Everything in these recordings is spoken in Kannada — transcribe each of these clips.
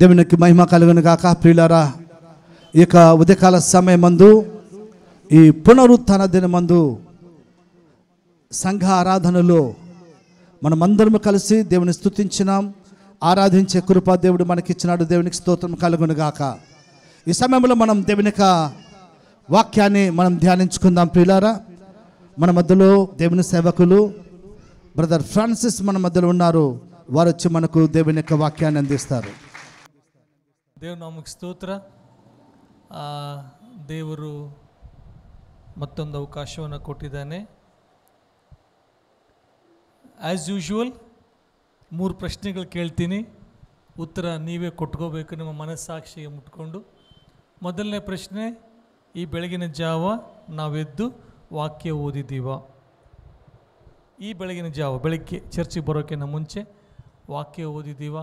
దేవునికి మహిమ కలుగును గాక. ప్రియులారా, ఈ యొక్క ఉదయకాల సమయమందు ఈ పునరుత్థాన దినమందు సంఘ ఆరాధనలో మనమందరం కలిసి దేవుని స్తుతించినాం, ఆరాధించే కృప దేవుడు మనకిచ్చినాడు. దేవునికి స్తోత్రం కలుగును గాక. ఈ సమయంలో మనం దేవుని యొక్క వాక్యాన్ని మనం ధ్యానించుకుందాం. ప్రియులారా, మన మధ్యలో దేవుని సేవకులు బ్రదర్ ఫ్రాన్సిస్ మన మధ్యలో ఉన్నారు. వారు వచ్చి మనకు దేవుని యొక్క వాక్యాన్ని అందిస్తారు. ದೇವ್ರ ನಮಗೆ ಸ್ತೋತ್ರ. ದೇವರು ಮತ್ತೊಂದು ಅವಕಾಶವನ್ನು ಕೊಟ್ಟಿದ್ದಾನೆ. ಆ್ಯಸ್ ಯೂಶುವಲ್ 3 ಪ್ರಶ್ನೆಗಳು ಕೇಳ್ತೀನಿ, ಉತ್ತರ ನೀವೇ ಕೊಟ್ಕೋಬೇಕು ನಿಮ್ಮ ಮನಸ್ಸಾಕ್ಷಿಗೆ ಮುಟ್ಕೊಂಡು. ಮೊದಲನೇ ಪ್ರಶ್ನೆ, ಈ ಬೆಳಗಿನ ಜಾವ ನಾವೆದ್ದು ವಾಕ್ಯ ಓದಿದ್ದೀವ? ಈ ಬೆಳಗಿನ ಜಾವ ಬೆಳಗ್ಗೆ ಚರ್ಚಿಗೆ ಬರೋಕ್ಕಿಂತ ಮುಂಚೆ ವಾಕ್ಯ ಓದಿದ್ದೀವ?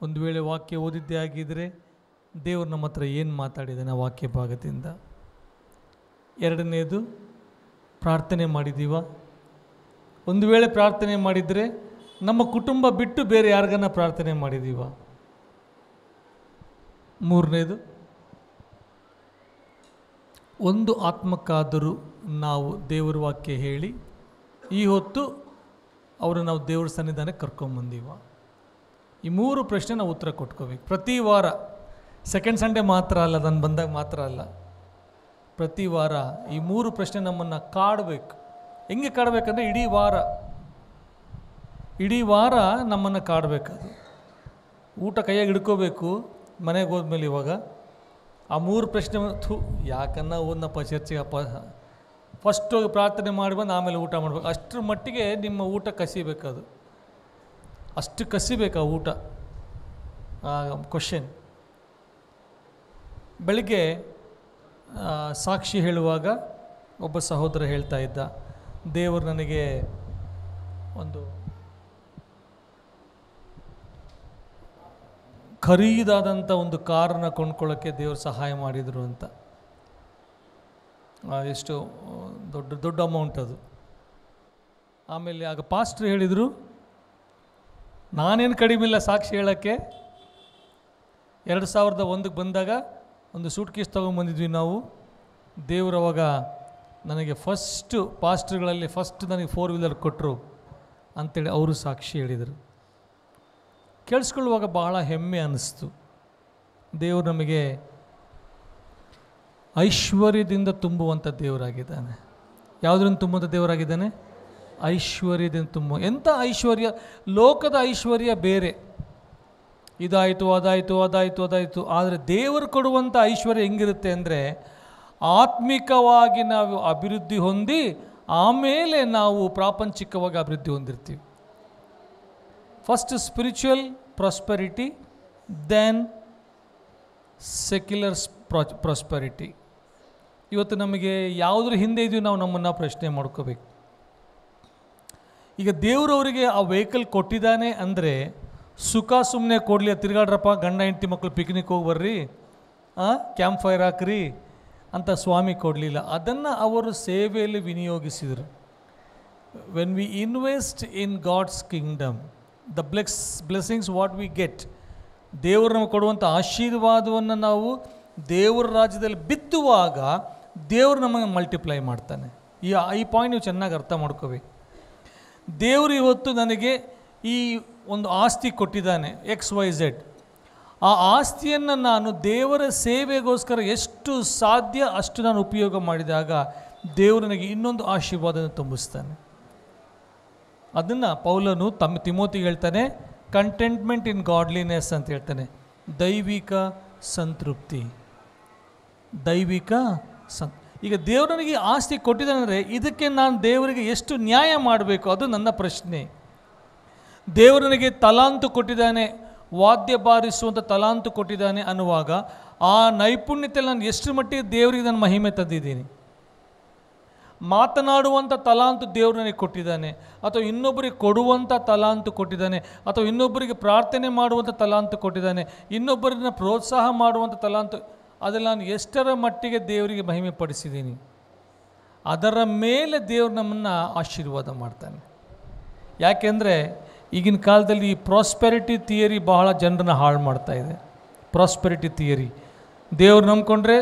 ಒಂದು ವೇಳೆ ವಾಕ್ಯ ಓದಿದ್ದೇ ಆಗಿದ್ದರೆ ದೇವರು ನಮ್ಮ ಹತ್ರ ಏನು ಮಾತಾಡಿದ್ದಾನೆ ಆ ವಾಕ್ಯ ಭಾಗದಿಂದ? ಎರಡನೇದು, ಪ್ರಾರ್ಥನೆ ಮಾಡಿದ್ದೀವ? ಒಂದು ವೇಳೆ ಪ್ರಾರ್ಥನೆ ಮಾಡಿದರೆ ನಮ್ಮ ಕುಟುಂಬ ಬಿಟ್ಟು ಬೇರೆ ಯಾರಿಗನ್ನ ಪ್ರಾರ್ಥನೆ ಮಾಡಿದ್ದೀವ? ಮೂರನೇದು, ಒಂದು ಆತ್ಮಕ್ಕಾದರೂ ನಾವು ದೇವರ ವಾಕ್ಯ ಹೇಳಿ ಈ ಹೊತ್ತು ಅವರು ನಾವು ದೇವ್ರ ಸನ್ನಿಧಾನಕ್ಕೆ ಕರ್ಕೊಂಬಂದೀವ? ಈ 3 ಪ್ರಶ್ನೆ ನಾವು ಉತ್ತರ ಕೊಟ್ಕೋಬೇಕು ಪ್ರತಿ ವಾರ. ಸೆಕೆಂಡ್ ಸಂಡೇ ಮಾತ್ರ ಅಲ್ಲ, ನಾನು ಬಂದಾಗ ಮಾತ್ರ ಅಲ್ಲ, ಪ್ರತಿ ವಾರ ಈ 3 ಪ್ರಶ್ನೆ ನಮ್ಮನ್ನು ಕಾಡಬೇಕು. ಹೆಂಗೆ ಕಾಡಬೇಕಂದ್ರೆ ಇಡೀ ವಾರ ನಮ್ಮನ್ನು ಕಾಡಬೇಕದು. ಊಟ ಕೈಯಾಗಿ ಹಿಡ್ಕೋಬೇಕು ಮನೆಗೆ ಹೋದ್ಮೇಲೆ. ಇವಾಗ ಆ 3 ಪ್ರಶ್ನೆ ಯಾಕನ್ನ ಓದ್ನಪ್ಪ ಚರ್ಚೆಗೆ, ಫಸ್ಟ್ ಹೋಗಿ ಪ್ರಾರ್ಥನೆ ಮಾಡಿ ಬಂದು ಆಮೇಲೆ ಊಟ ಮಾಡಬೇಕು. ಅಷ್ಟರ ಮಟ್ಟಿಗೆ ನಿಮ್ಮ ಊಟ ಕಸಿಬೇಕದು, ಅಷ್ಟು ಕಸಿಬೇಕು ಆ ಊಟ. ಕ್ವಶನ್, ಬೆಳಿಗ್ಗೆ ಸಾಕ್ಷಿ ಹೇಳುವಾಗ ಒಬ್ಬ ಸಹೋದರ ಹೇಳ್ತಾ ಇದ್ದ, ದೇವರು ನನಗೆ ಒಂದು ಖರೀದಾದಂಥ ಒಂದು ಕಾರನ್ನು ಕೊಂಡ್ಕೊಳ್ಳೋಕ್ಕೆ ದೇವರು ಸಹಾಯ ಮಾಡಿದರು ಅಂತ. ಎಷ್ಟು ದೊಡ್ಡ ಅಮೌಂಟ್ ಅದು. ಆಮೇಲೆ ಆಗ ಪಾಸ್ಟ್ರು ಹೇಳಿದರು, ನಾನೇನು ಕಡಿಮೆ ಇಲ್ಲ ಸಾಕ್ಷಿ ಹೇಳೋಕ್ಕೆ. 2001 ಬಂದಾಗ ಒಂದು ಸೂಟ್ ಕೇಸ್ ತೊಗೊಂಬಂದಿದ್ವಿ ನಾವು. ದೇವರು ಅವಾಗ ನನಗೆ ಪಾಸ್ಟ್ರುಗಳಲ್ಲಿ ಫಸ್ಟ್ ನನಗೆ 4 ವೀಲರ್ ಕೊಟ್ಟರು ಅಂಥೇಳಿ ಅವರು ಸಾಕ್ಷಿ ಹೇಳಿದರು. ಕೇಳಿಸ್ಕೊಳ್ಳುವಾಗ ಬಹಳ ಹೆಮ್ಮೆ ಅನ್ನಿಸ್ತು. ದೇವರು ನಮಗೆ ಐಶ್ವರ್ಯದಿಂದ ತುಂಬುವಂಥ ದೇವರಾಗಿದ್ದಾನೆ. ಯಾವುದರಿಂದ ತುಂಬುವಂಥ ದೇವರಾಗಿದ್ದಾನೆ? ಐಶ್ವರ್ಯದಿಂದ ತುಂಬುವ. ಎಂಥ ಐಶ್ವರ್ಯ! ಲೋಕದ ಐಶ್ವರ್ಯ ಬೇರೆ, ಇದಾಯಿತು ಅದಾಯಿತು. ಆದರೆ ದೇವರು ಕೊಡುವಂಥ ಐಶ್ವರ್ಯ ಹೆಂಗಿರುತ್ತೆ ಅಂದರೆ, ಆತ್ಮಿಕವಾಗಿ ನಾವು ಅಭಿವೃದ್ಧಿ ಹೊಂದಿ ಆಮೇಲೆ ನಾವು ಪ್ರಾಪಂಚಿಕವಾಗಿ ಅಭಿವೃದ್ಧಿ ಹೊಂದಿರ್ತೀವಿ. First spiritual prosperity, then secular prosperity. ಇವತ್ತು ನಮಗೆ ಯಾವುದ್ರ ಹಿಂದೆ ಇದೀವಿ ನಾವು ನಮ್ಮನ್ನು ಪ್ರಶ್ನೆ ಮಾಡ್ಕೋಬೇಕು. ಈಗ ದೇವರವರಿಗೆ ಆ ವೆಹಿಕಲ್ ಕೊಟ್ಟಿದ್ದಾನೆ ಅಂದರೆ ಸುಖ ಸುಮ್ಮನೆ ಕೊಡಲಿ, ತಿರುಗಾಡ್ರಪ್ಪ ಗಂಡ ಹೆಂಡತಿ ಮಕ್ಕಳು ಪಿಕ್ನಿಕ್ ಹೋಗಿ ಬರ್ರಿ, ಕ್ಯಾಂಪ್ ಫೈರ್ ಹಾಕ್ರಿ ಅಂತ ಸ್ವಾಮಿ ಕೊಡಲಿಲ್ಲ. ಅದನ್ನು ಅವರು ಸೇವೆಯಲ್ಲಿ ವಿನಿಯೋಗಿಸಿದರು. When we invest in God's kingdom, the blessings what we get, ದೇವರು ನಮಗೆ ಕೊಡುವಂಥ ಆಶೀರ್ವಾದವನ್ನು ನಾವು ದೇವರ ರಾಜ್ಯದಲ್ಲಿ ಬಿತ್ತುವಾಗ ದೇವರು ನಮಗೆ ಮಲ್ಟಿಪ್ಲೈ ಮಾಡ್ತಾನೆ. ಈ ಪಾಯಿಂಟ್ ನೀವು ಚೆನ್ನಾಗಿ ಅರ್ಥ ಮಾಡ್ಕೋಬೇಕು. ದೇವರು ಇವತ್ತು ನನಗೆ ಈ ಒಂದು ಆಸ್ತಿ ಕೊಟ್ಟಿದ್ದಾನೆ, XYZ. ಆ ಆಸ್ತಿಯನ್ನು ನಾನು ದೇವರ ಸೇವೆಗೋಸ್ಕರ ಎಷ್ಟು ಸಾಧ್ಯ ಅಷ್ಟು ನಾನು ಉಪಯೋಗ ಮಾಡಿದಾಗ ದೇವರು ನನಗೆ ಇನ್ನೊಂದು ಆಶೀರ್ವಾದನ ತುಂಬಿಸ್ತಾನೆ. ಅದನ್ನು ಪೌಲನು ತಿಮೋತಿಗೆ ಹೇಳ್ತಾನೆ, ಕಂಟೆಂಟ್ಮೆಂಟ್ ಇನ್ ಗಾಡ್ಲಿನೆಸ್ ಅಂತ ಹೇಳ್ತಾನೆ. ದೈವಿಕ ಸಂತೃಪ್ತಿ. ಈಗ ದೇವರು ನನಗೆ ಆಸ್ತಿ ಕೊಟ್ಟಿದ್ದಾನೆ ಅಂದರೆ ಇದಕ್ಕೆ ನಾನು ದೇವರಿಗೆ ಎಷ್ಟು ನ್ಯಾಯ ಮಾಡಬೇಕು, ಅದು ನನ್ನ ಪ್ರಶ್ನೆ. ದೇವರು ನನಗೆ ತಲಾಂತು ಕೊಟ್ಟಿದ್ದಾನೆ, ವಾದ್ಯ ಬಾರಿಸುವಂಥ ತಲಾಂತು ಕೊಟ್ಟಿದ್ದಾನೆ ಅನ್ನುವಾಗ ಆ ನೈಪುಣ್ಯತೆಯಲ್ಲಿ ನಾನು ಎಷ್ಟು ಮಟ್ಟಿಗೆ ದೇವರಿಗೆ ನಾನು ಮಹಿಮೆ ತಂದಿದ್ದೀನಿ. ಮಾತನಾಡುವಂಥ ತಲಾಂತು ದೇವರು ನನಗೆ ಕೊಟ್ಟಿದ್ದಾನೆ, ಅಥವಾ ಇನ್ನೊಬ್ಬರಿಗೆ ಕೊಡುವಂಥ ತಲಾಂತು ಕೊಟ್ಟಿದ್ದಾನೆ, ಅಥವಾ ಇನ್ನೊಬ್ಬರಿಗೆ ಪ್ರಾರ್ಥನೆ ಮಾಡುವಂಥ ತಲಾಂತು ಕೊಟ್ಟಿದ್ದಾನೆ, ಇನ್ನೊಬ್ಬರನ್ನ ಪ್ರೋತ್ಸಾಹ ಮಾಡುವಂಥ ತಲಾಂತು, ಅದರಲ್ಲಿ ನಾನು ಎಷ್ಟರ ಮಟ್ಟಿಗೆ ದೇವರಿಗೆ ಮಹಿಮೆ ಪಡಿಸಿದ್ದೀನಿ, ಅದರ ಮೇಲೆ ದೇವರು ನಮ್ಮನ್ನು ಆಶೀರ್ವಾದ ಮಾಡ್ತಾನೆ. ಯಾಕೆಂದರೆ ಈಗಿನ ಕಾಲದಲ್ಲಿ ಈ ಪ್ರಾಸ್ಪೆರಿಟಿ ಥಿಯರಿ ಬಹಳ ಜನರನ್ನ ಹಾಳು ಮಾಡ್ತಾ ಇದೆ. Prosperity theory. ದೇವ್ರು ನಂಬ್ಕೊಂಡ್ರೆ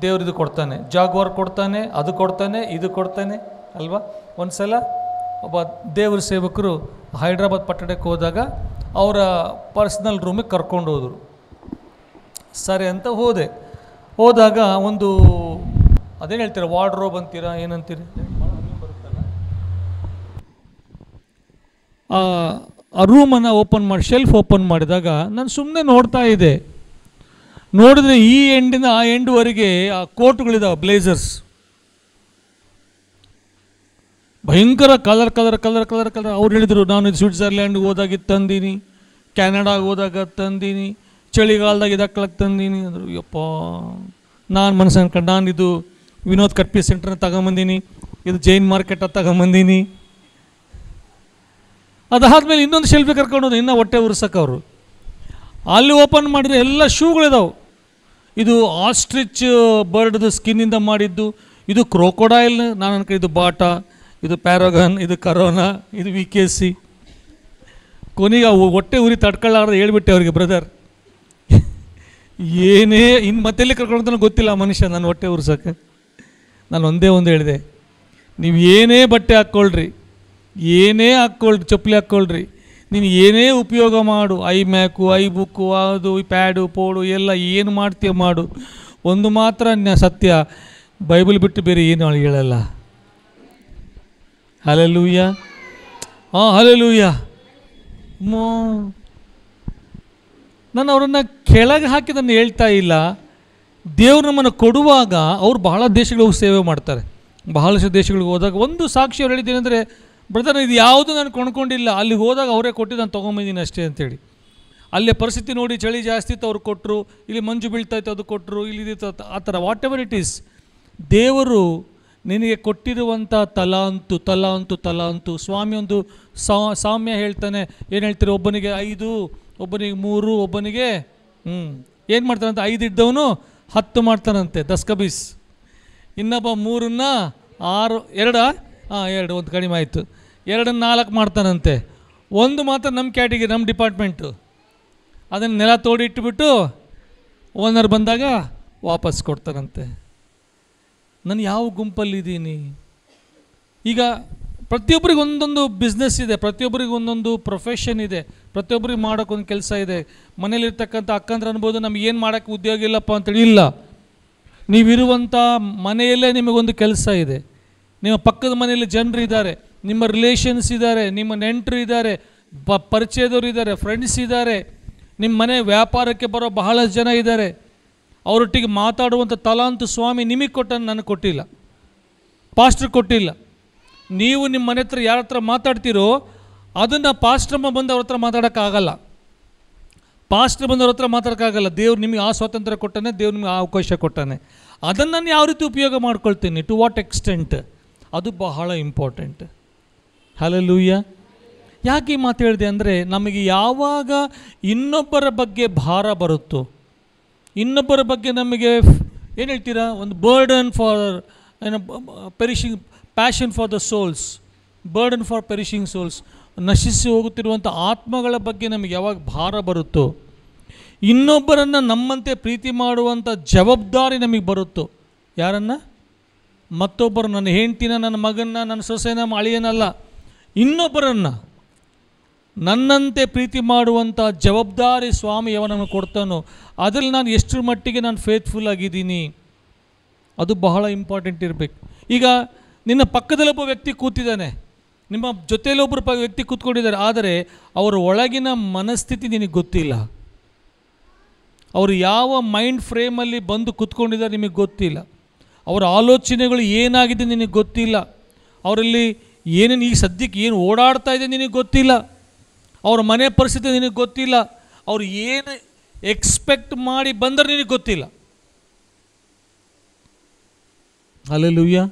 ದೇವ್ರು ಇದು ಕೊಡ್ತಾನೆ, ಜಾಗ್ವಾರ್ ಕೊಡ್ತಾನೆ, ಅದು ಕೊಡ್ತಾನೆ, ಇದು ಕೊಡ್ತಾನೆ ಅಲ್ವಾ. ಒಂದು ಸಲ ಒಬ್ಬ ದೇವ್ರ ಸೇವಕರು ಹೈದ್ರಾಬಾದ್ ಪಟ್ಟಣಕ್ಕೆ ಹೋದಾಗ ಅವರ ಪರ್ಸ್ನಲ್ ರೂಮಿಗೆ ಕರ್ಕೊಂಡು ಹೋದರು. ಸರಿ ಅಂತ ಹೋದಾಗ ಒಂದು ಅದೇನು ಹೇಳ್ತೀರಾ, ವಾರ್ಡ್ರೋಬ್ ಅಂತೀರಾ ಏನಂತೀರಿ, ಆ ರೂಮನ್ನು ಓಪನ್ ಮಾಡಿ ಶೆಲ್ಫ್ ಓಪನ್ ಮಾಡಿದಾಗ ನಾನು ಸುಮ್ಮನೆ ನೋಡ್ತಾ ಇದ್ದೆ. ನೋಡಿದ್ರೆ ಈ ಎಂಡಿನ ಆ ಎಂಡ್ವರೆಗೆ ಆ ಕೋಟ್ಗಳಿದಾವೆ, ಬ್ಲೇಸರ್ಸ್, ಭಯಂಕರ ಕಲರ್. ಅವ್ರು ಹೇಳಿದರು, ನಾನು ಸ್ವಿಟ್ಜರ್ಲ್ಯಾಂಡ್ಗೆ ಹೋದಾಗ ತಂದೀನಿ, ಕ್ಯಾನಡಾಗೆ ಹೋದಾಗ ತಂದೀನಿ, ಚಳಿಗಾಲದಾಗ ಇದಕ್ಕೆ ತಂದೀನಿ ಅಂದರು. ಯಪ್ಪ, ನಾನು ಮನಸ್ಸು ಅನ್ಕೊಂಡು ನಾನು ಇದು ವಿನೋದ್ ಕಟ್ಪಿ ಸೆಂಟ್ರನ್ನ ತಗೊಂಬಂದೀನಿ, ಇದು ಜೈನ್ ಮಾರ್ಕೆಟ್ ಅದು ತಗೊಂಬಂದೀನಿ. ಅದಾದಮೇಲೆ ಇನ್ನೊಂದು ಶೆಲ್ಫಿಗೆ ಕರ್ಕೊಂಡು ಇನ್ನೂ ಹೊಟ್ಟೆ ಉರ್ಸಕ್ಕೆ ಅವರು ಅಲ್ಲಿ ಓಪನ್ ಮಾಡಿದ್ರೆ ಎಲ್ಲ ಶೂಗಳಿದಾವೆ. ಇದು ಆಸ್ಟ್ರಿಚ್ ಬರ್ಡ್ದು ಸ್ಕಿನ್ನಿಂದ ಮಾಡಿದ್ದು, ಇದು ಕ್ರೋಕೊಡೈಲ್, ನಾನು ಅನ್ಕೊಂಡು ಇದು ಬಾಟಾ, ಇದು ಪ್ಯಾರಾಗನ್, ಇದು ಕರೋನಾ, ಇದು VKC. ಕೊನೆಗೆ ಹೊಟ್ಟೆ ಉರಿ ತಡ್ಕೊಳ್ಳಾರ್ದು ಹೇಳ್ಬಿಟ್ಟೆ ಅವ್ರಿಗೆ, ಬ್ರದರ್ ಏನೇ ಇನ್ನು ಮತ್ತೆಲ್ಲಿ ಕರ್ಕೊಂಡು ಗೊತ್ತಿಲ್ಲ ಆ ಮನುಷ್ಯ ನಾನು ಹೊಟ್ಟೆ ಉರ್ಸೋಕ್ಕೆ. ನಾನು ಒಂದೇ ಒಂದು ಹೇಳಿದೆ, ನೀವು ಏನೇ ಬಟ್ಟೆ ಹಾಕ್ಕೊಳ್ರಿ, ಏನೇ ಹಾಕ್ಕೊಳ್ರಿ, ಚಪ್ಪಲಿ ಹಾಕ್ಕೊಳ್ರಿ, ನೀನು ಏನೇ ಉಪಯೋಗ ಮಾಡು, iMac, iBook, ಅದು ಪ್ಯಾಡು ಪೋಡು ಎಲ್ಲ ಏನು ಮಾಡ್ತೀಯ ಮಾಡು, ಒಂದು ಮಾತ್ರ ಸತ್ಯ, ಬೈಬಲ್ ಬಿಟ್ಟು ಬೇರೆ ಏನು ಅವಳು ಹೇಳಲ್ಲ. Hallelujah, hallelujah. ನಾನು ಅವರನ್ನು ಕೆಳಗೆ ಹಾಕಿ ನಾನು ಹೇಳ್ತಾ ಇಲ್ಲ. ದೇವ್ರು ನಮ್ಮನ್ನು ಕೊಡುವಾಗ ಅವ್ರು ಬಹಳ ದೇಶಗಳಿಗೆ ಸೇವೆ ಮಾಡ್ತಾರೆ. ಬಹಳಷ್ಟು ದೇಶಗಳಿಗೆ ಹೋದಾಗ ಒಂದು ಸಾಕ್ಷಿ ಅವ್ರು ಹೇಳಿದ್ದೀನಿ ಅಂದರೆ, ಬ್ರದರ್ ಇದು ಯಾವುದು ನಾನು ಕೊಂಡ್ಕೊಂಡಿಲ್ಲ, ಅಲ್ಲಿಗೆ ಹೋದಾಗ ಅವರೇ ಕೊಟ್ಟಿದ್ದು ನಾನು ತೊಗೊಂಬಂದಿನಿ ಅಷ್ಟೇ ಅಂತೇಳಿ. ಅಲ್ಲೇ ಪರಿಸ್ಥಿತಿ ನೋಡಿ ಚಳಿ ಜಾಸ್ತಿ ಇತ್ತು, ಅವ್ರು ಕೊಟ್ಟರು, ಇಲ್ಲಿ ಮಂಜು ಬೀಳ್ತಾಯಿತ್ತು ಅದು ಕೊಟ್ಟರು, ಇಲ್ಲಿ ಇದಿತ್ತು ಆ ಥರ. ವಾಟ್ ಎವರ್ ಇಟ್ ಈಸ್, ದೇವರು ನಿನಗೆ ಕೊಟ್ಟಿರುವಂಥ ತಲಾಂತು ಸ್ವಾಮಿ ಒಂದು ಸಾಮ್ಯ ಹೇಳ್ತಾನೆ. ಏನು ಹೇಳ್ತೀರಿ, ಒಬ್ಬನಿಗೆ 5, ಒಬ್ಬನಿಗೆ 3, ಒಬ್ಬನಿಗೆ ಏನು ಮಾಡ್ತಾನಂತೆ, 5 ಇದ್ದವನು 10 ಮಾಡ್ತಾನಂತೆ, 10 ಕಬೀಸ್. ಇನ್ನೊಬ್ಬ 3ನ್ನ 6, 2 ಒಂದು ಕಡಿಮೆ ಆಯಿತು, 2ನ್ನ 4 ಮಾಡ್ತಾನಂತೆ. ಒಂದು ಮಾತ್ರ ನಮ್ಮ ಕ್ಯಾಟಿಗೆ, ನಮ್ಮ ಡಿಪಾರ್ಟ್ಮೆಂಟು, ಅದನ್ನು ನೆಲ ತೋಡಿ ಇಟ್ಟುಬಿಟ್ಟು ಓನರ್ ಬಂದಾಗ ವಾಪಸ್ ಕೊಡ್ತಾರಂತೆ. ನಾನು ಯಾವ ಗುಂಪಲ್ಲಿದ್ದೀನಿ ಈಗ? ಪ್ರತಿಯೊಬ್ಬರಿಗೆ ಒಂದೊಂದು ಬಿಸ್ನೆಸ್ ಇದೆ, ಪ್ರತಿಯೊಬ್ಬರಿಗೆ ಒಂದೊಂದು ಪ್ರೊಫೆಷನ್ ಇದೆ, ಪ್ರತಿಯೊಬ್ಬರಿಗೆ ಮಾಡೋಕ್ಕೊಂದು ಕೆಲಸ ಇದೆ. ಮನೇಲಿರ್ತಕ್ಕಂಥ ಅಕ್ಕಂದ್ರೆ ಅನ್ಬೋದು, ನಮ್ಗೆ ಏನು ಮಾಡೋಕ್ಕೆ ಉದ್ಯೋಗ ಇಲ್ಲಪ್ಪ ಅಂತೇಳಿ. ಇಲ್ಲ, ನೀವಿರುವಂಥ ಮನೆಯಲ್ಲೇ ನಿಮಗೊಂದು ಕೆಲಸ ಇದೆ. ನಿಮ್ಮ ಪಕ್ಕದ ಮನೆಯಲ್ಲಿ ಜನರು ಇದ್ದಾರೆ, ನಿಮ್ಮ ರಿಲೇಷನ್ಸ್ ಇದ್ದಾರೆ, ನಿಮ್ಮ ನೆಂಟರು ಇದ್ದಾರೆ, ಪರಿಚಯದವರು ಇದ್ದಾರೆ, ಫ್ರೆಂಡ್ಸ್ ಇದ್ದಾರೆ, ನಿಮ್ಮ ಮನೆ ವ್ಯಾಪಾರಕ್ಕೆ ಬರೋ ಬಹಳಷ್ಟು ಜನ ಇದ್ದಾರೆ. ಅವರೊಟ್ಟಿಗೆ ಮಾತಾಡುವಂಥ ತಲಾಂತು ಸ್ವಾಮಿ ನಿಮಗೆ ಕೊಟ್ಟನ್ನು ನನಗೆ ಕೊಟ್ಟಿಲ್ಲ, ಪಾಸ್ಟ್ರ್ ಕೊಟ್ಟಿಲ್ಲ. ನೀವು ನಿಮ್ಮ ಮನೆ ಹತ್ರ ಯಾರ ಹತ್ರ ಮಾತಾಡ್ತೀರೋ ಅದನ್ನು ಪಾಸ್ಟ್ರಮ್ಮ ಬಂದು ಅವ್ರ ಹತ್ರ ಮಾತಾಡೋಕ್ಕಾಗಲ್ಲ, ಪಾಸ್ಟ್ರ್ ಬಂದವ್ರ ಹತ್ರ ಮಾತಾಡೋಕ್ಕಾಗಲ್ಲ. ದೇವ್ರು ನಿಮಗೆ ಆ ಸ್ವಾತಂತ್ರ್ಯ ಕೊಟ್ಟಾನೆ, ದೇವ್ರು ನಿಮಗೆ ಆ ಅವಕಾಶ ಕೊಟ್ಟಾನೆ. ಅದನ್ನು ನಾನು ಯಾವ ರೀತಿ ಉಪಯೋಗ ಮಾಡ್ಕೊಳ್ತೀನಿ, ಟು ವಾಟ್ ಎಕ್ಸ್ಟೆಂಟ್, ಅದು ಬಹಳ ಇಂಪಾರ್ಟೆಂಟ್. ಹಲ್ಲೆಲೂಯಾ. ಯಾಕೆ ಈ ಮಾತು ಹೇಳಿದೆ ಅಂದರೆ, ನಮಗೆ ಯಾವಾಗ ಇನ್ನೊಬ್ಬರ ಬಗ್ಗೆ ಭಾರ ಬರುತ್ತೋ, ಇನ್ನೊಬ್ಬರ ಬಗ್ಗೆ ನಮಗೆ ಏನು ಹೇಳ್ತೀರಾ, ಒಂದು burden for perishing, passion for the souls, burden for perishing souls, ನಶಿಸಿ ಹೋಗುತ್ತಿರುವಂಥ ಆತ್ಮಗಳ ಬಗ್ಗೆ ನಮಗೆ ಯಾವಾಗ ಭಾರ ಬರುತ್ತೋ, ಇನ್ನೊಬ್ಬರನ್ನು ನಮ್ಮಂತೆ ಪ್ರೀತಿ ಮಾಡುವಂಥ ಜವಾಬ್ದಾರಿ ನಮಗೆ ಬರುತ್ತೋ, ಯಾರನ್ನು? ಮತ್ತೊಬ್ಬರು, ನನ್ನ ಹೆಂಡ್ತಿನ, ನನ್ನ ಮಗನ್ನ, ನನ್ನ ಸೊಸೆನ, ಅಳಿಯನಲ್ಲ, ಇನ್ನೊಬ್ಬರನ್ನು ನನ್ನಂತೆ ಪ್ರೀತಿ ಮಾಡುವಂಥ ಜವಾಬ್ದಾರಿ ಸ್ವಾಮಿ ಯಾವನನ್ನು ಕೊಡ್ತಾನೋ ಅದರಲ್ಲಿ ನಾನು ಎಷ್ಟರ ಮಟ್ಟಿಗೆ ನಾನು ಫೇತ್ಫುಲ್ ಆಗಿದ್ದೀನಿ, ಅದು ಬಹಳ ಇಂಪಾರ್ಟೆಂಟ್ ಇರಬೇಕು. ಈಗ ನಿನ್ನ ಪಕ್ಕದಲ್ಲೊಬ್ಬ ವ್ಯಕ್ತಿ ಕೂತಿದ್ದಾನೆ, ನಿಮ್ಮ ಜೊತೆಯಲ್ಲಿ ಒಬ್ಬರು ವ್ಯಕ್ತಿ ಕೂತ್ಕೊಂಡಿದ್ದಾರೆ, ಆದರೆ ಅವರ ಒಳಗಿನ ಮನಸ್ಥಿತಿ ನಿನಗೆ ಗೊತ್ತಿಲ್ಲ. ಅವರು ಯಾವ ಮೈಂಡ್ ಫ್ರೇಮಲ್ಲಿ ಬಂದು ಕೂತ್ಕೊಂಡಿದ್ದಾರೆ ನಿಮಗೆ ಗೊತ್ತಿಲ್ಲ. ಅವರ ಆಲೋಚನೆಗಳು ಏನಾಗಿದೆ ನಿನಗೆ ಗೊತ್ತಿಲ್ಲ. ಅವರಲ್ಲಿ ಏನೇನು ಈ ಸದ್ಯಕ್ಕೆ ಏನು ಓಡಾಡ್ತಾ ಇದೆ ನಿನಗೆ ಗೊತ್ತಿಲ್ಲ. ಅವ್ರ ಮನೆ ಪರಿಸ್ಥಿತಿ ನಿನಗೆ ಗೊತ್ತಿಲ್ಲ. ಅವ್ರು ಏನು ಎಕ್ಸ್ಪೆಕ್ಟ್ ಮಾಡಿ ಬಂದರೆ ನಿನಗೆ ಗೊತ್ತಿಲ್ಲ. ಹಲ್ಲೆಲೂಯಾ.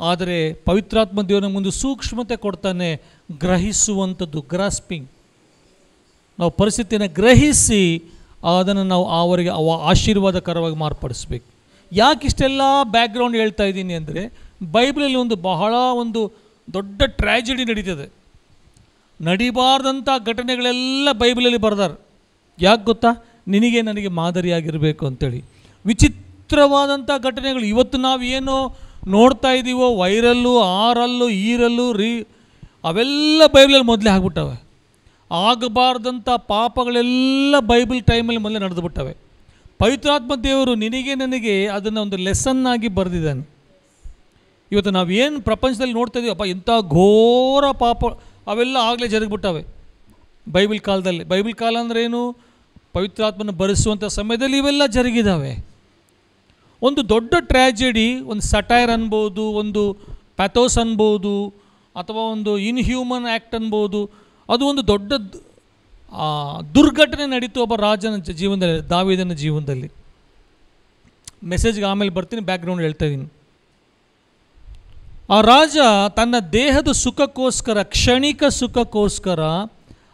ಆದರೆ ಪವಿತ್ರಾತ್ಮ ದೇವನ ಮುಂದೆ ಸೂಕ್ಷ್ಮತೆ ಕೊಡ್ತಾನೆ, ಗ್ರಹಿಸುವಂಥದ್ದು, ಗ್ರಾಸ್ಪಿಂಗ್. ನಾವು ಪರಿಸ್ಥಿತಿಯನ್ನು ಗ್ರಹಿಸಿ ಅದನ್ನು ನಾವು ಅವರಿಗೆ ಆಶೀರ್ವಾದಕರವಾಗಿ ಮಾರ್ಪಡಿಸ್ಬೇಕು. ಯಾಕೆ ಇಷ್ಟೆಲ್ಲ ಬ್ಯಾಕ್ಗ್ರೌಂಡ್ ಹೇಳ್ತಾ ಇದ್ದೀನಿ ಅಂದರೆ, ಬೈಬಲಲ್ಲಿ ಬಹಳ ದೊಡ್ಡ ಟ್ರ್ಯಾಜಿಡಿ ನಡೀತದೆ. ನಡಿಬಾರ್ದಂಥ ಘಟನೆಗಳೆಲ್ಲ ಬೈಬಲಲ್ಲಿ ಬರ್ದಾರೆ. ಯಾಕೆ ಗೊತ್ತಾ? ನಿನಗೆ ನನಗೆ ಮಾದರಿಯಾಗಿರಬೇಕು ಅಂತೇಳಿ. ವಿಚಿತ್ರವಾದಂಥ ಘಟನೆಗಳು ಇವತ್ತು ನಾವು ಏನು ನೋಡ್ತಾ ಇದ್ದೀವೋ, ವೈರಲ್ಲು, ಆರಲ್ಲು, ಈರಲ್ಲು, ಅವೆಲ್ಲ ಬೈಬಲಲ್ಲಿ ಮೊದಲೇ ಆಗ್ಬಿಟ್ಟವೆ. ಆಗಬಾರ್ದಂಥ ಪಾಪಗಳೆಲ್ಲ ಬೈಬಲ್ ಟೈಮಲ್ಲಿ ಮೊದಲೇ ನಡೆದು ಬಿಟ್ಟವೆ. ಪವಿತ್ರಾತ್ಮ ದೇವರು ನಿನಗೆ ನನಗೆ ಅದನ್ನು ಒಂದು ಲೆಸನ್ನಾಗಿ ಬರೆದಿದ್ದಾನೆ. ಇವತ್ತು ನಾವೇನು ಪ್ರಪಂಚದಲ್ಲಿ ನೋಡ್ತಾ ಇದ್ದೀವಿ, ಅಪ್ಪ ಇಂಥ ಘೋರ ಪಾಪ ಅವೆಲ್ಲ ಆಗಲೇ ಜರುಗಿಬಿಟ್ಟವೆ ಬೈಬಲ್ ಕಾಲದಲ್ಲಿ. ಬೈಬಲ್ ಕಾಲ ಅಂದರೆ ಏನು? ಪವಿತ್ರಾತ್ಮನ ಬರೆಸುವಂಥ ಸಮಯದಲ್ಲಿ ಇವೆಲ್ಲ ಜರುಗಿದ್ದಾವೆ. ಒಂದು ದೊಡ್ಡ ಟ್ರ್ಯಾಜಿಡಿ, ಒಂದು ಸಟೈರ್ ಅನ್ಬೋದು, ಒಂದು ಪ್ಯಾಥೋಸ್ ಅನ್ಬೋದು, ಅಥವಾ ಒಂದು ಇನ್ಹ್ಯೂಮನ್ ಆ್ಯಕ್ಟ್ ಅನ್ಬೋದು. ಅದು ಒಂದು ದೊಡ್ಡ ದುರ್ಘಟನೆ ನಡೀತು ಒಬ್ಬ ರಾಜನ ಜೀವನದಲ್ಲಿ, ದಾವೀದನ ಜೀವನದಲ್ಲಿ. ಮೆಸೇಜ್ಗೆ ಆಮೇಲೆ ಬರ್ತೀನಿ, ಬ್ಯಾಕ್ಗ್ರೌಂಡ್ ಹೇಳ್ತಾ ಇದ್ದೀನಿ. ಆ ರಾಜ ತನ್ನ ದೇಹದ ಸುಖಕ್ಕೋಸ್ಕರ, ಕ್ಷಣಿಕ ಸುಖಕ್ಕೋಸ್ಕರ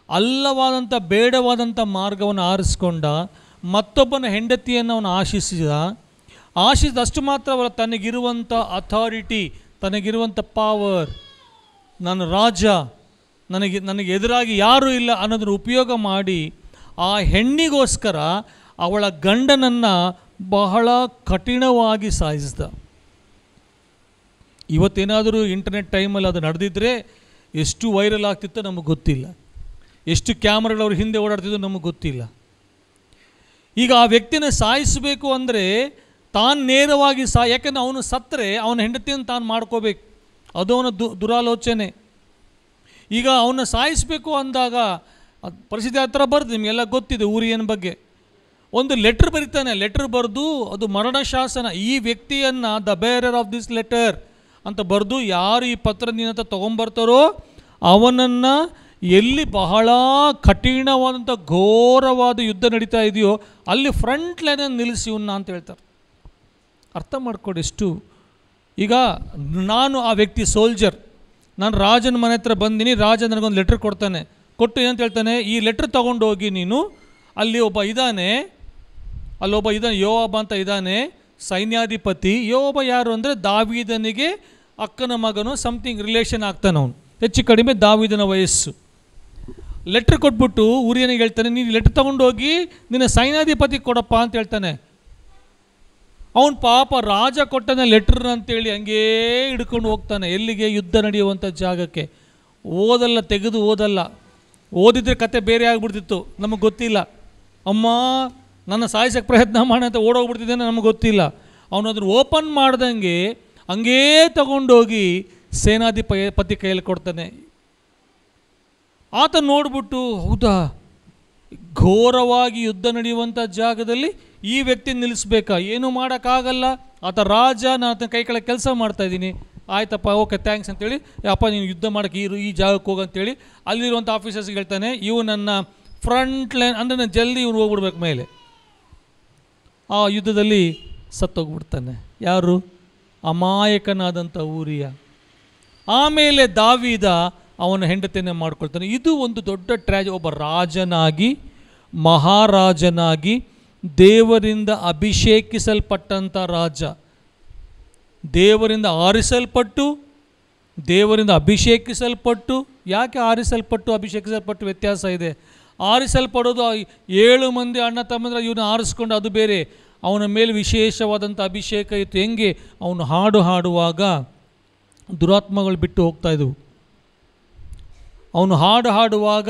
ಅಲ್ಲವಾದಂಥ ಬೇಡವಾದಂಥ ಮಾರ್ಗವನ್ನು ಆರಿಸ್ಕೊಂಡ. ಮತ್ತೊಬ್ಬನ ಹೆಂಡತಿಯನ್ನು ಅವನು ಆಶಿಸಿದಷ್ಟು ಮಾತ್ರವಲ್ಲ, ತನಗಿರುವಂಥ ಅಥಾರಿಟಿ, ತನಗಿರುವಂಥ ಪವರ್, ನಾನು ರಾಜ, ನನಗೆ ಎದುರಾಗಿ ಯಾರೂ ಇಲ್ಲ ಅನ್ನೋದನ್ನು ಉಪಯೋಗ ಮಾಡಿ ಆ ಹೆಣ್ಣಿಗೋಸ್ಕರ ಅವಳ ಗಂಡನನ್ನು ಬಹಳ ಕಠಿಣವಾಗಿ ಸಾಯಿಸಿದ. ಇವತ್ತೇನಾದರೂ ಇಂಟರ್ನೆಟ್ ಟೈಮಲ್ಲಿ ಅದು ನಡೆದಿದ್ದರೆ ಎಷ್ಟು ವೈರಲ್ ಆಗ್ತಿತ್ತೋ ನಮಗೆ ಗೊತ್ತಿಲ್ಲ, ಎಷ್ಟು ಕ್ಯಾಮ್ರಾಗಳು ಅವ್ರ ಹಿಂದೆ ಓಡಾಡ್ತಿದ್ದೋ ನಮಗೆ ಗೊತ್ತಿಲ್ಲ. ಈಗ ಆ ವ್ಯಕ್ತಿನ ಸಾಯಿಸಬೇಕು ಅಂದರೆ ತಾನು ನೇರವಾಗಿ ಯಾಕೆಂದರೆ ಅವನು ಸತ್ತರೆ ಅವನ ಹೆಂಡತಿಯನ್ನು ತಾನು ಮಾಡ್ಕೋಬೇಕು, ಅದು ಅವನ ದುರಾಲೋಚನೆ. ಈಗ ಅವನ್ನ ಸಾಯಿಸಬೇಕು ಅಂದಾಗ ಪರಿಸ್ಥಿತಿ ಆ ಥರ ಬರ್ದು, ನಿಮಗೆಲ್ಲ ಗೊತ್ತಿದೆ ಊರಿಯನ ಬಗ್ಗೆ. ಒಂದು ಲೆಟ್ರ್ ಬರೀತಾನೆ, ಲೆಟ್ರ್ ಬರೆದು ಅದು ಮರಣ ಶಾಸನ, ಈ ವ್ಯಕ್ತಿಯನ್ನು the bearer of this letter ಅಂತ ಬರೆದು, ಯಾರು ಈ ಪತ್ರ ನಿನ್ನಂತ ತೊಗೊಂಬರ್ತಾರೋ ಅವನನ್ನು ಎಲ್ಲಿ ಬಹಳ ಕಠಿಣವಾದಂಥ ಘೋರವಾದ ಯುದ್ಧ ನಡೀತಾ ಇದೆಯೋ ಅಲ್ಲಿ ಫ್ರಂಟ್ ಲೈನನ್ನು ನಿಲ್ಲಿಸಿ ಇವನ್ನ ಅಂತ ಹೇಳ್ತಾರೆ. ಅರ್ಥ ಮಾಡ್ಕೊಡಿ ಎಷ್ಟು. ಈಗ ನಾನು ಆ ವ್ಯಕ್ತಿ ಸೋಲ್ಜರ್, ನಾನು ರಾಜನ ಮನೆ ಹತ್ರ ಬಂದಿನಿ, ರಾಜ ನನಗೊಂದು ಲೆಟ್ರ್ ಕೊಡ್ತಾನೆ, ಕೊಟ್ಟು ಏನಂತ ಹೇಳ್ತಾನೆ, ಈ ಲೆಟ್ರ್ ತೊಗೊಂಡೋಗಿ ನೀನು ಅಲ್ಲಿ ಒಬ್ಬ ಇದ್ದಾನೆ, ಯೋವಾಬ ಅಂತ ಇದ್ದಾನೆ ಸೈನ್ಯಾಧಿಪತಿ. ಯೋವಾಬ ಯಾರು ಅಂದರೆ ದಾವೀದನಿಗೆ ಅಕ್ಕನ ಮಗನು, ಸಮಥಿಂಗ್ ರಿಲೇಷನ್ ಆಗ್ತಾನೆ ಅವನು, ಹೆಚ್ಚು ಕಡಿಮೆ ದಾವೀದನ ವಯಸ್ಸು. ಲೆಟ್ರ್ ಕೊಟ್ಬಿಟ್ಟು ಊರಿಯನಿಗೆ ಹೇಳ್ತಾನೆ, ನೀನು ಲೆಟ್ರ್ ತೊಗೊಂಡೋಗಿ ನಿನ್ನ ಸೈನ್ಯಾಧಿಪತಿ ಕೊಡಪ್ಪ ಅಂತ ಹೇಳ್ತಾನೆ. ಅವನು ಪಾಪ ರಾಜ ಕೊಟ್ಟನ ಲೆಟ್ರ್ ಅಂತೇಳಿ ಹಂಗೇ ಹಿಡ್ಕೊಂಡು ಹೋಗ್ತಾನೆ. ಎಲ್ಲಿಗೆ? ಯುದ್ಧ ನಡೆಯುವಂಥ ಜಾಗಕ್ಕೆ. ತೆಗೆದು ಓದಲ್ಲ, ಓದಿದ್ರೆ ಕತೆ ಬೇರೆ ಆಗಿಬಿಡ್ತಿತ್ತು, ನಮಗೆ ಗೊತ್ತಿಲ್ಲ. ಅಮ್ಮ ನನ್ನ ಸಾಯಿಸೋಕ್ಕೆ ಪ್ರಯತ್ನ ಮಾಡಿ ಅಂತ ಓಡೋಗ್ಬಿಡ್ತಿದ್ದೇನೆ, ನಮಗೆ ಗೊತ್ತಿಲ್ಲ. ಅವನು ಅದನ್ನು ಓಪನ್ ಮಾಡ್ದಂಗೆ ಹಂಗೇ ತಗೊಂಡೋಗಿ ಸೇನಾಧಿಪತಿ ಕೈಯಲ್ಲಿ ಕೊಡ್ತಾನೆ. ಆತ ನೋಡ್ಬಿಟ್ಟು, ಹೌದಾ, ಘೋರವಾಗಿ ಯುದ್ಧ ನಡೆಯುವಂಥ ಜಾಗದಲ್ಲಿ ಈ ವ್ಯಕ್ತಿ ನಿಲ್ಲಿಸ್ಬೇಕಾ? ಏನೂ ಮಾಡೋಕ್ಕಾಗಲ್ಲ, ಆತ ರಾಜ, ನಾನು ಆತನ ಕೈ ಕೆಳಗೆ ಕೆಲಸ ಮಾಡ್ತಾಯಿದ್ದೀನಿ, ಆಯ್ತಪ್ಪ, ಓಕೆ ಥ್ಯಾಂಕ್ಸ್ ಅಂತೇಳಿ, ಅಪ್ಪ ನೀನು ಯುದ್ಧ ಮಾಡೋಕ್ಕೆ ಈ ಜಾಗಕ್ಕೆ ಹೋಗಂತೇಳಿ ಅಲ್ಲಿರುವಂಥ ಆಫೀಸರ್ಸ್ಗೆ ಹೇಳ್ತಾನೆ. ಇವು ನನ್ನ ಫ್ರಂಟ್ ಲೈನ್ ಅಂದರೆ ನಾನು ಜಲ್ದಿ ಇವನು ಹೋಗ್ಬಿಡ್ಬೇಕು ಮೇಲೆ. ಆ ಯುದ್ಧದಲ್ಲಿ ಸತ್ತೋಗ್ಬಿಡ್ತಾನೆ. ಯಾರು? ಅಮಾಯಕನಾದಂಥ ಊರಿಯ. ಆಮೇಲೆ ದಾವೀದ ಅವನ ಹೆಂಡತಿಯನ್ನೇ ಮಾಡ್ಕೊಳ್ತಾನೆ. ಇದು ಒಂದು ದೊಡ್ಡ ಒಬ್ಬ ರಾಜನಾಗಿ, ಮಹಾರಾಜನಾಗಿ, ದೇವರಿಂದ ಅಭಿಷೇಕಿಸಲ್ಪಟ್ಟಂಥ ರಾಜ, ದೇವರಿಂದ ಆರಿಸಲ್ಪಟ್ಟು, ದೇವರಿಂದ ಅಭಿಷೇಕಿಸಲ್ಪಟ್ಟು. ಯಾಕೆ ಆರಿಸಲ್ಪಟ್ಟು ಅಭಿಷೇಕಿಸಲ್ಪಟ್ಟು ವ್ಯತ್ಯಾಸ ಇದೆ? ಆರಿಸಲ್ಪಡೋದು 7 ಮಂದಿ ಅಣ್ಣ ತಮ್ಮಂದ್ರೆ ಇವನು ಆರಿಸ್ಕೊಂಡು ಅದು ಬೇರೆ, ಅವನ ಮೇಲೆ ವಿಶೇಷವಾದಂಥ ಅಭಿಷೇಕ ಇತ್ತು. ಹೆಂಗೆ? ಅವನು ಹಾಡು ಹಾಡುವಾಗ ದುರಾತ್ಮಗಳು ಬಿಟ್ಟು ಹೋಗ್ತಾ ಇದ್ದವು. ಅವನು ಹಾಡು ಹಾಡುವಾಗ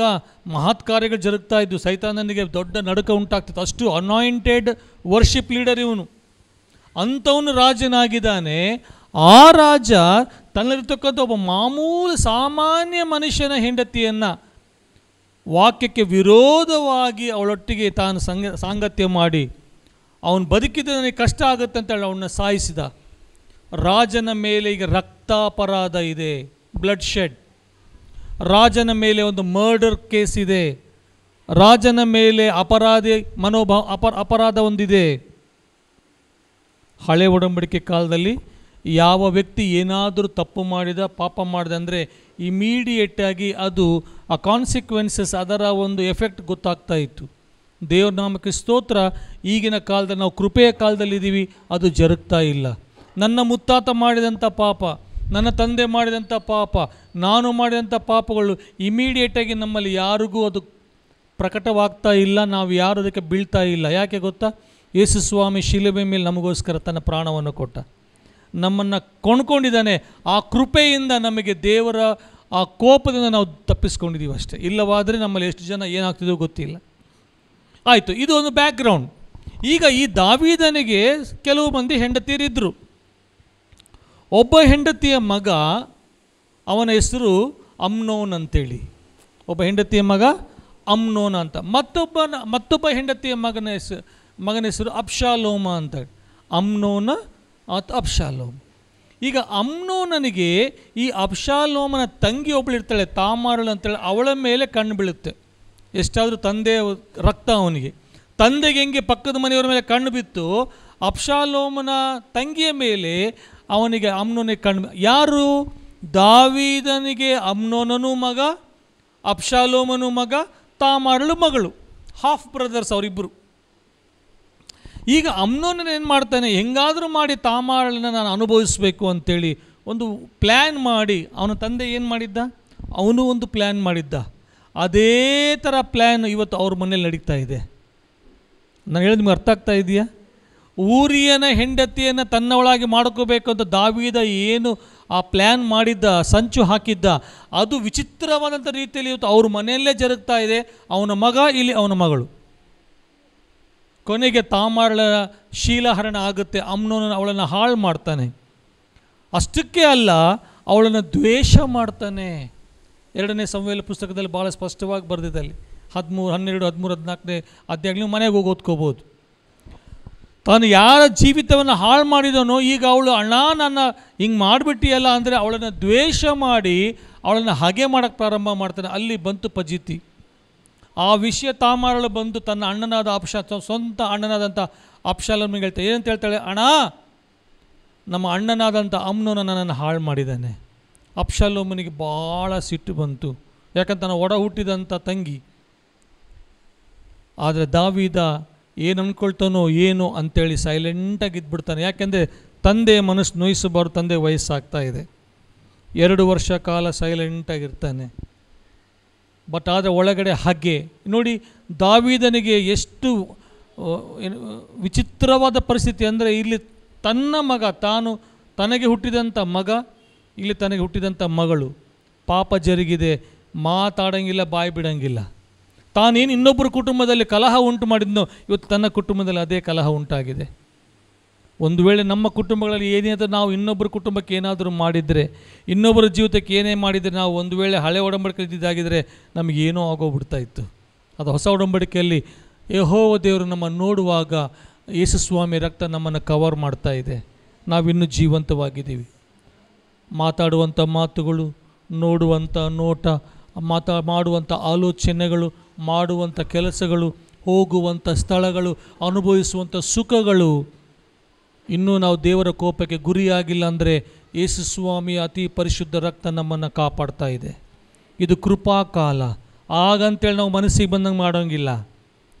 ಮಹತ್ ಕಾರ್ಯಗಳು ಜರುಗ್ತಾ ಇದ್ದು, ಸೈತಾನನಿಗೆ ದೊಡ್ಡ ನಡುಕ ಉಂಟಾಗ್ತಿತ್ತು. ಅಷ್ಟು ಅನಾಯಿಂಟೆಡ್ ವರ್ಷಿಪ್ ಲೀಡರ್ ಇವನು. ಅಂಥವನು ರಾಜನಾಗಿದ್ದಾನೆ. ಆ ರಾಜ ತನ್ನಲ್ಲಿರ್ತಕ್ಕಂಥ ಒಬ್ಬ ಮಾಮೂಲು ಸಾಮಾನ್ಯ ಮನುಷ್ಯನ ಹೆಂಡತಿಯನ್ನು ವಾಕ್ಯಕ್ಕೆ ವಿರೋಧವಾಗಿ ಅವಳೊಟ್ಟಿಗೆ ತಾನು ಸಾಂಗತ್ಯ ಮಾಡಿ, ಅವನು ಬದುಕಿದ್ರೆ ನನಗೆ ಕಷ್ಟ ಆಗುತ್ತೆ ಅಂತೇಳಿ ಅವನ್ನ ಸಾಯಿಸಿದ. ರಾಜನ ಮೇಲೆ ಈಗ ರಕ್ತಾಪರಾಧ ಇದೆ, ಬ್ಲಡ್ ಶೆಡ್. ರಾಜನ ಮೇಲೆ ಒಂದು ಮರ್ಡರ್ ಕೇಸ್ ಇದೆ. ರಾಜನ ಮೇಲೆ ಅಪರಾಧಿ ಅಪರಾಧ ಒಂದಿದೆ. ಹಳೆ ಒಡಂಬಡಿಕೆ ಕಾಲದಲ್ಲಿ ಯಾವ ವ್ಯಕ್ತಿ ಏನಾದರೂ ತಪ್ಪು ಮಾಡಿದ, ಪಾಪ ಮಾಡಿದ ಅಂದರೆ ಇಮಿಡಿಯೇಟಾಗಿ ಅದು ಆ ಕಾನ್ಸಿಕ್ವೆನ್ಸಸ್, ಅದರ ಒಂದು ಎಫೆಕ್ಟ್ ಗೊತ್ತಾಗ್ತಾ ಇತ್ತು. ದೇವ್ರ ನಾಮಕ್ಕೆ ಸ್ತೋತ್ರ. ಈಗಿನ ಕಾಲದಲ್ಲಿ ನಾವು ಕೃಪೆಯ ಕಾಲದಲ್ಲಿದ್ದೀವಿ, ಅದು ಜರುಗ್ತಾ ಇಲ್ಲ. ನನ್ನ ಮುತ್ತಾತ ಮಾಡಿದಂಥ ಪಾಪ, ನನ್ನ ತಂದೆ ಮಾಡಿದಂಥ ಪಾಪ, ನಾನು ಮಾಡಿದಂಥ ಪಾಪಗಳು ಇಮಿಡಿಯೇಟಾಗಿ ನಮ್ಮಲ್ಲಿ ಯಾರಿಗೂ ಅದು ಪ್ರಕಟವಾಗ್ತಾ ಇಲ್ಲ, ನಾವು ಯಾರು ಅದಕ್ಕೆ ಬೀಳ್ತಾ ಇಲ್ಲ. ಯಾಕೆ ಗೊತ್ತಾ? ಯೇಸು ಸ್ವಾಮಿ ಶಿಲುಬೆ ಮೇಲೆ ನಮಗೋಸ್ಕರ ತನ್ನ ಪ್ರಾಣವನ್ನು ಕೊಟ್ಟ, ನಮ್ಮನ್ನು ಕೊಂಡ್ಕೊಂಡಿದ್ದಾನೆ. ಆ ಕೃಪೆಯಿಂದ ನಮಗೆ ದೇವರ ಆ ಕೋಪದಿಂದ ನಾವು ತಪ್ಪಿಸ್ಕೊಂಡಿದ್ದೀವಿ ಅಷ್ಟೇ. ಇಲ್ಲವಾದರೆ ನಮ್ಮಲ್ಲಿ ಎಷ್ಟು ಜನ ಏನಾಗ್ತಿದೆಯೋ ಗೊತ್ತಿಲ್ಲ. ಆಯಿತು, ಇದು ಒಂದು ಬ್ಯಾಕ್ಗ್ರೌಂಡ್. ಈಗ ಈ ದಾವೀದನಿಗೆ ಕೆಲವು ಮಂದಿ ಹೆಂಡತಿಯರಿದ್ದರು. ಒಬ್ಬ ಹೆಂಡತಿಯ ಮಗ, ಅವನ ಹೆಸರು ಅಮ್ನೋನ್ ಅಂತೇಳಿ, ಒಬ್ಬ ಹೆಂಡತಿಯ ಮಗ ಅಮ್ನೋನ ಅಂತ. ಮತ್ತೊಬ್ಬ ಹೆಂಡತಿಯ ಮಗನ ಹೆಸರು ಅಬ್ಷಾಲೋಮ ಅಂತ. ಅಮ್ನೋನ ಮತ್ತು ಅಬ್ಷಾಲೋಮ್. ಈಗ ಅಮ್ನೋನನಿಗೆ ಈ ಅಬ್ಷಾಲೋಮನ ತಂಗಿ ಒಬ್ಬಳಿರ್ತಾಳೆ, ತಾಮಾರಳು ಅಂತೇಳಿ, ಅವಳ ಮೇಲೆ ಕಣ್ಣು ಬೀಳುತ್ತೆ. ಎಷ್ಟಾದರೂ ತಂದೆಯ ರಕ್ತ ಅವನಿಗೆ. ತಂದೆಗೆ ಹೆಂಗೆ ಪಕ್ಕದ ಮನೆಯವರ ಮೇಲೆ ಕಣ್ಣು ಬಿತ್ತು, ಅಬ್ಷಾಲೋಮನ ತಂಗಿಯ ಮೇಲೆ ಅವನಿಗೆ ಅಮ್ನೋನಿಗೆ ಕಣ್ಣು. ಯಾರು? ದಾವೀದನಿಗೆ ಅಮ್ನೋನನೂ ಮಗ, ಅಬ್ಷಾಲೋಮನೂ ಮಗ, ತಾಮಾರಳು ಮಗಳು. ಹಾಫ್ ಬ್ರದರ್ಸ್ ಅವರಿಬ್ಬರು. ಈಗ ಅಮ್ನೋನನ ಏನು ಮಾಡ್ತಾನೆ, ಹೆಂಗಾದರೂ ಮಾಡಿ ತಾಮಾರಳನ್ನ ನಾನು ಅನುಭವಿಸಬೇಕು ಅಂತೇಳಿ ಒಂದು ಪ್ಲ್ಯಾನ್ ಮಾಡಿ, ಅವನ ತಂದೆ ಏನು ಮಾಡಿದ್ದ, ಅವನು ಒಂದು ಪ್ಲ್ಯಾನ್ ಮಾಡಿದ್ದ. ಅದೇ ಥರ ಪ್ಲ್ಯಾನ್ ಇವತ್ತು ಅವ್ರ ಮನೇಲಿ ನಡೀತಾ ಇದೆ. ನಾನು ಹೇಳಿದ ನಿಮ್ಗೆ ಅರ್ಥ ಆಗ್ತಾ ಇದೆಯಾ? ಊರಿಯನ ಹೆಂಡತಿಯನ್ನು ತನ್ನವಳಾಗಿ ಮಾಡ್ಕೋಬೇಕು ಅಂತ ದಾವೀದ ಏನು ಆ ಪ್ಲ್ಯಾನ್ ಮಾಡಿದ್ದ, ಸಂಚು ಹಾಕಿದ್ದ, ಅದು ವಿಚಿತ್ರವಾದಂಥ ರೀತಿಯಲ್ಲಿ ಇವತ್ತು ಅವ್ರ ಮನೆಯಲ್ಲೇ ಜರುಗ್ತಾ ಇದೆ. ಅವನ ಮಗ, ಇಲ್ಲಿ ಅವನ ಮಗಳು. ಕೊನೆಗೆ ತಾಮಾರಳ ಶೀಲಹರಣ ಆಗುತ್ತೆ. ಅಮ್ನೋನ ಅವಳನ್ನು ಹಾಳು ಮಾಡ್ತಾನೆ. ಅಷ್ಟಕ್ಕೆ ಅಲ್ಲ, ಅವಳನ್ನು ದ್ವೇಷ ಮಾಡ್ತಾನೆ. 2ನೇ ಸಮುವೇಲ ಪುಸ್ತಕದಲ್ಲಿ ಭಾಳ ಸ್ಪಷ್ಟವಾಗಿ ಬರೆದಿದೆ. ಅಲ್ಲಿ 13, 12, 13, 14ನೇ ಅಧ್ಯಾಯ ನೀವು ಮನೆಗೆ ಹೋಗಿ ಓದ್ಕೋಬೋದು. ತಾನು ಯಾರ ಜೀವಿತವನ್ನು ಹಾಳು ಮಾಡಿದನೋ, ಈಗ ಅವಳು ಅಣ್ಣ ನನ್ನ ಹಿಂಗೆ ಮಾಡಿಬಿಟ್ಟಿಯಲ್ಲ ಅಂದರೆ ಅವಳನ್ನು ದ್ವೇಷ ಮಾಡಿ ಅವಳನ್ನು ಹಾಗೆ ಮಾಡೋಕ್ಕೆ ಪ್ರಾರಂಭ ಮಾಡ್ತಾನೆ. ಅಲ್ಲಿ ಬಂತು ಫಜೀತಿ. ಆ ವಿಷಯ ತಾಮಾರಳು ಬಂದು ತನ್ನ ಅಣ್ಣನಾದ ಸ್ವಂತ ಅಣ್ಣನಾದಂಥ ಅಬ್ಷಾಲೋಮನಿಗೆ ಹೇಳ್ತಾಳೆ. ಏನಂತ ಹೇಳ್ತಾಳೆ? ಅಣ್ಣ, ನಮ್ಮ ಅಣ್ಣನಾದಂಥ ಅಮ್ನೋನ ನನ್ನನ್ನು ಹಾಳು ಮಾಡಿದ್ದಾನೆ. ಅಬ್ಷಾಲೋಮನಿಗೆ ಭಾಳ ಸಿಟ್ಟು ಬಂತು, ಯಾಕಂತ ನಾನು ಒಡ ಹುಟ್ಟಿದಂಥ ತಂಗಿ. ಆದರೆ ದಾವೀದ ಏನು ಅಂದ್ಕೊಳ್ತಾನೋ ಏನೋ ಅಂಥೇಳಿ ಸೈಲೆಂಟಾಗಿ ಇದ್ಬಿಡ್ತಾನೆ. ಯಾಕೆಂದರೆ ತಂದೆಯ ಮನಸ್ಸು ನೋಯಿಸಬಾರ್ದು, ತಂದೆ ವಯಸ್ಸಾಗ್ತಾ ಇದೆ. 2 ವರ್ಷ ಕಾಲ ಸೈಲೆಂಟಾಗಿರ್ತಾನೆ. ಬಟ್ ಆದರೆ ಒಳಗಡೆ ಹಾಗೆ ನೋಡಿ, ದಾವೀದನಿಗೆ ಎಷ್ಟು ವಿಚಿತ್ರವಾದ ಪರಿಸ್ಥಿತಿ ಅಂದರೆ, ಇಲ್ಲಿ ತನ್ನ ಮಗ, ತನಗೆ ಹುಟ್ಟಿದಂಥ ಮಗ, ಇಲ್ಲಿ ತನಗೆ ಹುಟ್ಟಿದಂಥ ಮಗಳು, ಪಾಪ ಜರುಗಿದೆ, ಮಾತಾಡೋಂಗಿಲ್ಲ, ಬಾಯಿ ಬಿಡೋಂಗಿಲ್ಲ. ತಾನೇನು ಇನ್ನೊಬ್ಬರ ಕುಟುಂಬದಲ್ಲಿ ಕಲಹ ಉಂಟು ಮಾಡಿದ್ನೋ, ಇವತ್ತು ತನ್ನ ಕುಟುಂಬದಲ್ಲಿ ಅದೇ ಕಲಹ ಉಂಟಾಗಿದೆ. ಒಂದು ವೇಳೆ ನಮ್ಮ ಕುಟುಂಬಗಳಲ್ಲಿ ಏನಾದರೂ ನಾವು ಇನ್ನೊಬ್ಬರ ಕುಟುಂಬಕ್ಕೆ ಏನಾದರೂ ಮಾಡಿದರೆ, ಇನ್ನೊಬ್ಬರ ಜೀವಿತಕ್ಕೆ ಏನೇ ಮಾಡಿದರೆ, ನಾವು ಒಂದು ವೇಳೆ ಹಳೆ ಒಡಂಬಡಿಕೆ ಇದ್ದಿದ್ದಾಗಿದ್ದರೆ ನಮಗೇನೋ ಆಗೋಗ್ಬಿಡ್ತಾ ಇತ್ತು. ಅದು ಹೊಸ ಒಡಂಬಡಿಕೆಯಲ್ಲಿ ಯೆಹೋವ ದೇವರು ನಮ್ಮ ನೋಡುವಾಗ ಯೇಸು ಸ್ವಾಮಿ ರಕ್ತ ನಮ್ಮನ್ನು ಕವರ್ ಮಾಡ್ತಾ ಇದೆ. ನಾವಿನ್ನೂ ಜೀವಂತವಾಗಿದ್ದೀವಿ. ಮಾತಾಡುವಂಥ ಮಾತುಗಳು, ನೋಡುವಂಥ ನೋಟ, ಮಾಡುವಂಥ ಆಲೋಚನೆಗಳು, ಮಾಡುವಂಥ ಕೆಲಸಗಳು, ಹೋಗುವಂಥ ಸ್ಥಳಗಳು, ಅನುಭವಿಸುವಂಥ ಸುಖಗಳು, ಇನ್ನೂ ನಾವು ದೇವರ ಕೋಪಕ್ಕೆ ಗುರಿಯಾಗಿಲ್ಲ ಅಂದರೆ ಯೇಸು ಸ್ವಾಮಿಯ ಅತಿ ಪರಿಶುದ್ಧ ರಕ್ತ ನಮ್ಮನ್ನು ಕಾಪಾಡ್ತಾ ಇದೆ. ಇದು ಕೃಪಾಕಾಲ. ಆಗಂತೇಳಿ ನಾವು ಮನಸ್ಸಿಗೆ ಬಂದಂಗೆ ಮಾಡೋಂಗಿಲ್ಲ.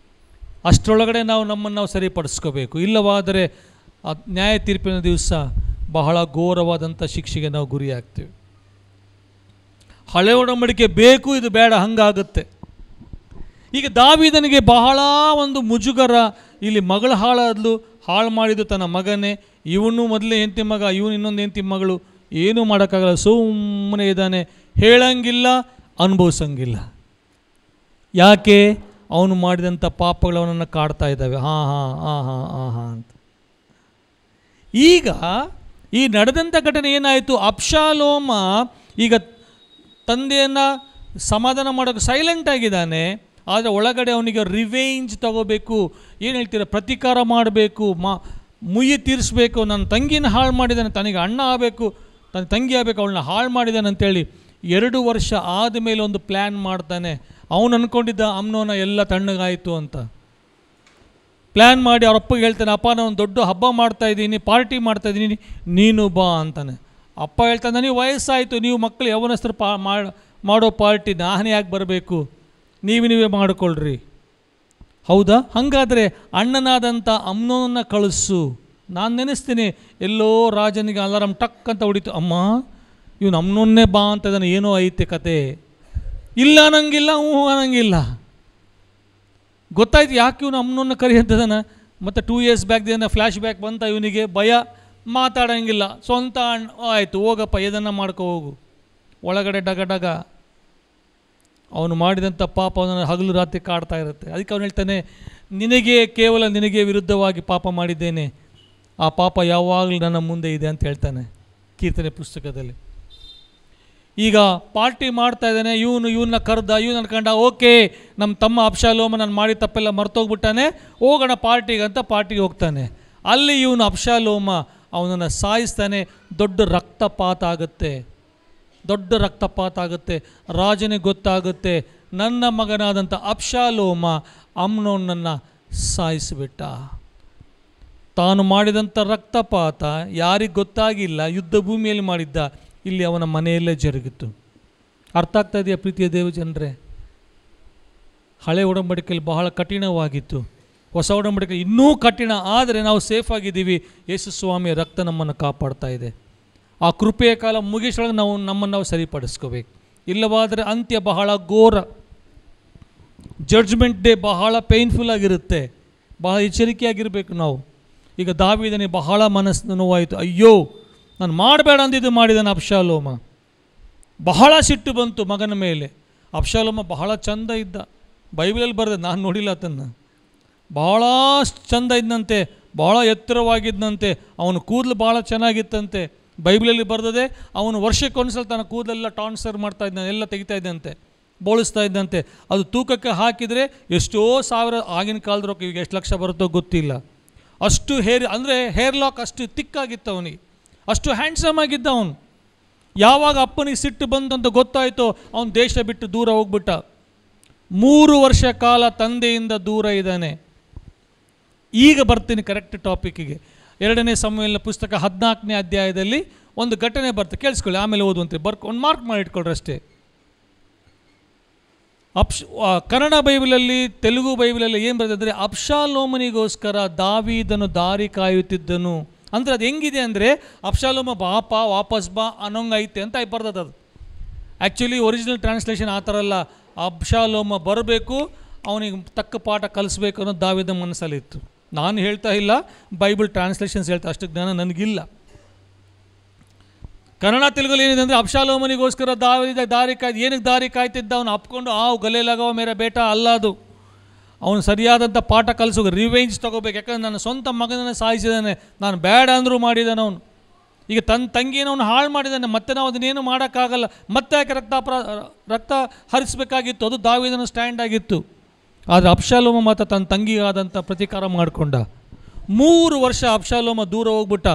ಅಷ್ಟರೊಳಗಡೆ ನಾವು ನಮ್ಮನ್ನು ನಾವು ಸರಿಪಡಿಸ್ಕೋಬೇಕು. ಇಲ್ಲವಾದರೆ ನ್ಯಾಯ ತೀರ್ಪಿನ ದಿವಸ ಬಹಳ ಘೋರವಾದಂಥ ಶಿಕ್ಷೆಗೆ ನಾವು ಗುರಿಯಾಗ್ತೀವಿ. ಹಳೆ ಒಡಂಬಡಿಕೆ ಬೇಕು, ಇದು ಬೇಡ, ಹಂಗಾಗುತ್ತೆ. ಈಗ ದಾವೀದನಿಗೆ ಬಹಳ ಒಂದು ಮುಜುಗರ. ಇಲ್ಲಿ ಮಗಳು ಹಾಳು ಮಾಡಿದ್ದು ತನ್ನ ಮಗನೇ. ಇವನು ಮೊದಲೇ ಹೆಂಡತಿ ಮಗ, ಇವನು ಇನ್ನೊಂದು ಹೆಂಡತಿ ಮಗಳು. ಏನೂ ಮಾಡೋಕ್ಕಾಗಲ್ಲ, ಸುಮ್ಮನೆ ಇದ್ದಾನೆ. ಹೇಳಂಗಿಲ್ಲ, ಅನುಭವಿಸಂಗಿಲ್ಲ. ಯಾಕೆ? ಅವನು ಮಾಡಿದಂಥ ಪಾಪಗಳು ಅವನನ್ನು ಕಾಡ್ತಾ ಇದ್ದಾವೆ. ಅಂತ. ಈಗ ಈ ನಡೆದಂಥ ಘಟನೆ ಏನಾಯಿತು? ಅಬ್ಷಾಲೋಮ ಈಗ ತಂದೆಯನ್ನು ಸಮಾಧಾನ ಮಾಡೋಕ್ಕೆ ಸೈಲೆಂಟ್ ಆಗಿದ್ದಾನೆ. ಆದರೆ ಒಳಗಡೆ ಅವನಿಗೆ ರಿವೆಂಜ್ ತಗೋಬೇಕು. ಏನು ಹೇಳ್ತೀರ? ಪ್ರತೀಕಾರ ಮಾಡಬೇಕು, ಮುಯ್ಯಿ ತೀರಿಸಬೇಕು. ನನ್ನ ತಂಗಿನ ಹಾಳು ಮಾಡಿದ್ದಾನೆ, ತನಗೆ ಅಣ್ಣ ಆಗಬೇಕು, ತನ್ನ ತಂಗಿ ಆಗಬೇಕು, ಅವಳನ್ನ ಹಾಳು ಮಾಡಿದ್ದಾನೆ ಅಂತೇಳಿ 2 ವರ್ಷ ಆದಮೇಲೆ ಒಂದು ಪ್ಲ್ಯಾನ್ ಮಾಡ್ತಾನೆ. ಅವನು ಅಂದ್ಕೊಂಡಿದ್ದ ಅಮ್ನೋನ ಎಲ್ಲ ತಣ್ಣಗಾಯಿತು ಅಂತ. ಪ್ಲ್ಯಾನ್ ಮಾಡಿ ಅವ್ರ ಅಪ್ಪಗೆ ಹೇಳ್ತಾನೆ, ಅಪ್ಪ ನಾನು ದೊಡ್ಡ ಹಬ್ಬ ಮಾಡ್ತಾಯಿದ್ದೀನಿ, ಪಾರ್ಟಿ ಮಾಡ್ತಾಯಿದ್ದೀನಿ, ನೀನು ಬಾ ಅಂತಾನೆ. ಅಪ್ಪ ಹೇಳ್ತಾನೆ, ನನಗೆ ವಯಸ್ಸಾಯಿತು, ನೀವು ಮಕ್ಕಳು ಯವನಸ್ಥರು ಮಾಡೋ ಪಾರ್ಟಿ ನಾನೇ ಯಾಕೆ ಬರಬೇಕು, ನೀವೇ ಮಾಡಿಕೊಳ್ಳ್ರಿ. ಹೌದಾ? ಹಾಗಾದರೆ ಅಣ್ಣನಾದಂಥ ಅಮ್ನೋನನ್ನು ಕಳಿಸು. ನಾನು ನೆನೆಸ್ತೀನಿ, ಎಲ್ಲೋ ರಾಜನಿಗೆ ಅಲಾರಾಮ್ ಟಕ್ ಅಂತ ಹೊಡಿತು. ಅಮ್ಮ, ಇವನು ಅಮ್ನೋನ್ನೇ ಬಾ ಅಂತ ಇದ್ದಾನೆ, ಏನೋ ಐತೆ ಕತೆ. ಇಲ್ಲ ಅನ್ನಂಗಿಲ್ಲ, ಹ್ಞೂ ಅನ್ನಂಗಿಲ್ಲ. ಗೊತ್ತಾಯ್ತು ಯಾಕೆ ಇವನು ಅಮ್ಮನನ್ನು ಕರಿ ಅಂತದನ. ಮತ್ತು 2 years ಬ್ಯಾಕ್ ಫ್ಲ್ಯಾಶ್ ಬ್ಯಾಕ್ ಬಂತ, ಇವನಿಗೆ ಭಯ, ಮಾತಾಡೋಂಗಿಲ್ಲ. ಸ್ವಂತ ಆಯಿತು, ಹೋಗಪ್ಪ ಏದನ್ನು ಮಾಡ್ಕೊ ಹೋಗು. ಒಳಗಡೆ ಡಗ ಡಗ ಅವನು ಮಾಡಿದಂಥ ಪಾಪ ಅವನನ್ನು ಹಗಲು ರಾತ್ರಿ ಕಾಡ್ತಾ ಇರುತ್ತೆ. ಅದಕ್ಕೆ ಅವನು ಹೇಳ್ತಾನೆ, ನಿನಗೆ ಕೇವಲ ನಿನಗೆ ವಿರುದ್ಧವಾಗಿ ಪಾಪ ಮಾಡಿದ್ದೇನೆ, ಆ ಪಾಪ ಯಾವಾಗಲೂ ನನ್ನ ಮುಂದೆ ಇದೆ ಅಂತ ಹೇಳ್ತಾನೆ ಕೀರ್ತನೆ ಪುಸ್ತಕದಲ್ಲಿ. ಈಗ ಪಾರ್ಟಿ ಮಾಡ್ತಾ ಇದ್ದಾನೆ, ಇವನ್ನ ಕರೆದ, ಇವನು ಅನ್ಕೊಂಡ ಓಕೆ ನಮ್ಮ ತಮ್ಮ ಅಬ್ಷಾಲೋಮ ನಾನು ಮಾಡಿ ತಪ್ಪೆಲ್ಲ ಮರ್ತೋಗ್ಬಿಟ್ಟಾನೆ, ಹೋಗೋಣ ಪಾರ್ಟಿಗೆ ಅಂತ ಪಾರ್ಟಿಗೆ ಹೋಗ್ತಾನೆ. ಅಲ್ಲಿ ಇವನು ಅಬ್ಷಾಲೋಮ ಅವನನ್ನು ಸಾಯಿಸ್ತಾನೆ. ದೊಡ್ಡ ರಕ್ತಪಾತ ಆಗುತ್ತೆ. ರಾಜನಿಗೆ ಗೊತ್ತಾಗುತ್ತೆ, ನನ್ನ ಮಗನಾದಂಥ ಅಬ್ಷಾಲೋಮ ಅಮ್ನೋನನ್ನು ಸಾಯಿಸಿಬಿಟ್ಟ. ತಾನು ಮಾಡಿದಂಥ ರಕ್ತಪಾತ ಯಾರಿಗೆ ಗೊತ್ತಾಗಿಲ್ಲ, ಯುದ್ಧ ಭೂಮಿಯಲ್ಲಿ ಮಾಡಿದ್ದ, ಇಲ್ಲಿ ಅವನ ಮನೆಯಲ್ಲೇ ಜರುಗಿತು. ಅರ್ಥ ಆಗ್ತಾ ಇದೆಯಾ ಪ್ರೀತಿಯ ದೇವಜನರೇ? ಹಳೆ ಒಡಂಬಡಿಕೆಯಲ್ಲಿ ಬಹಳ ಕಠಿಣವಾಗಿತ್ತು, ಹೊಸ ಒಡಂಬಡಿಕೆಯಲ್ಲಿ ಇನ್ನೂ ಕಠಿಣ. ಆದರೆ ನಾವು ಸೇಫಾಗಿದ್ದೀವಿ, ಯೇಸು ಸ್ವಾಮಿಯ ರಕ್ತ ನಮ್ಮನ್ನು ಕಾಪಾಡ್ತಾ ಇದೆ. ಆ ಕೃಪೆಯ ಕಾಲ ಮುಗಿಸೊಳಗೆ ನಮ್ಮನ್ನು ನಾವು ಸರಿಪಡಿಸ್ಕೋಬೇಕು. ಇಲ್ಲವಾದರೆ ಅಂತ್ಯ ಬಹಳ ಘೋರ. ಜಡ್ಜ್ಮೆಂಟ್ ಡೇ ಬಹಳ ಪೇನ್ಫುಲ್ ಆಗಿರುತ್ತೆ. ಬಹಳ ಎಚ್ಚರಿಕೆಯಾಗಿರಬೇಕು ನಾವು. ಈಗ ದಾವೀದನಿಗೆ ಬಹಳ ಮನಸ್ಸು ನೋವಾಯಿತು. ಅಯ್ಯೋ, ನಾನು ಮಾಡಬೇಡ ಅಂದಿದ್ದು ಮಾಡಿದ್ದಾನೆ ಅಬ್ಷಾಲೋಮ. ಬಹಳ ಸಿಟ್ಟು ಬಂತು ಮಗನ ಮೇಲೆ. ಅಬ್ಷಾಲೋಮ ಬಹಳ ಚಂದ ಇದ್ದ, ಬೈಬಲಲ್ಲಿ ಬರೆದ, ನಾನು ನೋಡಿಲ್ಲ ಅದನ್ನು. ಭಾಳ ಚಂದ ಇದ್ದಂತೆ, ಭಾಳ ಎತ್ತರವಾಗಿದ್ದಂತೆ, ಅವನ ಕೂದಲು ಭಾಳ ಚೆನ್ನಾಗಿತ್ತಂತೆ. ಬೈಬಲಲ್ಲಿ ಬರೆದದೆ ಅವನು ವರ್ಷಕ್ಕೊಂದ್ಸಲ ತನ್ನ ಕೂದಲೆಲ್ಲ ಟ್ರಾನ್ಸ್ಫರ್ ಮಾಡ್ತಾ ಇದ್ದಾನೆ, ಎಲ್ಲ ತೆಗಿತಾ ಇದ್ದಂತೆ, ಬೋಳಿಸ್ತಾ ಇದ್ದಂತೆ. ಅದು ತೂಕಕ್ಕೆ ಹಾಕಿದರೆ ಎಷ್ಟೋ ಸಾವಿರ, ಆಗಿನ ಕಾಲದ ರೊಕ್ಕ ಈಗ ಎಷ್ಟು ಲಕ್ಷ ಬರುತ್ತೋ ಗೊತ್ತಿಲ್ಲ. ಅಷ್ಟು ಹೇರ್ ಲಾಕ್ ಅಷ್ಟು ತಿಕ್ಕಾಗಿತ್ತು ಅವನಿಗೆ, ಅಷ್ಟು ಹ್ಯಾಂಡ್ಸಮ್ ಆಗಿದ್ದ ಅವನು. ಯಾವಾಗ ಅಪ್ಪನಿಗೆ ಸಿಟ್ಟು ಬಂದಂತ ಗೊತ್ತಾಯಿತೋ ಅವನು ದೇಶ ಬಿಟ್ಟು ದೂರ ಹೋಗ್ಬಿಟ್ಟ. 3 ವರ್ಷ ಕಾಲ ತಂದೆಯಿಂದ ದೂರ ಇದ್ದಾನೆ. ಈಗ ಬರ್ತೀನಿ ಕರೆಕ್ಟ್ ಟಾಪಿಕ್ಕಿಗೆ. 2ನೇ ಸಮುವೇಲನ ಪುಸ್ತಕ 14ನೇ ಅಧ್ಯಾಯದಲ್ಲಿ ಒಂದು ಘಟನೆ ಬರ್ತದೆ, ಕೇಳಿಸ್ಕೊಳ್ಳಿ, ಆಮೇಲೆ ಓದುವಂತೆ. ಒಂದು ಮಾರ್ಕ್ ಮಾಡಿ ಇಟ್ಕೊಳ್ರಿ ಅಷ್ಟೇ. ಕನ್ನಡ ಬೈಬಲಲ್ಲಿ, ತೆಲುಗು ಬೈಬಲಲ್ಲಿ ಏನು ಬರ್ತದೆ, ಅಬ್ಷಾಲೋಮನಿಗೋಸ್ಕರ ದಾವೀದನು ದಾರಿ ಕಾಯುತ್ತಿದ್ದನು. ಅಂದರೆ ಅದು ಹೆಂಗಿದೆ ಅಂದರೆ, ಅಬ್ಷಾಲೋಮ ಬಾಪ ವಾಪಸ್ ಬಾ ಅನ್ನೋಂಗೈತೆ ಅಂತ ಬರ್ತದೆ ಅದು. ಆ್ಯಕ್ಚುಲಿ ಒರಿಜಿನಲ್ ಟ್ರಾನ್ಸ್ಲೇಷನ್ ಆ ಥರ ಅಲ್ಲ. ಅಬ್ಷಾಲೋಮ ಬರಬೇಕು, ಅವನಿಗೆ ತಕ್ಕ ಪಾಠ ಕಲಿಸ್ಬೇಕು ಅನ್ನೋದು ದಾವೀದನ ಮನಸ್ಸಲ್ಲಿತ್ತು. ನಾನು ಹೇಳ್ತಾ ಇಲ್ಲ, ಬೈಬಲ್ ಟ್ರಾನ್ಸ್ಲೇಷನ್ಸ್ ಹೇಳ್ತಾ, ಅಷ್ಟು ಜ್ಞಾನ ನನಗಿಲ್ಲ. ಕನ್ನಡ ತೆಲುಗಲ್ಲಿ ಏನಿದೆ ಅಂದರೆ, ಅಬ್ಷಾಲೋಮನಿಗೋಸ್ಕರ ಏನಕ್ಕೆ ದಾರಿ ಕಾಯ್ತಿದ್ದ, ಅವನು ಅಪ್ಕೊಂಡು ಗಲೇಲಾಗವ ಮೇರೆ ಬೇಟ ಅಲ್ಲ ಅದು. ಅವನು ಸರಿಯಾದಂಥ ಪಾಠ ಕಲಿಸೋ, ರಿವೆಂಜ್ ತೊಗೋಬೇಕು. ಯಾಕಂದರೆ ನನ್ನ ಸ್ವಂತ ಮಗನನ್ನು ಸಾಯಿಸಿದ್ದಾನೆ, ನಾನು ಬೇಡ ಅಂದರೂ ಮಾಡಿದ್ದಾನೆ ಅವನು. ಈಗ ತನ್ನ ತಂಗಿಯನ್ನು ಅವನು ಹಾಳು ಮಾಡಿದ್ದಾನೆ, ಮತ್ತೆ ನಾವು ಅದನ್ನೇನು ಮಾಡೋಕ್ಕಾಗಲ್ಲ. ಮತ್ತೆ ಯಾಕೆ ರಕ್ತ ಹರಿಸಬೇಕಾಗಿತ್ತು, ಅದು ದಾವೀದನ ಸ್ಟ್ಯಾಂಡ್ ಆಗಿತ್ತು. ಆದರೆ ಅಬ್ಷಾಲೋಮ ಮಾತ್ರ ತನ್ನ ತಂಗಿಗಾದಂಥ ಪ್ರತೀಕಾರ ಮಾಡಿಕೊಂಡ. 3 ವರ್ಷ ಅಬ್ಷಾಲೋಮ ದೂರ ಹೋಗ್ಬಿಟ್ಟ.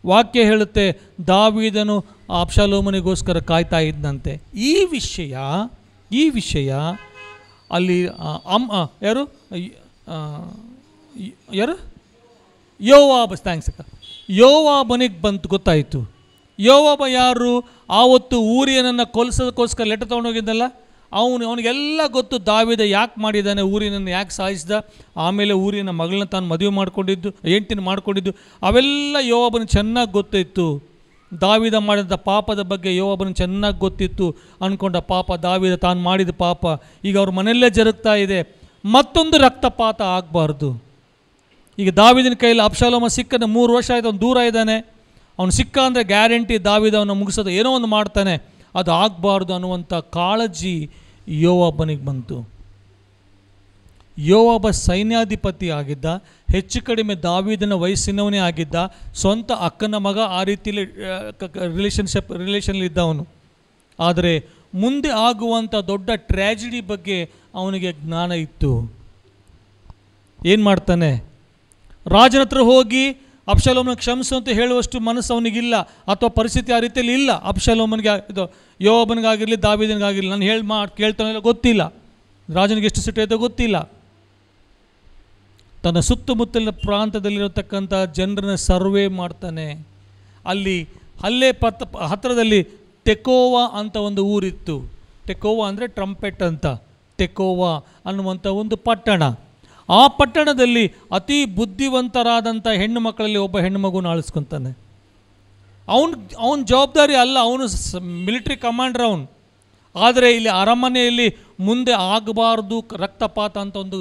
ವಾಕ್ಯ ಹೇಳುತ್ತೆ, ದಾವೀದನು ಆ ಅಬ್ಷಾಲೋಮನಿಗೋಸ್ಕರ ಕಾಯ್ತಾ ಇದ್ದಂತೆ. ಈ ವಿಷಯ ಅಲ್ಲಿ ಯಾರು ಯೋವಾಬ, ಥ್ಯಾಂಕ್ಸ್ ಅಕ್ಕ, ಯೋವಾಬನಿಗೆ ಬಂತು, ಗೊತ್ತಾಯಿತು. ಯೋವಾಬ ಯಾರು? ಆವತ್ತು ಊರಿಯನನ್ನು ಕೊಲ್ಲಿಸೋದಕ್ಕೋಸ್ಕರ ಲೆಟರ್ ತೊಗೊಂಡೋಗಿದ್ದಲ್ಲ, ಅವನಿಗೆಲ್ಲ ಗೊತ್ತು ದಾವೀದ ಯಾಕೆ ಮಾಡಿದ್ದಾನೆ, ಊರಿನನ್ನು ಯಾಕೆ ಸಾಯಿಸಿದ, ಆಮೇಲೆ ಊರಿನ ಮಗಳನ್ನ ತಾನು ಮದುವೆ ಮಾಡ್ಕೊಂಡಿದ್ದು, ಹೆಂಡತಿನ ಮಾಡ್ಕೊಂಡಿದ್ದು, ಅವೆಲ್ಲ ಯೋವಾಬನಿಗೆ ಚೆನ್ನಾಗಿ ಗೊತ್ತಿತ್ತು. ದಾವೀದ ಮಾಡಿದಂಥ ಪಾಪದ ಬಗ್ಗೆ ಯೋವಾಬನಿಗೆ ಚೆನ್ನಾಗಿ ಗೊತ್ತಿತ್ತು. ಅಂದ್ಕೊಂಡ ಪಾಪ ದಾವೀದ ತಾನು ಮಾಡಿದ ಪಾಪ ಈಗ ಅವ್ರ ಮನೆಯಲ್ಲೇ ಜರುಗ್ತಾ ಇದೆ, ಮತ್ತೊಂದು ರಕ್ತಪಾತ ಆಗಬಾರ್ದು. ಈಗ ದಾವೀದನ ಕೈಯಲ್ಲಿ ಅಬ್ಷಾಲೋಮ ಸಿಕ್ಕದ 3 ವರ್ಷ ಆಯಿತು, ಅವನು ದೂರ ಇದ್ದಾನೆ. ಅವನು ಸಿಕ್ಕ ಅಂದರೆ ಗ್ಯಾರಂಟಿ ದಾವೀದ ಅವನು ಮುಗಿಸೋದು, ಏನೋ ಒಂದು ಮಾಡ್ತಾನೆ, ಅದು ಆಗಬಾರ್ದು ಅನ್ನುವಂಥ ಕಾಳಜಿ ಯೋವಾಬನಿಗೆ ಬಂತು. ಯೋವಾಬ ಸೈನ್ಯಾಧಿಪತಿ ಆಗಿದ್ದ, ಹೆಚ್ಚು ಕಡಿಮೆ ದಾವೀದನ ವಯಸ್ಸಿನವನೇ ಆಗಿದ್ದ, ಸ್ವಂತ ಅಕ್ಕನ ಮಗ, ಆ ರೀತಿಯಲ್ಲಿ ರಿಲೇಷನ್ಲಿದ್ದ ಅವನು. ಆದರೆ ಮುಂದೆ ಆಗುವಂಥ ದೊಡ್ಡ ಟ್ರ್ಯಾಜಿಡಿ ಬಗ್ಗೆ ಅವನಿಗೆ ಜ್ಞಾನ ಇತ್ತು. ಏನು ಮಾಡ್ತಾನೆ, ರಾಜನ ಹತ್ರ ಹೋಗಿ ಅಬ್ಷಾಲೋಮನ ಕ್ಷಮಿಸು ಅಂತ ಹೇಳುವಷ್ಟು ಮನಸ್ಸು ಅವನಿಗಿಲ್ಲ, ಅಥವಾ ಪರಿಸ್ಥಿತಿ ಆ ರೀತಿಯಲ್ಲಿ ಇಲ್ಲ. ಅಬ್ಷಾಲೋಮನಿಗೆ ಇದು ಯೋವಾಬನಿಗಾಗಿರಲಿ ದಾವೀದನಿಗಾಗಿರಲಿ, ನಾನು ಕೇಳ್ತಾನೆಲ್ಲ ಗೊತ್ತಿಲ್ಲ, ರಾಜನಿಗೆ ಎಷ್ಟು ಸಿಟ್ಟು ಗೊತ್ತಿಲ್ಲ. ತನ್ನ ಸುತ್ತಮುತ್ತಲಿನ ಪ್ರಾಂತದಲ್ಲಿರತಕ್ಕಂಥ ಜನರನ್ನ ಸರ್ವೆ ಮಾಡ್ತಾನೆ. ಅಲ್ಲೇ ಹತ್ತಿರದಲ್ಲಿ ಟೆಕೋವಾ ಅಂತ ಒಂದು ಊರಿತ್ತು. ಟೆಕೋವಾ ಅಂದರೆ ಟ್ರಂಪೆಟ್ ಅಂತ, ಟೆಕೋವಾ ಅನ್ನುವಂಥ ಒಂದು ಪಟ್ಟಣ. ಆ ಪಟ್ಟಣದಲ್ಲಿ ಅತಿ ಬುದ್ಧಿವಂತರಾದಂಥ ಹೆಣ್ಣು ಮಕ್ಕಳಲ್ಲಿ ಒಬ್ಬ ಹೆಣ್ಣು ಮಗುನ ಆಳಿಸ್ಕೊತಾನೆ. ಅವನ ಜವಾಬ್ದಾರಿ ಅಲ್ಲ, ಅವನು ಮಿಲಿಟ್ರಿ ಕಮಾಂಡರ್ ಅವನು. ಆದರೆ ಇಲ್ಲಿ ಅರಮನೆಯಲ್ಲಿ ಮುಂದೆ ಆಗಬಾರ್ದು ರಕ್ತಪಾತ ಅಂತ ಒಂದು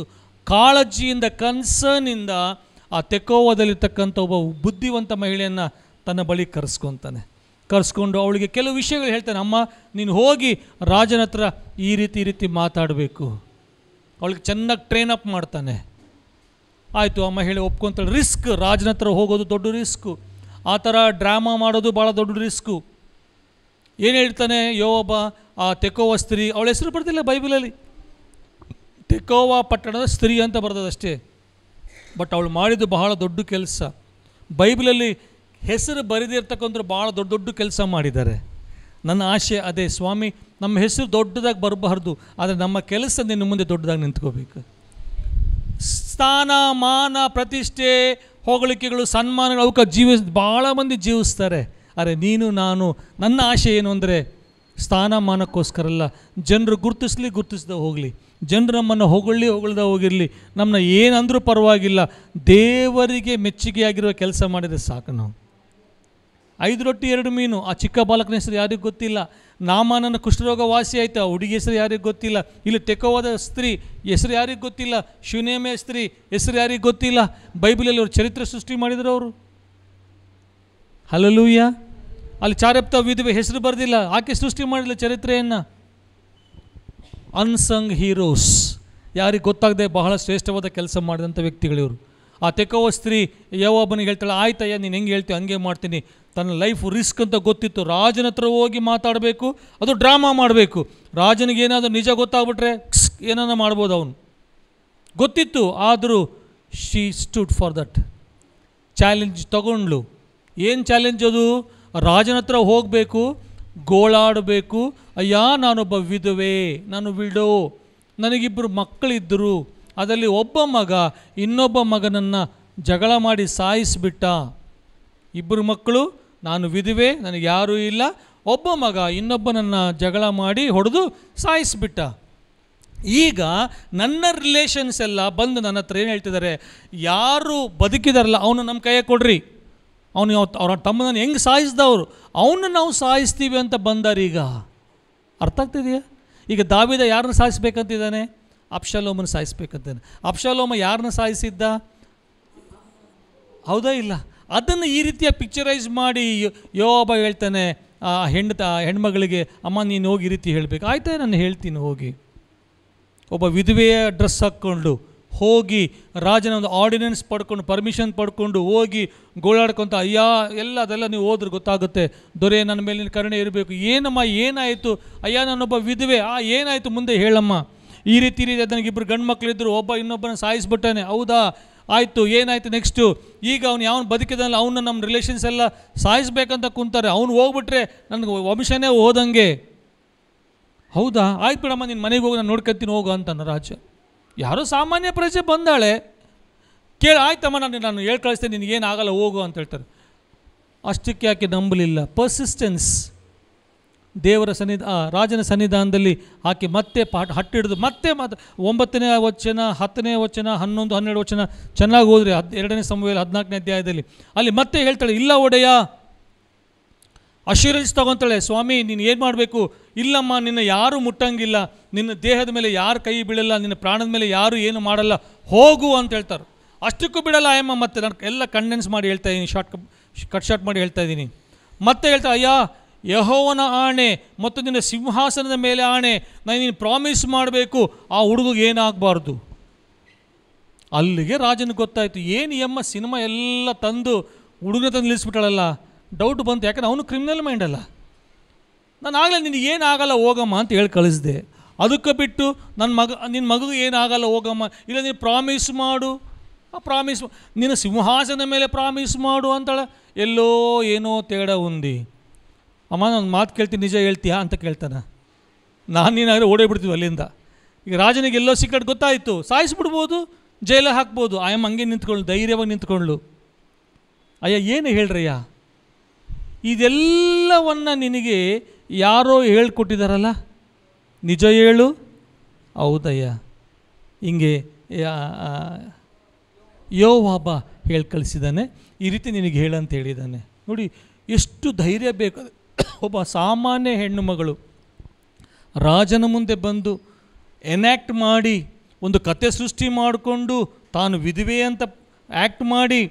ಕಾಳಜಿಯಿಂದ, ಕನ್ಸರ್ನಿಂದ ಆ ತೆಕೋವದಲ್ಲಿರ್ತಕ್ಕಂಥ ಒಬ್ಬ ಬುದ್ಧಿವಂತ ಮಹಿಳೆಯನ್ನು ತನ್ನ ಬಳಿ ಕರೆಸ್ಕೊಂಡು ಅವಳಿಗೆ ಕೆಲವು ವಿಷಯಗಳು ಹೇಳ್ತಾನೆ. ಅಮ್ಮ, ನೀನು ಹೋಗಿ ರಾಜನ ಹತ್ರ ಈ ರೀತಿ ಮಾತಾಡಬೇಕು. ಅವಳಿಗೆ ಚೆನ್ನಾಗಿ ಟ್ರೈನ್ ಅಪ್ ಮಾಡ್ತಾನೆ. ಆಯಿತು, ಆ ಮಹಿಳೆ ಒಪ್ಕೊತಾಳೆ. ರಿಸ್ಕ್, ರಾಜನ ಹತ್ರ ಹೋಗೋದು ದೊಡ್ಡ ರಿಸ್ಕು. ಆ ಥರ ಡ್ರಾಮಾ ಮಾಡೋದು ಭಾಳ ದೊಡ್ಡ ರಿಸ್ಕು. ಏನು ಹೇಳ್ತಾನೆ ಯೋಬ, ಆ ತೆಕೋವ ಸ್ತ್ರೀ, ಅವಳ ಹೆಸರು ಬರ್ತಿಲ್ಲ ಬೈಬಲಲ್ಲಿ, ತೆಕೋವ ಪಟ್ಟಣದ ಸ್ತ್ರೀ ಅಂತ ಬರ್ತದಷ್ಟೇ. ಬಟ್ ಅವಳು ಮಾಡಿದ್ದು ಬಹಳ ದೊಡ್ಡ ಕೆಲಸ. ಬೈಬಲಲ್ಲಿ ಹೆಸರು ಬರೆದಿರ್ತಕ್ಕಂಥ ಭಾಳ ದೊಡ್ಡ ಕೆಲಸ ಮಾಡಿದ್ದಾರೆ. ನನ್ನ ಆಶೆ ಅದೇ, ಸ್ವಾಮಿ ನಮ್ಮ ಹೆಸರು ದೊಡ್ಡದಾಗಿ ಬರಬಾರ್ದು, ಆದರೆ ನಮ್ಮ ಕೆಲಸ ನಿನ್ನ ಮುಂದೆ ದೊಡ್ಡದಾಗಿ ನಿಂತ್ಕೋಬೇಕು. ಸ್ಥಾನ, ಮಾನ, ಪ್ರತಿಷ್ಠೆ, ಹೊಗಳಿಕೆಗಳು, ಸನ್ಮಾನಗಳು ಅವಕ್ಕೆ ಭಾಳ ಮಂದಿ ಜೀವಿಸ್ತಾರೆ. ಅರೆ ನೀನು ನಾನು, ನನ್ನ ಆಶೆ ಏನು ಅಂದರೆ ಸ್ಥಾನಮಾನಕ್ಕೋಸ್ಕರಲ್ಲ, ಜನರು ಗುರುತಿಸದೆ ಹೋಗಲಿ, ಜನರು ನಮ್ಮನ್ನು ಹೊಗಳದ ಹೋಗಿರಲಿ, ನಮ್ಮನ್ನ ಏನಂದ್ರೂ ಪರವಾಗಿಲ್ಲ, ದೇವರಿಗೆ ಮೆಚ್ಚುಗೆಯಾಗಿರುವ ಕೆಲಸ ಮಾಡಿದರೆ ಸಾಕು. ನಾವು 5 ರೊಟ್ಟಿ 2 ಮೀನು, ಆ ಚಿಕ್ಕ ಬಾಲಕನ ಹೆಸರು ಯಾರಿಗೂ ಗೊತ್ತಿಲ್ಲ. ನಾಮಾನನ ಕುಷ್ಠರೋಗ ವಾಸಿ ಆಯಿತು, ಆ ಹುಡುಗಿ ಹೆಸರು ಯಾರಿಗೂ ಗೊತ್ತಿಲ್ಲ. ಇಲ್ಲಿ ತೆಕೋವಾದ ಸ್ತ್ರೀ ಹೆಸರು ಯಾರಿಗೂ ಗೊತ್ತಿಲ್ಲ. ಶೂನೇಮೆ ಸ್ತ್ರೀ ಹೆಸರು ಯಾರಿಗೂ ಗೊತ್ತಿಲ್ಲ. ಬೈಬಲಲ್ಲಿ ಅವರು ಚರಿತ್ರೆ ಸೃಷ್ಟಿ ಮಾಡಿದ್ರು ಅವರು. ಹಲ್ಲೆಲೂಯಾ. ಅಲ್ಲಿ ಚಾರೆಪ್ತ ವಿಧವೆ ಹೆಸರು ಬರೆದಿಲ್ಲ, ಆಕೆ ಸೃಷ್ಟಿ ಮಾಡಿಲ್ಲ ಚರಿತ್ರೆಯನ್ನು. ಅನ್ಸಂಗ್ ಹೀರೋಸ್, ಯಾರಿಗೆ ಗೊತ್ತಾಗದೆ ಬಹಳ ಶ್ರೇಷ್ಠವಾದ ಕೆಲಸ ಮಾಡಿದಂಥ ವ್ಯಕ್ತಿಗಳಿವರು. ಆ ತೆಕೋವ ಸ್ತ್ರೀ ಯೋಬನಿಗೆ ಹೇಳ್ತಾಳೆ, ಆಯ್ತಯ್ಯ ನೀನು ಹೆಂಗೆ ಹೇಳ್ತೀವಿ ಹಂಗೆ ಮಾಡ್ತೀನಿ. ತನ್ನ ಲೈಫ್ ರಿಸ್ಕ್ ಅಂತ ಗೊತ್ತಿತ್ತು. ರಾಜನ ಹತ್ರ ಹೋಗಿ ಮಾತಾಡಬೇಕು, ಅದು ಡ್ರಾಮಾ ಮಾಡಬೇಕು. ರಾಜನಿಗೆ ಏನಾದರೂ ನಿಜ ಗೊತ್ತಾಗ್ಬಿಟ್ರೆ ಏನಾನ ಮಾಡ್ಬೋದು, ಅವನು ಗೊತ್ತಿತ್ತು. ಆದರೂ she stood for that challenge ತಗೊಂಡ್ಲು. ಏನು ಚಾಲೆಂಜ್ ಅದು? ರಾಜನ ಹತ್ರ ಹೋಗಬೇಕು, ಗೋಳಾಡಬೇಕು, ಅಯ್ಯ ನಾನೊಬ್ಬ ವಿಧವೆ, ನಾನು ವಿಡೋ, ನನಗಿಬ್ಬರು ಮಕ್ಕಳಿದ್ದರು, ಅದರಲ್ಲಿ ಒಬ್ಬ ಮಗ ಇನ್ನೊಬ್ಬ ಮಗನನ್ನು ಜಗಳ ಮಾಡಿ ಸಾಯಿಸಿಬಿಟ್ಟ. 2 ಮಕ್ಕಳು, ನಾನು ವಿಧವೆ, ನನಗೆ ಯಾರೂ ಇಲ್ಲ, ಒಬ್ಬ ಮಗ ಇನ್ನೊಬ್ಬನನ್ನು ಜಗಳ ಮಾಡಿ ಹೊಡೆದು ಸಾಯಿಸಿಬಿಟ್ಟ. ಈಗ ನನ್ನ ರಿಲೇಷನ್ಸ್ ಎಲ್ಲ ಬಂದು ನನ್ನ ಹತ್ರ ಏನು ಹೇಳ್ತಿದ್ದಾರೆ, ಯಾರು ಬದುಕಿದಾರಲ್ಲ ಅವನು ನಮ್ಮ ಕೈಯಾಗ ಕೊಡ್ರಿ, ಅವನು ಅವ್ರ ತಮ್ಮನನ್ನು ಹೆಂಗೆ ಸಾಯಿಸಿದವರು ಅವನ್ನ ನಾವು ಸಾಯಿಸ್ತೀವಿ ಅಂತ ಬಂದಾರೆ. ಈಗ ಅರ್ಥ ಆಗ್ತಿದೆಯಾ? ಈಗ ದಾವೀದ ಯಾರನ್ನ ಸಾಯಿಸ್ಬೇಕಂತಿದ್ದಾನೆ? ಅಬ್ಷಾಲೋಮನ ಸಾಯಿಸ್ಬೇಕಂತಾನೆ. ಅಬ್ಷಾಲೋಮ ಯಾರನ್ನ ಸಾಯಿಸಿದ್ದ? ಹೌದಾ ಇಲ್ಲ? ಅದನ್ನು ಈ ರೀತಿಯ ಪಿಕ್ಚರೈಸ್ ಮಾಡಿ ಯೋಬ ಹೇಳ್ತಾನೆ ಆ ಹೆಣ್ಮಗಳಿಗೆ, ಅಮ್ಮ ನೀನು ಹೋಗಿ ಈ ರೀತಿ ಹೇಳಬೇಕು. ಆಯ್ತಾ, ನಾನು ಹೇಳ್ತೀನಿ ಹೋಗಿ. ಒಬ್ಬ ವಿಧವೆಯ ಡ್ರೆಸ್ ಹಾಕ್ಕೊಂಡು ಹೋಗಿ ರಾಜನ ಒಂದು ಆರ್ಡಿನೆನ್ಸ್ ಪಡ್ಕೊಂಡು, ಪರ್ಮಿಷನ್ ಪಡ್ಕೊಂಡು ಹೋಗಿ ಗೋಳಾಡ್ಕೊತ, ಅಯ್ಯ ಅದೆಲ್ಲ ನೀವು ಹೋದ್ರೆ ಗೊತ್ತಾಗುತ್ತೆ, ದೊರೆ ನನ್ನ ಮೇಲಿನ ಕರುಣೆ ಇರಬೇಕು. ಏನಮ್ಮ ಏನಾಯಿತು? ಅಯ್ಯ ನಾನೊಬ್ಬ ವಿಧವೆ, ಏನಾಯಿತು ಮುಂದೆ ಹೇಳಮ್ಮ. ಈ ರೀತಿ ನನಗೆ 2 ಗಂಡು ಮಕ್ಕಳಿದ್ರು, ಒಬ್ಬ ಇನ್ನೊಬ್ಬನ ಸಾಯಿಸ್ಬಿಟ್ಟಾನೆ. ಹೌದಾ, ಆಯಿತು, ಏನಾಯಿತು ನೆಕ್ಸ್ಟು? ಈಗ ಅವ್ನು ಯಾವನು ಬದುಕಿದಲ್ಲ ಅವನ್ನ ನಮ್ಮ ರಿಲೇಷನ್ಸ್ ಎಲ್ಲ ಸಾಯಿಸ್ಬೇಕಂತ ಕುಂತಾರೆ, ಅವ್ನು ಹೋಗ್ಬಿಟ್ರೆ ನನಗೆ ವಂಶನೇ ಹೋದಂಗೆ. ಹೌದಾ, ಆಯ್ತು ಬಿಡಮ್ಮ, ನಿನ್ನ ಮನೆಗೆ ಹೋಗಿ ನಾನು ನೋಡ್ಕೊತೀನಿ ಹೋಗು ಅಂತಾನೆ ರಾಜ. ಯಾರೋ ಸಾಮಾನ್ಯ ಪ್ರಜೆ ಬಂದಾಳೆ, ಆಯ್ತಮ್ಮ ನಾನು ಹೇಳಿ ಕಳಿಸ್ತೇನೆ, ನಿನಗೇನಾಗಲ್ಲ ಹೋಗು ಅಂತ ಹೇಳ್ತಾರೆ. ಅಷ್ಟಕ್ಕೆ ಆಕೆ ನಂಬಲಿಲ್ಲ. ಪರ್ಸಿಸ್ಟೆನ್ಸ್. ದೇವರ ರಾಜನ ಸನ್ನಿಧಾನದಲ್ಲಿ ಆಕೆ ಮತ್ತೆ ಹಟ್ಟಿಡಿದು ಮತ್ತೆ 9ನೇ ವಚನ, 10ನೇ ವಚನ, 11, 12 ವಚನ ಚೆನ್ನಾಗಿ ಹೋದರೆ 2ನೇ ಸಮುವೇಲ 14ನೇ ಅಧ್ಯಾಯದಲ್ಲಿ ಅಲ್ಲಿ ಮತ್ತೆ ಹೇಳ್ತಾಳೆ, ಇಲ್ಲ ಒಡೆಯ, ಅಶ್ಯೂರೆನ್ಸ್ ತಗೊತಾಳೆ, ಸ್ವಾಮಿ ನೀನು ಏನು ಮಾಡಬೇಕು? ಇಲ್ಲಮ್ಮ, ನಿನ್ನ ಯಾರೂ ಮುಟ್ಟಂಗಿಲ್ಲ, ನಿನ್ನ ದೇಹದ ಮೇಲೆ ಯಾರು ಕೈ ಬೀಳಲ್ಲ, ನಿನ್ನ ಪ್ರಾಣದ ಮೇಲೆ ಯಾರು ಏನು ಮಾಡಲ್ಲ, ಹೋಗು ಅಂತ ಹೇಳ್ತಾರೆ. ಅಷ್ಟಕ್ಕೂ ಬಿಡಲ್ಲ ಆಯಮ್ಮ. ಮತ್ತೆ ನಾನು ಎಲ್ಲ ಕಂಡೆನ್ಸ್ ಮಾಡಿ ಹೇಳ್ತಾ ಇದ್ದೀನಿ, ಶಾರ್ಟ್ ಮಾಡಿ ಹೇಳ್ತಾ ಇದ್ದೀನಿ. ಮತ್ತೆ ಹೇಳ್ತಾ, ಅಯ್ಯ ಯೆಹೋವನ ಆಣೆ ಮತ್ತು ನಿನ್ನ ಸಿಂಹಾಸನದ ಮೇಲೆ ಆಣೆ, ನಾನು ನೀನು ಪ್ರಾಮಿಸ್ ಮಾಡಬೇಕು ಆ ಹುಡುಗಿಗೆ ಏನಾಗಬಾರ್ದು. ಅಲ್ಲಿಗೆ ರಾಜನಿಗೆ ಗೊತ್ತಾಯಿತು, ಏನು ಎಮ್ಮ ಸಿನಿಮಾ ಎಲ್ಲ ತಂದು ಹುಡುಗನ ತಂದು ನಿಲ್ಲಿಸ್ಬಿಟ್ಟಾಳಲ್ಲ. ಡೌಟ್ ಬಂತು, ಯಾಕಂದ್ರೆ ಅವನು ಕ್ರಿಮಿನಲ್ ಮೈಂಡ್ ಅಲ್ಲ. ನಾನು ಆಗಲೇ ನಿನಗೇನಾಗಲ್ಲ ಹೋಗಮ್ಮ ಅಂತ ಹೇಳಿ ಕಳಿಸ್ದೆ. ಅದಕ್ಕೆ ಬಿಟ್ಟು ನಿನ್ನ ಮಗುಗೆ ಏನಾಗಲ್ಲ ಹೋಗಮ್ಮ, ಇಲ್ಲ ನೀನು ಪ್ರಾಮಿಸ್ ಮಾಡು, ಪ್ರಾಮಿಸ್ ನಿನ್ನ ಸಿಂಹಾಸನ ಮೇಲೆ ಪ್ರಾಮಿಸ್ ಮಾಡು ಅಂತಾಳೆ. ಎಲ್ಲೋ ಏನೋ ತೇಡ ಉಂದಿ. ಅಮ್ಮ ನಾನು ಮಾತು ಕೇಳ್ತೀನಿ, ನಿಜ ಹೇಳ್ತೀಯಾ ಅಂತ ಕೇಳ್ತಾನೆ. ನೀನಾದರೆ ಓಡೇಬಿಡ್ತೀವಿ ಅಲ್ಲಿಂದ. ಈಗ ರಾಜನಿಗೆ ಎಲ್ಲೋ ಸಿಕ್ಕಟ್ಟು ಗೊತ್ತಾಯಿತು, ಸಾಯಿಸ್ಬಿಡ್ಬೋದು, ಜೈಲಿಗೆ ಹಾಕ್ಬೋದು. ಆಯಮ್ಮ ಹಂಗೆ ನಿಂತ್ಕೊಳ್ಳು, ಧೈರ್ಯವಾಗಿ ನಿಂತ್ಕೊಳ್ಳು. ಅಯ್ಯ ಏನು ಹೇಳ್ರಯ್ಯ, ಇದೆಲ್ಲವನ್ನು ನಿನಗೆ ಯಾರೋ ಹೇಳ್ಕೊಟ್ಟಿದ್ದಾರಲ್ಲ, ನಿಜ ಹೇಳು. ಹೌದಯ್ಯ, ಹಿಂಗೆ ಯೋವಾಬ ಹೇಳಿ ಕಳಿಸಿದ್ದಾನೆ, ಈ ರೀತಿ ನಿನಗೆ ಹೇಳಂತ ಹೇಳಿದ್ದಾನೆ. ನೋಡಿ ಎಷ್ಟು ಧೈರ್ಯ ಬೇಕು. ಒಬ್ಬ ಸಾಮಾನ್ಯ ಹೆಣ್ಣು ಮಗಳು ರಾಜನ ಮುಂದೆ ಬಂದು ಎನ್ಯಾಕ್ಟ್ ಮಾಡಿ ಒಂದು ಕತೆ ಸೃಷ್ಟಿ ಮಾಡಿಕೊಂಡು ತಾನು ವಿಧವೆ ಅಂತ ಆ್ಯಕ್ಟ್ ಮಾಡಿ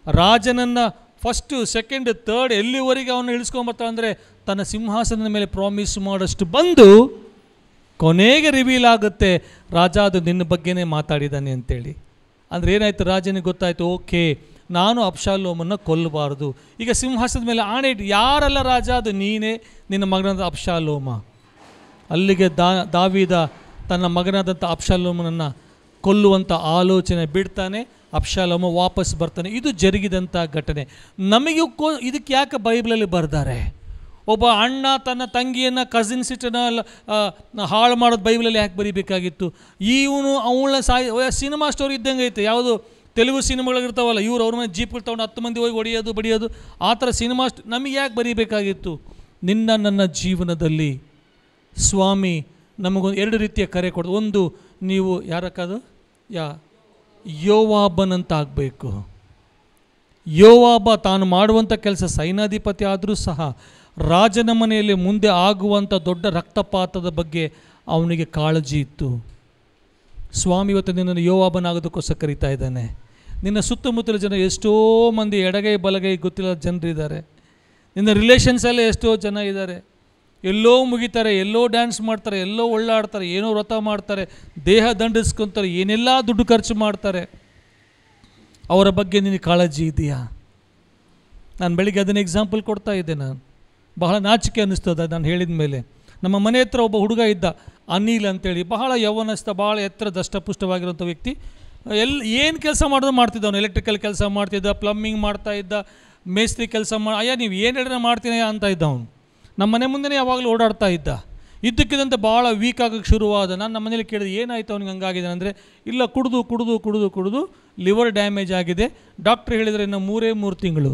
ರಾಜನನ್ನು ಫಸ್ಟು ಸೆಕೆಂಡ್ ಥರ್ಡ್ ಎಲ್ಲಿವರೆಗೆ ಅವನು ಇಳಿಸ್ಕೊಂಬರ್ತಾನೆ ಅಂದರೆ ತನ್ನ ಸಿಂಹಾಸನದ ಮೇಲೆ ಪ್ರಾಮಿಸ್ ಮಾಡೋಷ್ಟು ಬಂದು ಕೊನೆಗೆ ರಿವೀಲ್ ಆಗುತ್ತೆ ರಾಜ ಅದು ನಿನ್ನ ಬಗ್ಗೆನೇ ಮಾತಾಡಿದ್ದಾನೆ ಅಂತೇಳಿ. ಅಂದರೆ ಏನಾಯಿತು, ರಾಜನಿಗೆ ಗೊತ್ತಾಯಿತು, ಓಕೆ ನಾನು ಅಬ್ಷಾಲೋಮನ್ನು ಕೊಲ್ಲಬಾರ್ದು. ಈಗ ಸಿಂಹಾಸನದ ಮೇಲೆ ಆಣೆ ಇಟ್ಟು, ಯಾರಲ್ಲ ರಾಜ, ಅದು ನೀನೇ, ನಿನ್ನ ಮಗನಾದ ಅಬ್ಷಾಲೋಮ. ಅಲ್ಲಿಗೆ ದಾವೀದ ತನ್ನ ಮಗನಾದಂಥ ಅಬ್ಷಾಲೋಮನನ್ನು ಕೊಲ್ಲುವಂಥ ಆಲೋಚನೆ ಬಿಡ್ತಾನೆ. ಅಬ್ಷಾಲೋಮ ವಾಪಸ್ ಬರ್ತಾನೆ. ಇದು ಜರುಗಿದಂಥ ಘಟನೆ. ನಮಗೆ ಇದಕ್ಕೆ ಯಾಕೆ ಬೈಬಲಲ್ಲಿ ಬರ್ತಾರೆ? ಒಬ್ಬ ಅಣ್ಣ ತನ್ನ ತಂಗಿಯನ್ನು ಕಸಿನ್ ಸಿಸ್ಟರ್ನ ಹಾಳು ಮಾಡೋದು ಬೈಬಲಲ್ಲಿ ಯಾಕೆ ಬರೀಬೇಕಾಗಿತ್ತು? ಇವನು ಅವಳ ಸಿನಿಮಾ ಸ್ಟೋರಿ ಇದ್ದಂಗೆ ಐತೆ. ಯಾವುದು ತೆಲುಗು ಸಿನಿಮಾಗಳಿರ್ತಾವಲ್ಲ, ಇವ್ರು ಅವ್ರ ಮನೆ ಜೀಪ್ಗಳು ತೊಗೊಂಡು 10 ಮಂದಿ ಹೋಗಿ ಹೊಡೆಯೋದು ಬಡಿಯೋದು, ಆ ಥರ ಸಿನಿಮಾ ನಮಗೆ ಯಾಕೆ ಬರೀಬೇಕಾಗಿತ್ತು? ನನ್ನ ಜೀವನದಲ್ಲಿ ಸ್ವಾಮಿ ನಮಗೊಂದು 2 ರೀತಿಯ ಕರೆ ಕೊಡೋದು. ಒಂದು, ನೀವು ಯಾರಕ್ಕದು ಯೋವಾಬನಂತ ಆಗಬೇಕು. ಯೋವಾಬ ತಾನು ಮಾಡುವಂಥ ಕೆಲಸ ಸೈನ್ಯಾಧಿಪತಿ ಆದರೂ ಸಹ ರಾಜನ ಮನೆಯಲ್ಲಿ ಮುಂದೆ ಆಗುವಂಥ ದೊಡ್ಡ ರಕ್ತಪಾತದ ಬಗ್ಗೆ ಅವನಿಗೆ ಕಾಳಜಿ ಇತ್ತು. ಸ್ವಾಮಿ ಇವತ್ತು ನಿನ್ನನ್ನು ಯೋವಾಬನಾಗೋದಕ್ಕೋಸ್ಕರ ಕರೀತಾ ಇದ್ದಾನೆ. ನಿನ್ನ ಸುತ್ತಮುತ್ತಲ ಜನ ಎಷ್ಟೋ ಮಂದಿ ಎಡಗೈ ಬಲಗೈ ಗೊತ್ತಿಲ್ಲ ಜನರಿದ್ದಾರೆ. ನಿನ್ನ ರಿಲೇಷನ್ಸಲ್ಲೇ ಎಷ್ಟೋ ಜನ ಇದ್ದಾರೆ. ಎಲ್ಲೋ ಮುಗಿತಾರೆ, ಎಲ್ಲೋ ಡ್ಯಾನ್ಸ್ ಮಾಡ್ತಾರೆ, ಎಲ್ಲೋ ಒಳ್ಳಾಡ್ತಾರೆ, ಏನೋ ವ್ರತ ಮಾಡ್ತಾರೆ, ದೇಹ ದಂಡಿಸ್ಕೊತಾರೆ, ಏನೆಲ್ಲ ದುಡ್ಡು ಖರ್ಚು ಮಾಡ್ತಾರೆ. ಅವರ ಬಗ್ಗೆ ನಿನಗೆ ಕಾಳಜಿ ಇದೆಯಾ? ನಾನು ಬೆಳಿಗ್ಗೆ ಅದನ್ನು ಎಕ್ಸಾಂಪಲ್ ಕೊಡ್ತಾ ಇದ್ದೆ. ನಾನು ಬಹಳ ನಾಚಿಕೆ ಅನ್ನಿಸ್ತದೆ ನಾನು ಹೇಳಿದ ಮೇಲೆ. ನಮ್ಮ ಮನೆ ಹತ್ರ ಒಬ್ಬ ಹುಡುಗ ಇದ್ದ, ಅನಿಲ್ ಅಂತೇಳಿ, ಬಹಳ ಯೌವನಸ್ಥ, ಭಾಳ ಎತ್ತರ ದಷ್ಟಪುಷ್ಟವಾಗಿರೋಂಥ ವ್ಯಕ್ತಿ. ಏನು ಕೆಲಸ ಮಾಡೋದು ಮಾಡ್ತಿದ್ದವನು. ಎಲೆಕ್ಟ್ರಿಕಲ್ ಕೆಲಸ ಮಾಡ್ತಿದ್ದ, ಪ್ಲಂಬಿಂಗ್ ಮಾಡ್ತಾಯಿದ್ದ, ಮೇಸ್ತ್ರಿ ಕೆಲಸ ಅಯ್ಯ ನೀವು ಏನು ಹೇಳಿದ್ರೆ ಮಾಡ್ತೀನಿ ಅಂತ ಇದ್ದ ಅವನು. ನಮ್ಮ ಮನೆ ಮುಂದೆ ಯಾವಾಗಲೂ ಓಡಾಡ್ತಾ ಇದ್ದ. ಇದ್ದಕ್ಕಿದ್ದಂತೆ ಭಾಳ ವೀಕ್ ಆಗೋಕ್ಕೆ ಶುರುವಾದ. ನಾನು ನಮ್ಮ ಮನೇಲಿ ಕೇಳಿದೆ, ಏನಾಯಿತು ಅವ್ನಿಗೆ ಹಂಗಾಗಿದೆ ಅಂದರೆ, ಇಲ್ಲ ಕುಡಿದು ಲಿವರ್ ಡ್ಯಾಮೇಜ್ ಆಗಿದೆ, ಡಾಕ್ಟ್ರ್ ಹೇಳಿದರೆ ಇನ್ನು 3 ತಿಂಗಳು,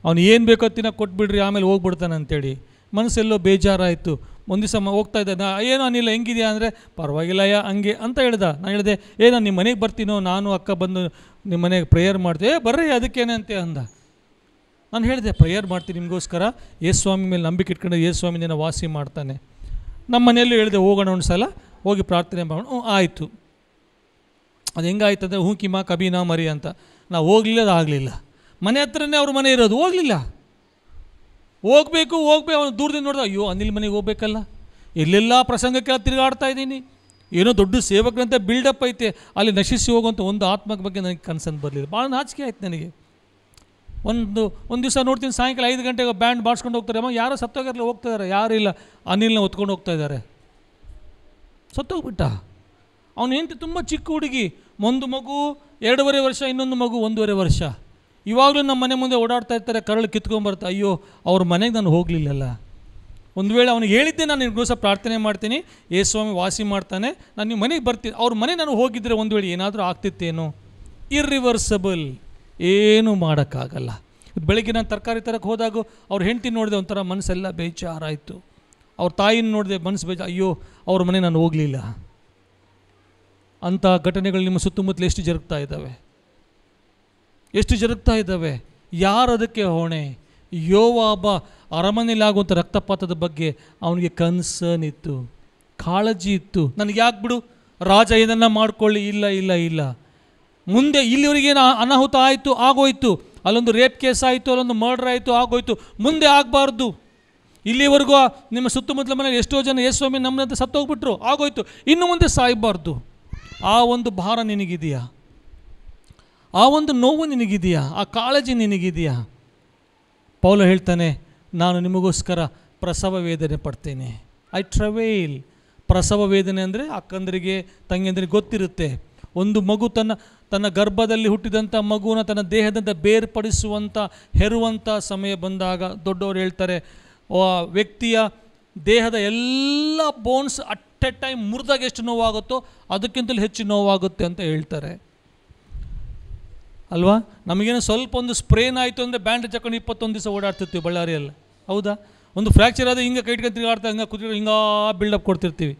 ಅವ್ನು ಏನು ಬೇಕೋ ತಿನ್ನೋ ಕೊಟ್ಬಿಡ್ರಿ, ಆಮೇಲೆ ಹೋಗ್ಬಿಡ್ತಾನೆ ಅಂತೇಳಿ. ಮನಸ್ಸೆಲ್ಲೋ ಬೇಜಾರಾಯಿತು. ಒಂದು ದಿವಸ ಹೋಗ್ತಾ ಇದ್ದ, ಏನೋ ಅನಿಲ್ಲ ಹೆಂಗಿದೆಯಾ ಅಂದರೆ, ಪರವಾಗಿಲ್ಲಯ್ಯ ಹಂಗೆ ಅಂತ ಹೇಳ್ದ. ನಾನು ಹೇಳಿದೆ, ನಾನು ನಿಮ್ಮ ಮನೆಗೆ ಬರ್ತೀನೋ, ನಾನು ಅಕ್ಕ ಬಂದು ನಿಮ್ಮ ಮನೆಗೆ ಪ್ರೇಯರ್ ಮಾಡ್ತೀವಿ. ಬರ್ರಿ ಅದಕ್ಕೇನೆ ಅಂತ ಅಂದ. ನಾನು ಹೇಳಿದೆ, ಪ್ರೇಯರ್ ಮಾಡ್ತೀನಿ ನಿಮಗೋಸ್ಕರ, ಯೇಸುಸ್ವಾಮಿ ಮೇಲೆ ನಂಬಿಕೆ ಇಟ್ಕೊಂಡು ಯೇಸುಸ್ವಾಮಿ ನಿನ್ನ ವಾಸಿ ಮಾಡ್ತಾನೆ. ನಮ್ಮ ಮನೆಯಲ್ಲೂ ಹೇಳಿದೆ, ಹೋಗೋಣ ಒಂದು ಸಲ ಹೋಗಿ ಪ್ರಾರ್ಥನೆ ಮಾಡೋಣ. ಆಯಿತು. ಅದು ಹೆಂಗಾಯ್ತಂದರೆ, ಕಿಮಾ ಕಬೀನಾ ಮರಿ ಅಂತ. ನಾವು ಹೋಗಲಿಲ್ಲ, ಅದು ಆಗಲಿಲ್ಲ. ಮನೆ ಹತ್ರನೇ ಅವ್ರ ಮನೆ ಇರೋದು, ಹೋಗಲಿಲ್ಲ. ಹೋಗಬೇಕು ಅವನು ದೂರದಿಂದ ನೋಡಿದ, ಅಯ್ಯೋ ಅನಿಲ್ ಮನೆಗೆ ಹೋಗ್ಬೇಕಲ್ಲ, ಎಲ್ಲೆಲ್ಲ ಪ್ರಸಂಗಕ್ಕೆಲ್ಲ ತಿರುಗಾಡ್ತಾ ಇದ್ದೀನಿ, ಏನೋ ದೊಡ್ಡ ಸೇವಕರಂತೆ ಬಿಲ್ಡಪ್ ಐತೆ, ಅಲ್ಲಿ ನಶಿಸಿ ಹೋಗುವಂಥ ಒಂದು ಆತ್ಮಕ ಬಗ್ಗೆ ನನಗೆ ಕನ್ಸನ್ನು ಬರಲಿಲ್ಲ. ಭಾಳ ನಾಚಿಕೆ ಆಯ್ತು ನನಗೆ. ಒಂದು ದಿವಸ ನೋಡ್ತೀನಿ, ಸಾಯಂಕಾಲ 5 ಗಂಟೆಗೆ ಬ್ಯಾಂಡ್ ಬಾಡ್ಸ್ಕೊಂಡು ಹೋಗ್ತಾರೆ. ಅಮ್ಮ ಯಾರೋ ಸತ್ತೋಗಿರಲಿ, ಹೋಗ್ತಾಯಿದ್ದಾರೆ, ಯಾರೂ ಇಲ್ಲ, ಅನಿಲ್ನ ಹೊತ್ಕೊಂಡು ಹೋಗ್ತಾ ಇದ್ದಾರೆ. ಸತ್ತೋಗ್ಬಿಟ್ಟ. ಅವನು ಹೆಂಡತಿ ತುಂಬ ಚಿಕ್ಕ ಹುಡುಗಿ, ಒಂದು ಮಗು 2.5 ವರ್ಷ, ಇನ್ನೊಂದು ಮಗು 1.5 ವರ್ಷ. ಇವಾಗಲೂ ನಮ್ಮ ಮನೆ ಮುಂದೆ ಓಡಾಡ್ತಾ ಇರ್ತಾರೆ, ಕರಳು ಕಿತ್ಕೊಂಬರ್ತಾ. ಅಯ್ಯೋ ಅವ್ರ ಮನೆಗೆ ನಾನು ಹೋಗಲಿಲ್ಲಲ್ಲ. ಒಂದು ವೇಳೆ ಅವನಿಗೆ ಹೇಳಿದ್ದೆ, ನಾನು ನಿನಗೋಸ್ಕರ ಪ್ರಾರ್ಥನೆ ಮಾಡ್ತೀನಿ, ಯೇಸುಸ್ವಾಮಿ ವಾಸಿ ಮಾಡ್ತಾನೆ, ನಾನು ನಿಮ್ಮ ಮನೆಗೆ ಬರ್ತೀನಿ. ಅವ್ರ ಮನೆ ನಾನು ಹೋಗಿದ್ದರೆ ಒಂದು ವೇಳೆ ಏನಾದರೂ ಆಗ್ತಿತ್ತೇನೋ. ಇರ್ರಿವರ್ಸಬಲ್, ಏನೂ ಮಾಡೋಕ್ಕಾಗಲ್ಲ. ಬೆಳಗ್ಗೆ ನಾನು ತರಕಾರಿ ತರಕ್ಕೆ ಹೋದಾಗ ಅವ್ರ ಹೆಂಡತಿ ನೋಡಿದೆ, ಒಂಥರ ಮನಸ್ಸೆಲ್ಲ ಬೇಜಾರಾಯಿತು. ಅವ್ರ ತಾಯಿನ ನೋಡಿದೆ, ಮನಸ್ಸು ಅಯ್ಯೋ ಅವ್ರ ಮನೆ ನಾನು ಹೋಗಲಿಲ್ಲ. ಅಂಥ ಘಟನೆಗಳು ನಿಮ್ಮ ಸುತ್ತಮುತ್ತಲು ಎಷ್ಟು ಜರುಗ್ತಾ ಇದ್ದಾವೆ? ಯಾರು ಅದಕ್ಕೆ ಹೊಣೆ? ಯೋವಾಬ ಅರಮನೆಯಲ್ಲಾಗುವಂಥ ರಕ್ತಪಾತದ ಬಗ್ಗೆ ಅವನಿಗೆ ಕನ್ಸರ್ನ್ ಇತ್ತು, ಕಾಳಜಿ ಇತ್ತು. ನನಗೆ ಯಾಕೆ ಬಿಡು, ರಾಜ ಏನನ್ನ ಮಾಡ್ಕೊಳ್ಳಿ, ಇಲ್ಲ ಮುಂದೆ ಇಲ್ಲಿವರೆಗೇನು ಅನಾಹುತ ಆಯಿತು, ಆಗೋಯ್ತು. ಅಲ್ಲೊಂದು ರೇಪ್ ಕೇಸ್ ಆಯಿತು, ಅಲ್ಲೊಂದು ಮರ್ಡರ್ ಆಯಿತು, ಆಗೋಯ್ತು. ಮುಂದೆ ಆಗಬಾರ್ದು. ಇಲ್ಲಿವರೆಗೂ ನಿಮ್ಮ ಸುತ್ತಮುತ್ತಲ ಮನೆಯಲ್ಲಿ ಎಷ್ಟೋ ಜನ ಯೇಸುಸ್ವಾಮಿ ನಮ್ಮಂತೆ ಸತ್ತೋಗ್ಬಿಟ್ರು, ಆಗೋಯ್ತು. ಇನ್ನು ಮುಂದೆ ಸಾಯಬಾರ್ದು. ಆ ಒಂದು ಭಾರ ನಿನಗಿದೆಯಾ? ಆ ಒಂದು ನೋವು ನಿನಗಿದೆಯಾ? ಆ ಕಾಳಜಿ ನಿನಗಿದೆಯಾ? ಪೌಲ ಹೇಳ್ತಾನೆ, ನಾನು ನಿಮಗೋಸ್ಕರ ಪ್ರಸವ ವೇದನೆ ಪಡ್ತೇನೆ. ಐ ಟ್ರವೇಲ್. ಪ್ರಸವ ವೇದನೆ ಅಂದರೆ ಅಕ್ಕಂದರಿಗೆ ತಂಗಿಯಂದರಿಗೆ ಗೊತ್ತಿರುತ್ತೆ. ಒಂದು ಮಗು ತನ್ನ ಗರ್ಭದಲ್ಲಿ ಹುಟ್ಟಿದಂಥ ಮಗುವನ್ನು ತನ್ನ ದೇಹದಿಂದ ಬೇರ್ಪಡಿಸುವಂಥ ಹೆರುವಂಥ ಸಮಯ ಬಂದಾಗ ದೊಡ್ಡವರು ಹೇಳ್ತಾರೆ, ವ್ಯಕ್ತಿಯ ದೇಹದ ಎಲ್ಲ ಬೋನ್ಸ್ ಅಟ್ ಎ ಟೈಮ್ ಮುರಿದಾಗ ಎಷ್ಟು ನೋವಾಗುತ್ತೋ ಅದಕ್ಕಿಂತಲೂ ಹೆಚ್ಚು ನೋವಾಗುತ್ತೆ ಅಂತ ಹೇಳ್ತಾರೆ ಅಲ್ವಾ? ನಮಗೇನು ಸ್ವಲ್ಪ ಒಂದು ಸ್ಪ್ರೇನ್ ಆಯಿತು ಅಂದರೆ ಬ್ಯಾಂಡೇಜ್ ಹಾಕೊಂಡು 21 ದಿವಸ ಓಡಾಡ್ತಿರ್ತೀವಿ ಬಳ್ಳಾರಿಯಲ್ಲಿ, ಹೌದಾ? ಒಂದು ಫ್ರ್ಯಾಕ್ಚರ್ ಆದ ಹಿಂಗೆ ಕೈ ಇಟ್ಕೊಂಡು ತಿರುಗಾಡ್ತಾ ಹಿಂಗೆ ಕೂತ್ಕೊಂಡು ಹಿಂಗೆ ಬಿಲ್ಡಪ್ ಕೊಡ್ತಿರ್ತೀವಿ.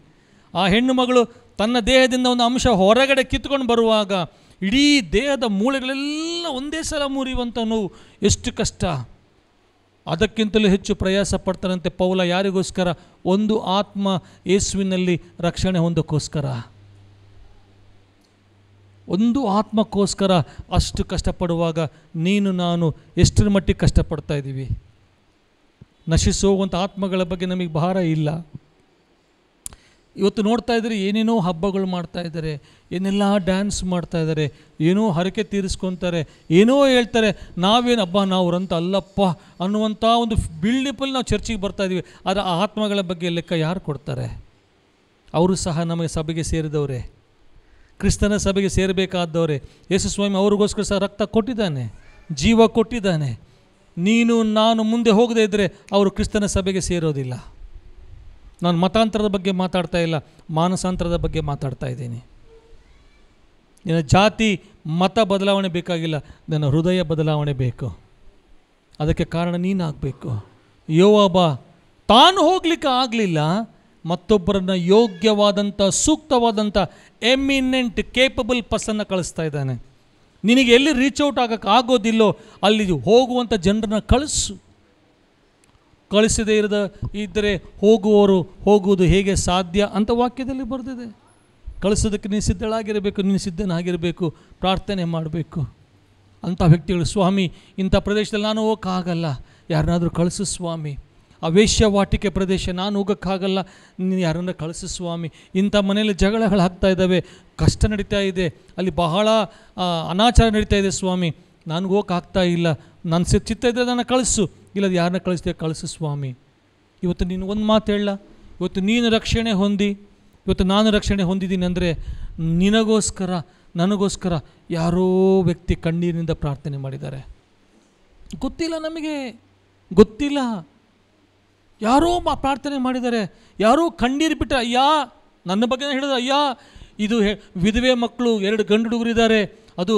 ಆ ಹೆಣ್ಣು ಮಗಳು ತನ್ನ ದೇಹದಿಂದ ಒಂದು ಅಂಶ ಹೊರಗಡೆ ಕಿತ್ಕೊಂಡು ಬರುವಾಗ ಇಡೀ ದೇಹದ ಮೂಳೆಗಳೆಲ್ಲ ಒಂದೇ ಸಲ ಮುರಿಯುವಂಥ ನೋವು ಎಷ್ಟು ಕಷ್ಟ. ಅದಕ್ಕಿಂತಲೂ ಹೆಚ್ಚು ಪ್ರಯಾಸ ಪಡ್ತಾರಂತೆ ಪೌಲ. ಯಾರಿಗೋಸ್ಕರ? ಒಂದು ಆತ್ಮ ಯೇಸುವಿನಲ್ಲಿ ರಕ್ಷಣೆ ಹೊಂದೋಕ್ಕೋಸ್ಕರ. ಒಂದು ಆತ್ಮಕ್ಕೋಸ್ಕರ ಅಷ್ಟು ಕಷ್ಟಪಡುವಾಗ ನೀನು ನಾನು ಎಷ್ಟರ ಮಟ್ಟಿಗೆ ಕಷ್ಟಪಡ್ತಾ ಇದ್ದೀವಿ? ನಶಿಸೋಗುವಂಥ ಆತ್ಮಗಳ ಬಗ್ಗೆ ನಮಗೆ ಭಾರ ಇಲ್ಲ. ಇವತ್ತು ನೋಡ್ತಾ ಇದ್ದಾರೆ, ಏನೇನೋ ಹಬ್ಬಗಳು ಮಾಡ್ತಾ ಇದ್ದಾರೆ, ಏನೆಲ್ಲ ಡ್ಯಾನ್ಸ್ ಮಾಡ್ತಾ ಇದ್ದಾರೆ, ಏನೋ ಹರಕೆ ತೀರಿಸ್ಕೊತಾರೆ, ಏನೋ ಹೇಳ್ತಾರೆ. ನಾವೇನು ಹಬ್ಬ ನಾವ್ರಂತ ಅಲ್ಲಪ್ಪ ಅನ್ನುವಂಥ ಒಂದು ಬಿಲ್ಡಪ್ಪಲ್ಲಿ ನಾವು ಚರ್ಚಿಗೆ ಬರ್ತಾ ಇದ್ದೀವಿ. ಆದರೆ ಆ ಆತ್ಮಗಳ ಬಗ್ಗೆ ಲೆಕ್ಕ ಯಾರು ಕೊಡ್ತಾರೆ? ಅವರು ಸಹ ನಮಗೆ ಸಭೆಗೆ ಸೇರಿದವರೇ, ಕ್ರಿಸ್ತನ ಸಭೆಗೆ ಸೇರಬೇಕಾದವರೇ. ಯೇಸು ಸ್ವಾಮಿ ಅವ್ರಿಗೋಸ್ಕರ ಸಹ ರಕ್ತ ಕೊಟ್ಟಿದ್ದಾನೆ, ಜೀವ ಕೊಟ್ಟಿದ್ದಾನೆ. ನೀನು ನಾನು ಮುಂದೆ ಹೋಗದೇ ಇದ್ದರೆ ಅವರು ಕ್ರಿಸ್ತನ ಸಭೆಗೆ ಸೇರೋದಿಲ್ಲ. ನಾನು ಮತಾಂತರದ ಬಗ್ಗೆ ಮಾತಾಡ್ತಾ ಇಲ್ಲ, ಮಾನಸಾಂತರದ ಬಗ್ಗೆ ಮಾತಾಡ್ತಾ ಇದ್ದೀನಿ. ನಿನ್ನ ಜಾತಿ ಮತ ಬದಲಾವಣೆ ಬೇಕಾಗಿಲ್ಲ, ನನ್ನ ಹೃದಯ ಬದಲಾವಣೆ ಬೇಕು. ಅದಕ್ಕೆ ಕಾರಣ ನೀನಾಗಬೇಕು. ಯೋವಾಬ ತಾನು ಹೋಗ್ಲಿಕ್ಕೆ ಆಗಲಿಲ್ಲ, ಮತ್ತೊಬ್ಬರನ್ನು ಯೋಗ್ಯವಾದಂಥ ಸೂಕ್ತವಾದಂಥ ಎಮಿನೆಂಟ್ ಕೇಪಬಲ್ ಪರ್ಸನ್ನ ಕಳಿಸ್ತಾ ಇದ್ದಾನೆ. ನಿನಗೆ ಎಲ್ಲಿ ರೀಚ್ ಔಟ್ ಆಗೋಕ್ಕೆ ಆಗೋದಿಲ್ಲೋ ಅಲ್ಲಿ ಹೋಗುವಂಥ ಜನರನ್ನ ಕಳಿಸು. ಕಳಿಸದೇ ಇದ್ದರೆ ಹೋಗುವವರು ಹೋಗುವುದು ಹೇಗೆ ಸಾಧ್ಯ ಅಂತ ವಾಕ್ಯದಲ್ಲಿ ಬರೆದಿದೆ. ಕಳಿಸೋದಕ್ಕೆ ನೀನು ಸಿದ್ಧಳಾಗಿರಬೇಕು, ನೀನು ಸಿದ್ಧನಾಗಿರಬೇಕು, ಪ್ರಾರ್ಥನೆ ಮಾಡಬೇಕು. ಅಂಥ ವ್ಯಕ್ತಿಗಳು, ಸ್ವಾಮಿ ಇಂಥ ಪ್ರದೇಶದಲ್ಲಿ ನಾನು ಹೋಗೋಕ್ಕಾಗಲ್ಲ, ಯಾರನ್ನಾದರೂ ಕಳಿಸು ಸ್ವಾಮಿ. ಆ ವೇಶ್ಯವಾಟಿಕೆ ಪ್ರದೇಶ ನಾನು ಹೋಗೋಕ್ಕಾಗಲ್ಲ, ನೀನು ಯಾರನ್ನ ಕಳಿಸು ಸ್ವಾಮಿ. ಇಂಥ ಮನೆಯಲ್ಲಿ ಜಗಳಗಳಾಗ್ತಾ ಇದ್ದಾವೆ, ಕಷ್ಟ ನಡೀತಾ ಇದೆ, ಅಲ್ಲಿ ಬಹಳ ಅನಾಚಾರ ನಡೀತಾ ಇದೆ ಸ್ವಾಮಿ, ನನಗೆ ಹೋಗೋಕ್ಕಾಗ್ತಾ ಇಲ್ಲ, ನನ್ನ ಚಿತ್ತ ಇದ್ದರೆ ನನ್ನ ಕಳಿಸು, ಇಲ್ಲದ ಯಾರನ್ನ ಕಳಿಸ್ತೇವೆ ಕಳಿಸು ಸ್ವಾಮಿ. ಇವತ್ತು ನೀನು ಒಂದು ಮಾತು ಹೇಳ, ಇವತ್ತು ನೀನು ರಕ್ಷಣೆ ಹೊಂದಿ, ಇವತ್ತು ನಾನು ರಕ್ಷಣೆ ಹೊಂದಿದ್ದೀನಿ ಅಂದರೆ ನಿನಗೋಸ್ಕರ ನನಗೋಸ್ಕರ ಯಾರೋ ವ್ಯಕ್ತಿ ಕಣ್ಣೀರಿನಿಂದ ಪ್ರಾರ್ಥನೆ ಮಾಡಿದ್ದಾರೆ. ಗೊತ್ತಿಲ್ಲ, ನಮಗೆ ಗೊತ್ತಿಲ್ಲ, ಯಾರೋ ಪ್ರಾರ್ಥನೆ ಮಾಡಿದ್ದಾರೆ, ಯಾರೋ ಕಣ್ಣೀರು ಬಿಟ್ಟರೆ, ಅಯ್ಯ ನನ್ನ ಬಗ್ಗೆ ಹೇಳಿದ, ಅಯ್ಯ ಇದು ವಿಧವೆ ಮಕ್ಕಳು 2 ಗಂಡು ಹುಡುಗರಿದ್ದಾರೆ, ಅದು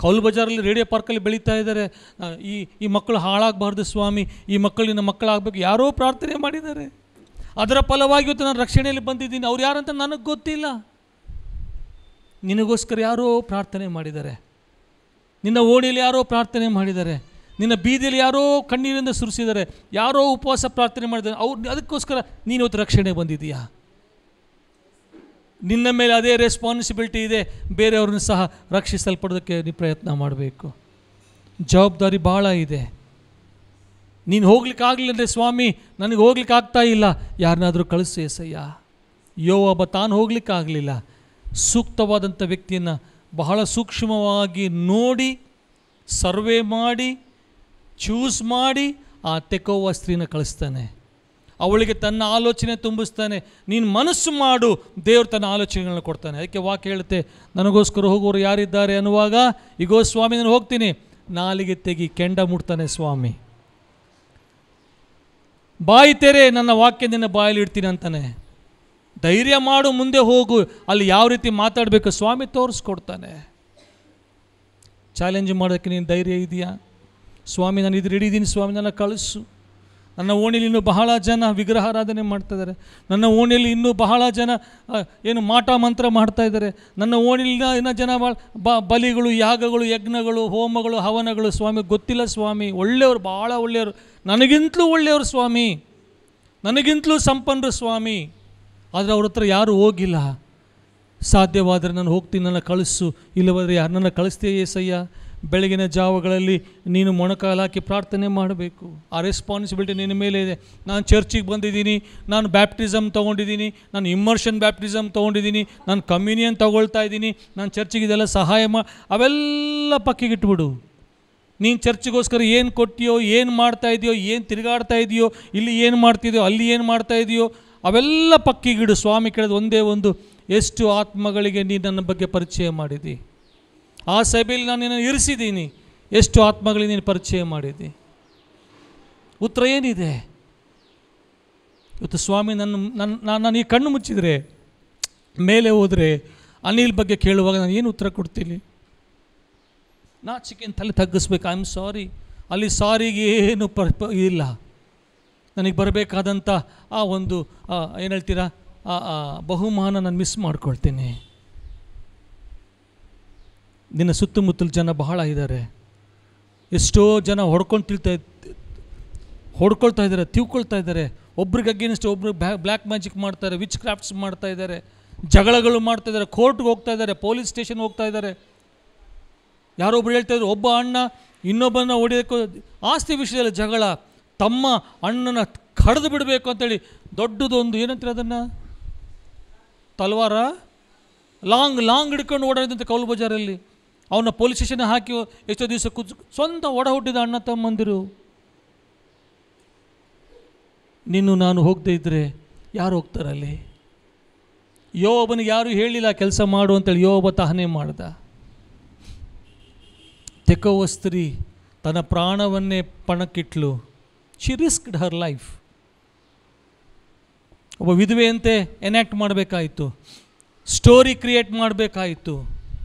ಕೌಲ್ ಬಜಾರಲ್ಲಿ ರೇಡಿಯೋ ಪಾರ್ಕಲ್ಲಿ ಬೆಳೀತಾ ಇದ್ದಾರೆ, ಈ ಮಕ್ಕಳು ಹಾಳಾಗಬಾರ್ದು ಸ್ವಾಮಿ, ಈ ಮಕ್ಕಳಿನ ಮಕ್ಕಳಾಗಬೇಕು, ಯಾರೋ ಪ್ರಾರ್ಥನೆ ಮಾಡಿದ್ದಾರೆ. ಅದರ ಫಲವಾಗಿ ಇವತ್ತು ನಾನು ರಕ್ಷಣೆಯಲ್ಲಿ ಬಂದಿದ್ದೀನಿ. ಅವ್ರು ಯಾರಂತ ನನಗೆ ಗೊತ್ತಿಲ್ಲ. ನಿನಗೋಸ್ಕರ ಯಾರೋ ಪ್ರಾರ್ಥನೆ ಮಾಡಿದ್ದಾರೆ, ನಿನ್ನ ಓಣಿಯಲ್ಲಿ ಯಾರೋ ಪ್ರಾರ್ಥನೆ ಮಾಡಿದ್ದಾರೆ, ನಿನ್ನ ಬೀದಿಯಲ್ಲಿ ಯಾರೋ ಕಣ್ಣೀರಿಂದ ಸುರಿಸಿದ್ದಾರೆ, ಯಾರೋ ಉಪವಾಸ ಪ್ರಾರ್ಥನೆ ಮಾಡಿದ್ದಾರೆ. ಅದಕ್ಕೋಸ್ಕರ ನೀನು ಇವತ್ತು ರಕ್ಷಣೆ ಬಂದಿದ್ದೀಯಾ? ನಿನ್ನ ಮೇಲೆ ಅದೇ ರೆಸ್ಪಾನ್ಸಿಬಿಲಿಟಿ ಇದೆ, ಬೇರೆಯವ್ರನ್ನ ಸಹ ರಕ್ಷಿಸಲ್ಪಡೋದಕ್ಕೆ ನೀನು ಪ್ರಯತ್ನ ಮಾಡಬೇಕು. ಜವಾಬ್ದಾರಿ ಭಾಳ ಇದೆ. ನೀನು ಹೋಗ್ಲಿಕ್ಕಾಗಲಿಲ್ಲ ಅಂದರೆ, ಸ್ವಾಮಿ ನನಗೆ ಹೋಗ್ಲಿಕ್ಕೆ ಆಗ್ತಾ ಇಲ್ಲ, ಯಾರನ್ನಾದರೂ ಕಳಿಸು ಏಸಯ್ಯ. ಯೋವಾಬ ತಾನು ಹೋಗ್ಲಿಕ್ಕಾಗಲಿಲ್ಲ, ಸೂಕ್ತವಾದಂಥ ವ್ಯಕ್ತಿಯನ್ನು ಬಹಳ ಸೂಕ್ಷ್ಮವಾಗಿ ನೋಡಿ, ಸರ್ವೆ ಮಾಡಿ, ಚೂಸ್ ಮಾಡಿ ಆ ತೆಕೋವ ಸ್ತ್ರೀನ ಕಳಿಸ್ತಾನೆ. ಅವಳಿಗೆ ತನ್ನ ಆಲೋಚನೆ ತುಂಬಿಸ್ತಾನೆ. ನೀನು ಮನಸ್ಸು ಮಾಡು, ದೇವರು ತನ್ನ ಆಲೋಚನೆಗಳನ್ನ ಕೊಡ್ತಾನೆ. ಅದಕ್ಕೆ ವಾಕ್ಯ ಹೇಳುತ್ತೆ, ನನಗೋಸ್ಕರ ಹೋಗೋರು ಯಾರಿದ್ದಾರೆ ಅನ್ನುವಾಗ, ಈಗೋ ಸ್ವಾಮಿ ನಾನು ಹೋಗ್ತೀನಿ, ನಾಲಿಗೆ ತೆಗಿ, ಕೆಂಡ ಮುಟ್ತಾನೆ ಸ್ವಾಮಿ. ಬಾಯಿ ತೆರೆ, ನನ್ನ ವಾಕ್ಯ ನಿನ್ನ ಬಾಯಲ್ಲಿ ಇಡ್ತೀನಿ ಅಂತಾನೆ. ಧೈರ್ಯ ಮಾಡು, ಮುಂದೆ ಹೋಗು, ಅಲ್ಲಿ ಯಾವ ರೀತಿ ಮಾತಾಡಬೇಕು ಸ್ವಾಮಿ ತೋರಿಸ್ಕೊಡ್ತಾನೆ. ಚಾಲೆಂಜ್ ಮಾಡೋಕ್ಕೆ ನೀನು ಧೈರ್ಯ ಇದೆಯಾ? ಸ್ವಾಮಿ ನಾನು ಇದು ಹಿಡಿದೀನಿ ಸ್ವಾಮಿ, ನನ್ನ ಕಳಿಸು. ನನ್ನ ಓಣಿಯಲ್ಲಿ ಇನ್ನೂ ಬಹಳ ಜನ ವಿಗ್ರಹಾರಾಧನೆ ಮಾಡ್ತಾಯಿದ್ದಾರೆ, ನನ್ನ ಓಣಿಯಲ್ಲಿ ಇನ್ನೂ ಬಹಳ ಜನ ಏನು ಮಾಟ ಮಂತ್ರ ಮಾಡ್ತಾಯಿದ್ದಾರೆ, ನನ್ನ ಓಣಿಯಲ್ಲಿ ಇನ್ನೂ ಜನ ಬಲಿಗಳು, ಯಾಗಗಳು, ಯಜ್ಞಗಳು, ಹೋಮಗಳು, ಹವನಗಳು. ಸ್ವಾಮಿ ಗೊತ್ತಿಲ್ಲ ಸ್ವಾಮಿ, ಒಳ್ಳೆಯವರು, ಭಾಳ ಒಳ್ಳೆಯವರು, ನನಗಿಂತಲೂ ಒಳ್ಳೆಯವರು ಸ್ವಾಮಿ, ನನಗಿಂತಲೂ ಸಂಪನ್ನರು ಸ್ವಾಮಿ. ಆದರೆ ಅವ್ರ ಹತ್ರ ಯಾರೂ ಹೋಗಿಲ್ಲ. ಸಾಧ್ಯವಾದರೆ ನಾನು ಹೋಗ್ತೀನಿ, ನನ್ನ ಕಳಿಸು, ಇಲ್ಲವಾದರೆ ಯಾರನ್ನ ಕಳಿಸ್ತೀಯ ಏಸಯ್ಯ. ಬೆಳಗಿನ ಜಾವಗಳಲ್ಲಿ ನೀನು ಮೊಣಕಾಲಾಕಿ ಪ್ರಾರ್ಥನೆ ಮಾಡಬೇಕು. ಆ ರೆಸ್ಪಾನ್ಸಿಬಿಲಿಟಿ ನಿನ್ನ ಮೇಲೆ ಇದೆ. ನಾನು ಚರ್ಚಿಗೆ ಬಂದಿದ್ದೀನಿ, ನಾನು ಬ್ಯಾಪ್ಟಿಸಮ್ ತೊಗೊಂಡಿದ್ದೀನಿ, ನಾನು ಇಮ್ಮರ್ಷನ್ ಬ್ಯಾಪ್ಟಿಸಮ್ ತೊಗೊಂಡಿದ್ದೀನಿ, ನಾನು ಕಮ್ಯುನಿಯನ್ ತೊಗೊಳ್ತಾ ಇದ್ದೀನಿ, ನಾನು ಚರ್ಚಿಗೆ ಇದೆಲ್ಲ ಸಹಾಯ ಅವೆಲ್ಲ ಪಕ್ಕಿಗಿಟ್ಬಿಡು. ನೀನು ಚರ್ಚಿಗೋಸ್ಕರ ಏನು ಕೊಟ್ಟಿಯೋ, ಏನು ಮಾಡ್ತಾಯಿದೆಯೋ, ಏನು ತಿರುಗಾಡ್ತಾ ಇದೆಯೋ, ಇಲ್ಲಿ ಏನು ಮಾಡ್ತಿದೆಯೋ, ಅಲ್ಲಿ ಏನು ಮಾಡ್ತಾಯಿದೆಯೋ, ಅವೆಲ್ಲ ಪಕ್ಕಿಗಿಡು. ಸ್ವಾಮಿ ಕೇಳೋದು ಒಂದೇ ಒಂದು, ಎಷ್ಟು ಆತ್ಮಗಳಿಗೆ ನೀನು ನನ್ನ ಬಗ್ಗೆ ಪರಿಚಯ ಮಾಡಿದಿ? ಆ ಸಭೆಯಲ್ಲಿ ನಾನು ನಿನ್ನನ್ನು ಇರಿಸಿದ್ದೀನಿ, ಎಷ್ಟು ಆತ್ಮಗಳಿಗೆ ನೀನು ಪರಿಚಯ ಮಾಡಿದ್ದಿ? ಉತ್ತರ ಏನಿದೆ? ಇವತ್ತು ಸ್ವಾಮಿ ನಾನು ಈ ಕಣ್ಣು ಮುಚ್ಚಿದರೆ, ಮೇಲೆ ಹೋದರೆ ಅನಿಲ್ ಬಗ್ಗೆ ಕೇಳುವಾಗ ನಾನು ಏನು ಉತ್ತರ ಕೊಡ್ತೀನಿ? ನಾಚಿಕೆಯನ್ನು ತಲೆ ತಗ್ಗಿಸ್ಬೇಕು. I am sorry. ಅಲ್ಲಿ ಸಾರಿಗೆ ಏನು ಇಲ್ಲ. ನನಗೆ ಬರಬೇಕಾದಂಥ ಆ ಒಂದು ಏನು ಹೇಳ್ತೀರಾ, ಬಹುಮಾನ ನಾನು ಮಿಸ್ ಮಾಡ್ಕೊಳ್ತೀನಿ. ನಿನ್ನ ಸುತ್ತಮುತ್ತಲ ಜನ ಬಹಳ ಇದ್ದಾರೆ, ಎಷ್ಟೋ ಜನ ಹೊಡ್ಕೊಳ್ತಾ ಇದ್ದಾರೆ, ತಿಳ್ಕೊಳ್ತಾ ಇದ್ದಾರೆ. ಒಬ್ರಿಗೆ ಅಗೇನ್ಸ್ಟ್ ಒಬ್ರಿಗೆ ಬ್ಲ್ಯಾಕ್ ಮ್ಯಾಜಿಕ್ ಮಾಡ್ತಾರೆ, ವಿಚ್ ಕ್ರಾಫ್ಟ್ಸ್ ಮಾಡ್ತಾ ಇದ್ದಾರೆ. ಜಗಳಗಳು ಮಾಡ್ತಾ ಇದ್ದಾರೆ, ಕೋರ್ಟ್ಗೆ ಹೋಗ್ತಾ ಇದ್ದಾರೆ, ಪೊಲೀಸ್ ಸ್ಟೇಷನ್ ಹೋಗ್ತಾ ಇದ್ದಾರೆ. ಯಾರೊಬ್ರು ಹೇಳ್ತಾ ಇದ್ರು, ಒಬ್ಬ ಅಣ್ಣ ಇನ್ನೊಬ್ಬನ ಹೊಡೆಯೋಕ್ಕೂ ಆಸ್ತಿ ವಿಷಯದಲ್ಲಿ ಜಗಳ, ತಮ್ಮ ಅಣ್ಣನ ಕಡಿದು ಬಿಡಬೇಕು ಅಂತೇಳಿ ದೊಡ್ಡದೊಂದು ಏನಂತೀರ ಅದನ್ನು, ತಲ್ವಾರ ಲಾಂಗ್ ಹಿಡ್ಕೊಂಡು ಓಡಾಡಿದಂತೆ ಕೌಲು ಬಜಾರಲ್ಲಿ. ಅವನ್ನ ಪೊಲೀಸ್ ಸ್ಟೇಷನ್ ಹಾಕಿ ಎಷ್ಟೋ ದಿವಸ ಸ್ವಂತ ಒಡ ಹುಟ್ಟಿದ ಅಣ್ಣ ತಮ್ಮಂದಿರು. ನೀನು ನಾನು ಹೋಗದೇ ಇದ್ದರೆ ಯಾರು ಹೋಗ್ತಾರಲ್ಲಿ? ಯೋಬನಿಗೆ ಯಾರು ಹೇಳಿಲ್ಲ ಕೆಲಸ ಮಾಡು ಅಂತೇಳಿ, ಯೋಬ ತಾನೇ ಮಾಡ್ದ. ತೆಕೋವ ಸ್ತ್ರೀ ತನ್ನ ಪ್ರಾಣವನ್ನೇ ಪಣಕ್ಕಿಟ್ಲು. She ರಿಸ್ಕ್ಡ್ her life. ಒಬ್ಬ ವಿಧವೆಯಂತೆ ಎನ್ಯಾಕ್ಟ್ ಮಾಡಬೇಕಾಯಿತು, ಸ್ಟೋರಿ ಕ್ರಿಯೇಟ್ ಮಾಡಬೇಕಾಯಿತು,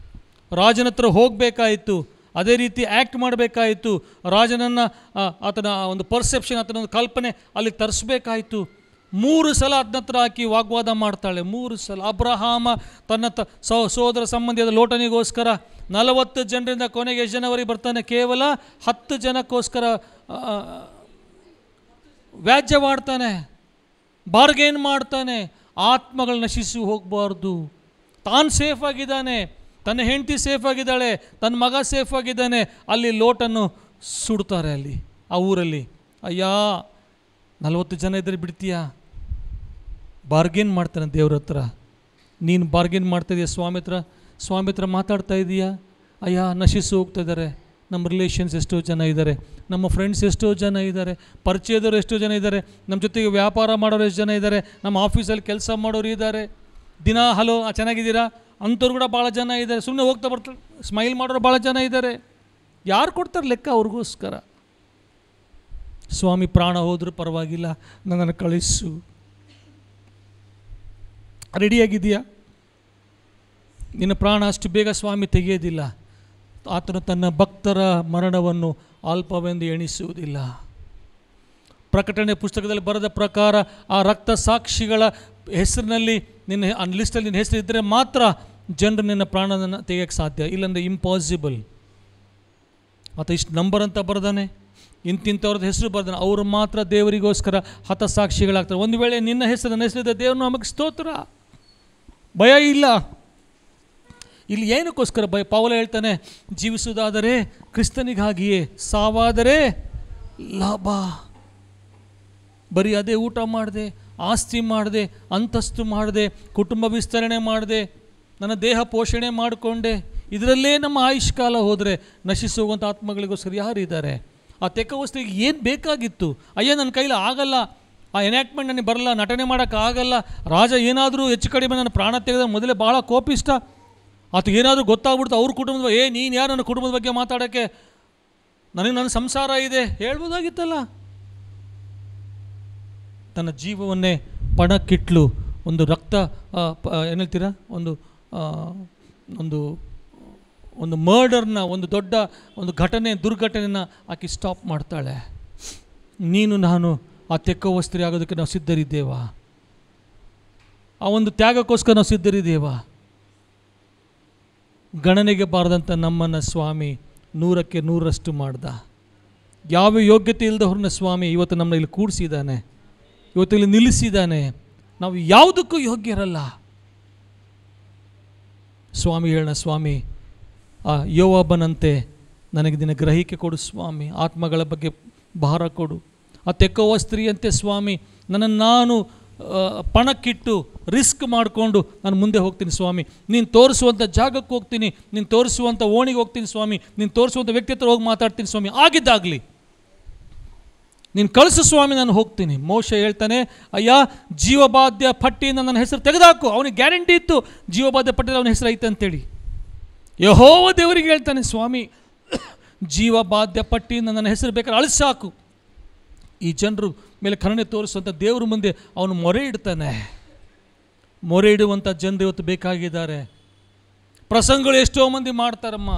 ರಾಜನ ಹತ್ರ ಹೋಗಬೇಕಾಯಿತು, ಅದೇ ರೀತಿ ಆ್ಯಕ್ಟ್ ಮಾಡಬೇಕಾಯಿತು, ರಾಜನನ್ನು ಆತನ ಒಂದು ಪರ್ಸೆಪ್ಷನ್, ಆತನ ಒಂದು ಕಲ್ಪನೆ ಅಲ್ಲಿ ತರಿಸ್ಬೇಕಾಯಿತು. 3 ಸಲ ಅದನ್ನ ಹತ್ರ ಹಾಕಿ ವಾಗ್ವಾದ ಮಾಡ್ತಾಳೆ. 3 ಸಲ. ಅಬ್ರಹಾಮ ತನ್ನ ಸೋದರ ಸಂಬಂಧಿಯಾದ ಲೋಟನಿಗೋಸ್ಕರ 40 ಜನರಿಂದ ಕೊನೆಗೆ ಎಷ್ಟು ಜನವರೆಗೆ ಬರ್ತಾನೆ? ಕೇವಲ 10 ಜನಕ್ಕೋಸ್ಕರ ವ್ಯಾಜ್ಯವಾಡ್ತಾನೆ, ಬಾರ್ಗೇನ್ ಮಾಡ್ತಾನೆ. ಆತ್ಮಗಳು ನಶಿಸಿ ಹೋಗಬಾರ್ದು. ತಾನು ಸೇಫ್ ಆಗಿದ್ದಾನೆ, ತನ್ನ ಹೆಂಡತಿ ಸೇಫ್ ಆಗಿದ್ದಾಳೆ, ತನ್ನ ಮಗ ಸೇಫ್ ಆಗಿದ್ದಾನೆ. ಅಲ್ಲಿ ಲೋಟನ್ನು ಸುಡ್ತಾರೆ ಅಲ್ಲಿ ಆ ಊರಲ್ಲಿ. ಅಯ್ಯ 40 ಜನ ಇದ್ದರೆ ಬಿಡ್ತೀಯಾ? ಬಾರ್ಗೇನ್ ಮಾಡ್ತಾನೆ ದೇವ್ರ ಹತ್ರ. ನೀನು ಬಾರ್ಗೇನ್ ಮಾಡ್ತಾಯಿದ್ದೀಯ ಸ್ವಾಮಿ ಹತ್ರ ಮಾತಾಡ್ತಾ ಇದೀಯಾ? ಅಯ್ಯ ನಶಿಸಿ ಹೋಗ್ತಾ ಇದ್ದಾರೆ. ನಮ್ಮ ರಿಲೇಷನ್ಸ್ ಎಷ್ಟೋ ಜನ ಇದ್ದಾರೆ, ನಮ್ಮ ಫ್ರೆಂಡ್ಸ್ ಎಷ್ಟೋ ಜನ ಇದ್ದಾರೆ, ಪರಿಚಯದವರು ಎಷ್ಟೋ ಜನ ಇದ್ದಾರೆ, ನಮ್ಮ ಜೊತೆಗೆ ವ್ಯಾಪಾರ ಮಾಡೋರು ಎಷ್ಟು ಜನ ಇದ್ದಾರೆ, ನಮ್ಮ ಆಫೀಸಲ್ಲಿ ಕೆಲಸ ಮಾಡೋರು ಇದ್ದಾರೆ, ದಿನ ಹಲೋ ಚೆನ್ನಾಗಿದ್ದೀರಾ ಅಂಥವ್ರು ಕೂಡ ಭಾಳ ಜನ ಇದ್ದಾರೆ, ಸುಮ್ಮನೆ ಹೋಗ್ತಾ ಬರ್ತಾರೆ ಸ್ಮೈಲ್ ಮಾಡೋರು ಭಾಳ ಜನ ಇದ್ದಾರೆ. ಯಾರು ಕೊಡ್ತಾರೆ ಲೆಕ್ಕ ಅವ್ರಿಗೋಸ್ಕರ? ಸ್ವಾಮಿ ಪ್ರಾಣ ಹೋದರೂ ಪರವಾಗಿಲ್ಲ, ನನ್ನನ್ನು ಕಳಿಸು. ರೆಡಿಯಾಗಿದೆಯಾ? ನಿನ್ನ ಪ್ರಾಣ ಅಷ್ಟು ಬೇಗ ಸ್ವಾಮಿ ತೆಗೆಯೋದಿಲ್ಲ. ಆತನು ತನ್ನ ಭಕ್ತರ ಮರಣವನ್ನು ಅಲ್ಪವೆಂದು ಎಣಿಸುವುದಿಲ್ಲ. ಪ್ರಕಟಣೆ ಪುಸ್ತಕದಲ್ಲಿ ಬರೆದ ಪ್ರಕಾರ ಆ ರಕ್ತ ಸಾಕ್ಷಿಗಳ ಹೆಸರಿನಲ್ಲಿ ನಿನ್ನ ಲಿಸ್ಟಲ್ಲಿ ನಿನ್ನ ಹೆಸರಿದ್ದರೆ ಮಾತ್ರ ಜನರು ನಿನ್ನ ಪ್ರಾಣವನ್ನು ತೆಗೆಯೋಕ್ಕೆ ಸಾಧ್ಯ, ಇಲ್ಲಾಂದರೆ ಇಂಪಾಸಿಬಲ್. ಆತ ಇಷ್ಟು ನಂಬರ್ ಅಂತ ಬರ್ದಾನೆ, ಇಂತಿಂಥವ್ರದ್ದು ಹೆಸರು ಬರ್ದಾನೆ, ಅವರು ಮಾತ್ರ ದೇವರಿಗೋಸ್ಕರ ಹತಸಾಕ್ಷಿಗಳಾಗ್ತಾರೆ. ಒಂದು ವೇಳೆ ನಿನ್ನ ಹೆಸರು ನನ್ನ ಹೆಸರಿದ್ದ ದೇವರು ನಮಗೆ ಸ್ತೋತ್ರ, ಭಯ ಇಲ್ಲ. ಇಲ್ಲಿ ಏನಕ್ಕೋಸ್ಕರ ಭಯ? ಪೌಲ ಹೇಳ್ತಾನೆ, ಜೀವಿಸುವುದಾದರೆ ಕ್ರಿಸ್ತನಿಗಾಗಿಯೇ, ಸಾವಾದರೆ ಲಾಭ. ಬರೀ ಅದೇ ಊಟ ಮಾಡಿದೆ, ಆಸ್ತಿ ಮಾಡಿದೆ, ಅಂತಸ್ತು ಮಾಡಿದೆ, ಕುಟುಂಬ ವಿಸ್ತರಣೆ ಮಾಡಿದೆ, ನನ್ನ ದೇಹ ಪೋಷಣೆ ಮಾಡಿಕೊಂಡೆ, ಇದರಲ್ಲೇ ನಮ್ಮ ಆಯುಷ್ಕಾಲ ಹೋದರೆ ನಶಿಸುವಂಥ ಆತ್ಮಗಳಿಗೋಸ್ಕರ ಯಾರಿದ್ದಾರೆ? ಆ ತೆಕ್ಕವಸ್ತಿಗೆ ಏನು ಬೇಕಾಗಿತ್ತು? ಅಯ್ಯ ನನ್ನ ಕೈಲಿ ಆಗಲ್ಲ, ಆ ಎನ್ಯಾಕ್ಟ್ಮೆಂಟ್ ನನಗೆ ಬರಲ್ಲ, ನಟನೆ ಮಾಡೋಕ್ಕಾಗಲ್ಲ, ರಾಜ ಏನಾದರೂ ಹೆಚ್ಚು ಕಡಿಮೆ ನನ್ನ ಪ್ರಾಣ ತೆಗೆದ ಮೊದಲೇ ಭಾಳ ಕೋಪಿಷ್ಟ, ಆತ ಏನಾದರೂ ಗೊತ್ತಾಗ್ಬಿಡ್ತು ಅವ್ರ ಕುಟುಂಬದ ನೀನು ಯಾರು ನನ್ನ ಕುಟುಂಬದ ಬಗ್ಗೆ ಮಾತಾಡೋಕ್ಕೆ, ನನಗೆ ನನ್ನ ಸಂಸಾರ ಇದೆ ಹೇಳ್ಬೋದಾಗಿತ್ತಲ್ಲ. ತನ್ನ ಜೀವವನ್ನೇ ಪಣಕ್ಕಿಟ್ಲು. ಒಂದು ರಕ್ತ ಏನು ಹೇಳ್ತೀರಾ, ಒಂದು ಮರ್ಡರ್ನ, ಒಂದು ದೊಡ್ಡ ಒಂದು ದುರ್ಘಟನೆಯನ್ನು ಆಕೆ ಸ್ಟಾಪ್ ಮಾಡ್ತಾಳೆ. ನೀನು ನಾನು ಆ ತೆಕ್ಕವಸ್ತ್ರಿ ಆಗೋದಕ್ಕೆ ನಾವು ಸಿದ್ಧರಿದ್ದೇವಾ? ಆ ಒಂದು ತ್ಯಾಗಕ್ಕೋಸ್ಕರ ನಾವು ಸಿದ್ಧರಿದ್ದೇವಾ? ಗಣನೆಗೆ ಬಾರದಂಥ ನಮ್ಮನ್ನು ಸ್ವಾಮಿ 100ಕ್ಕೆ 100ರಷ್ಟು ಮಾಡ್ದ. ಯಾವ ಯೋಗ್ಯತೆ ಇಲ್ಲದವ್ರನ್ನ ಸ್ವಾಮಿ ಇವತ್ತು ನಮ್ಮನ್ನ ಇಲ್ಲಿ ಕೂಡಿಸಿದ್ದಾನೆ, ಇವತ್ತು ಇಲ್ಲಿ ನಿಲ್ಲಿಸಿದ್ದಾನೆ. ನಾವು ಯಾವುದಕ್ಕೂ ಯೋಗ್ಯರಲ್ಲ. ಸ್ವಾಮಿ ಹೇಳೋಣ, ಸ್ವಾಮಿ ಆ ಯೋವಾಬನಂತೆ ನನಗೆ ದಿನ ಗ್ರಹಿಕೆ ಕೊಡು ಸ್ವಾಮಿ, ಆತ್ಮಗಳ ಬಗ್ಗೆ ಭಾರ ಕೊಡು. ಆ ತೆಕ್ಕುವ ಸ್ತ್ರೀಯಂತೆ ಸ್ವಾಮಿ ನನ್ನನ್ನು ನಾನು ಪಣಕ್ಕಿಟ್ಟು ರಿಸ್ಕ್ ಮಾಡಿಕೊಂಡು ನಾನು ಮುಂದೆ ಹೋಗ್ತೀನಿ ಸ್ವಾಮಿ. ನೀನು ತೋರಿಸುವಂಥ ಜಾಗಕ್ಕೆ ಹೋಗ್ತೀನಿ, ನೀನು ತೋರಿಸುವಂಥ ಓಣಿಗೆ ಹೋಗ್ತೀನಿ ಸ್ವಾಮಿ, ನೀನು ತೋರಿಸುವಂಥ ವ್ಯಕ್ತಿ ಹತ್ರ ಹೋಗಿ ಮಾತಾಡ್ತೀನಿ ಸ್ವಾಮಿ. ಆಗಿದ್ದಾಗಲಿ ನೀನು ಕಳಿಸು ಸ್ವಾಮಿ, ನಾನು ಹೋಗ್ತೀನಿ. ಮೋಶೆ ಹೇಳ್ತಾನೆ, ಅಯ್ಯ ಜೀವಬಾಧ್ಯ ಪಟ್ಟಿಯಿಂದ ನನ್ನ ಹೆಸರು ತೆಗೆದಾಕು. ಅವನಿಗೆ ಗ್ಯಾರಂಟಿ ಇತ್ತು ಜೀವಬಾಧ್ಯ ಪಟ್ಟಿಯಲ್ಲಿ ಅವನ ಹೆಸರು ಐತೆ ಅಂತೇಳಿ. ಯೆಹೋವ ದೇವರಿಗೆ ಹೇಳ್ತಾನೆ, ಸ್ವಾಮಿ ಜೀವಬಾಧ್ಯ ಪಟ್ಟಿಯಿಂದ ನನ್ನ ಹೆಸರು ಬೇಕಾದ್ರೆ ಅಳಿಸಾಕು. ಈ ಜನರು ಮೇಲೆ ಕರುಣೆ ತೋರಿಸುವಂಥ ದೇವ್ರ ಮುಂದೆ ಅವನು ಮೊರೆ ಇಡ್ತಾನೆ. ಮೊರೆ ಇಡುವಂಥ ಜನರು ಇವತ್ತು ಬೇಕಾಗಿದ್ದಾರೆ. ಪ್ರಸಂಗಗಳು ಎಷ್ಟೋ ಮಂದಿ ಮಾಡ್ತಾರಮ್ಮ,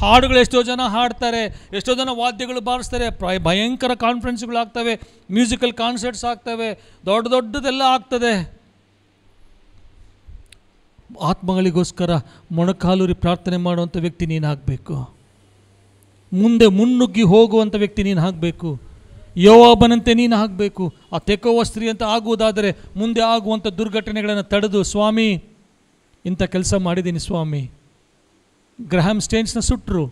ಹಾಡುಗಳು ಎಷ್ಟೋ ಜನ ಹಾಡ್ತಾರೆ, ಎಷ್ಟೋ ಜನ ವಾದ್ಯಗಳು ಬಾರಿಸ್ತಾರೆ, ಭಯಂಕರ ಕಾನ್ಫರೆನ್ಸ್ಗಳಾಗ್ತವೆ, ಮ್ಯೂಸಿಕಲ್ ಕಾನ್ಸರ್ಟ್ಸ್ ಆಗ್ತವೆ, ದೊಡ್ಡದೆಲ್ಲ ಆಗ್ತದೆ. ಆತ್ಮಗಳಿಗೋಸ್ಕರ ಮೊಣಕಾಲೂರಿ ಪ್ರಾರ್ಥನೆ ಮಾಡುವಂಥ ವ್ಯಕ್ತಿ ನೀನು ಆಗಬೇಕು. ಮುಂದೆ ಮುನ್ನುಗ್ಗಿ ಹೋಗುವಂಥ ವ್ಯಕ್ತಿ ನೀನು ಆಗಬೇಕು. ಯೋವಾಬನಂತೆ ನೀನು ಆಗಬೇಕು. ಆ ತೆಕೋವ ಸ್ತ್ರೀ ಅಂತ ಆಗುವುದಾದರೆ ಮುಂದೆ ಆಗುವಂಥ ದುರ್ಘಟನೆಗಳನ್ನು ತಡೆದು, ಸ್ವಾಮಿ ಇಂಥ ಕೆಲಸ ಮಾಡಿದ್ದೀನಿ ಸ್ವಾಮಿ. ಗ್ರಹಾಮ್ ಸ್ಟೇನ್ಸ್ನ ಸುಟ್ಟರು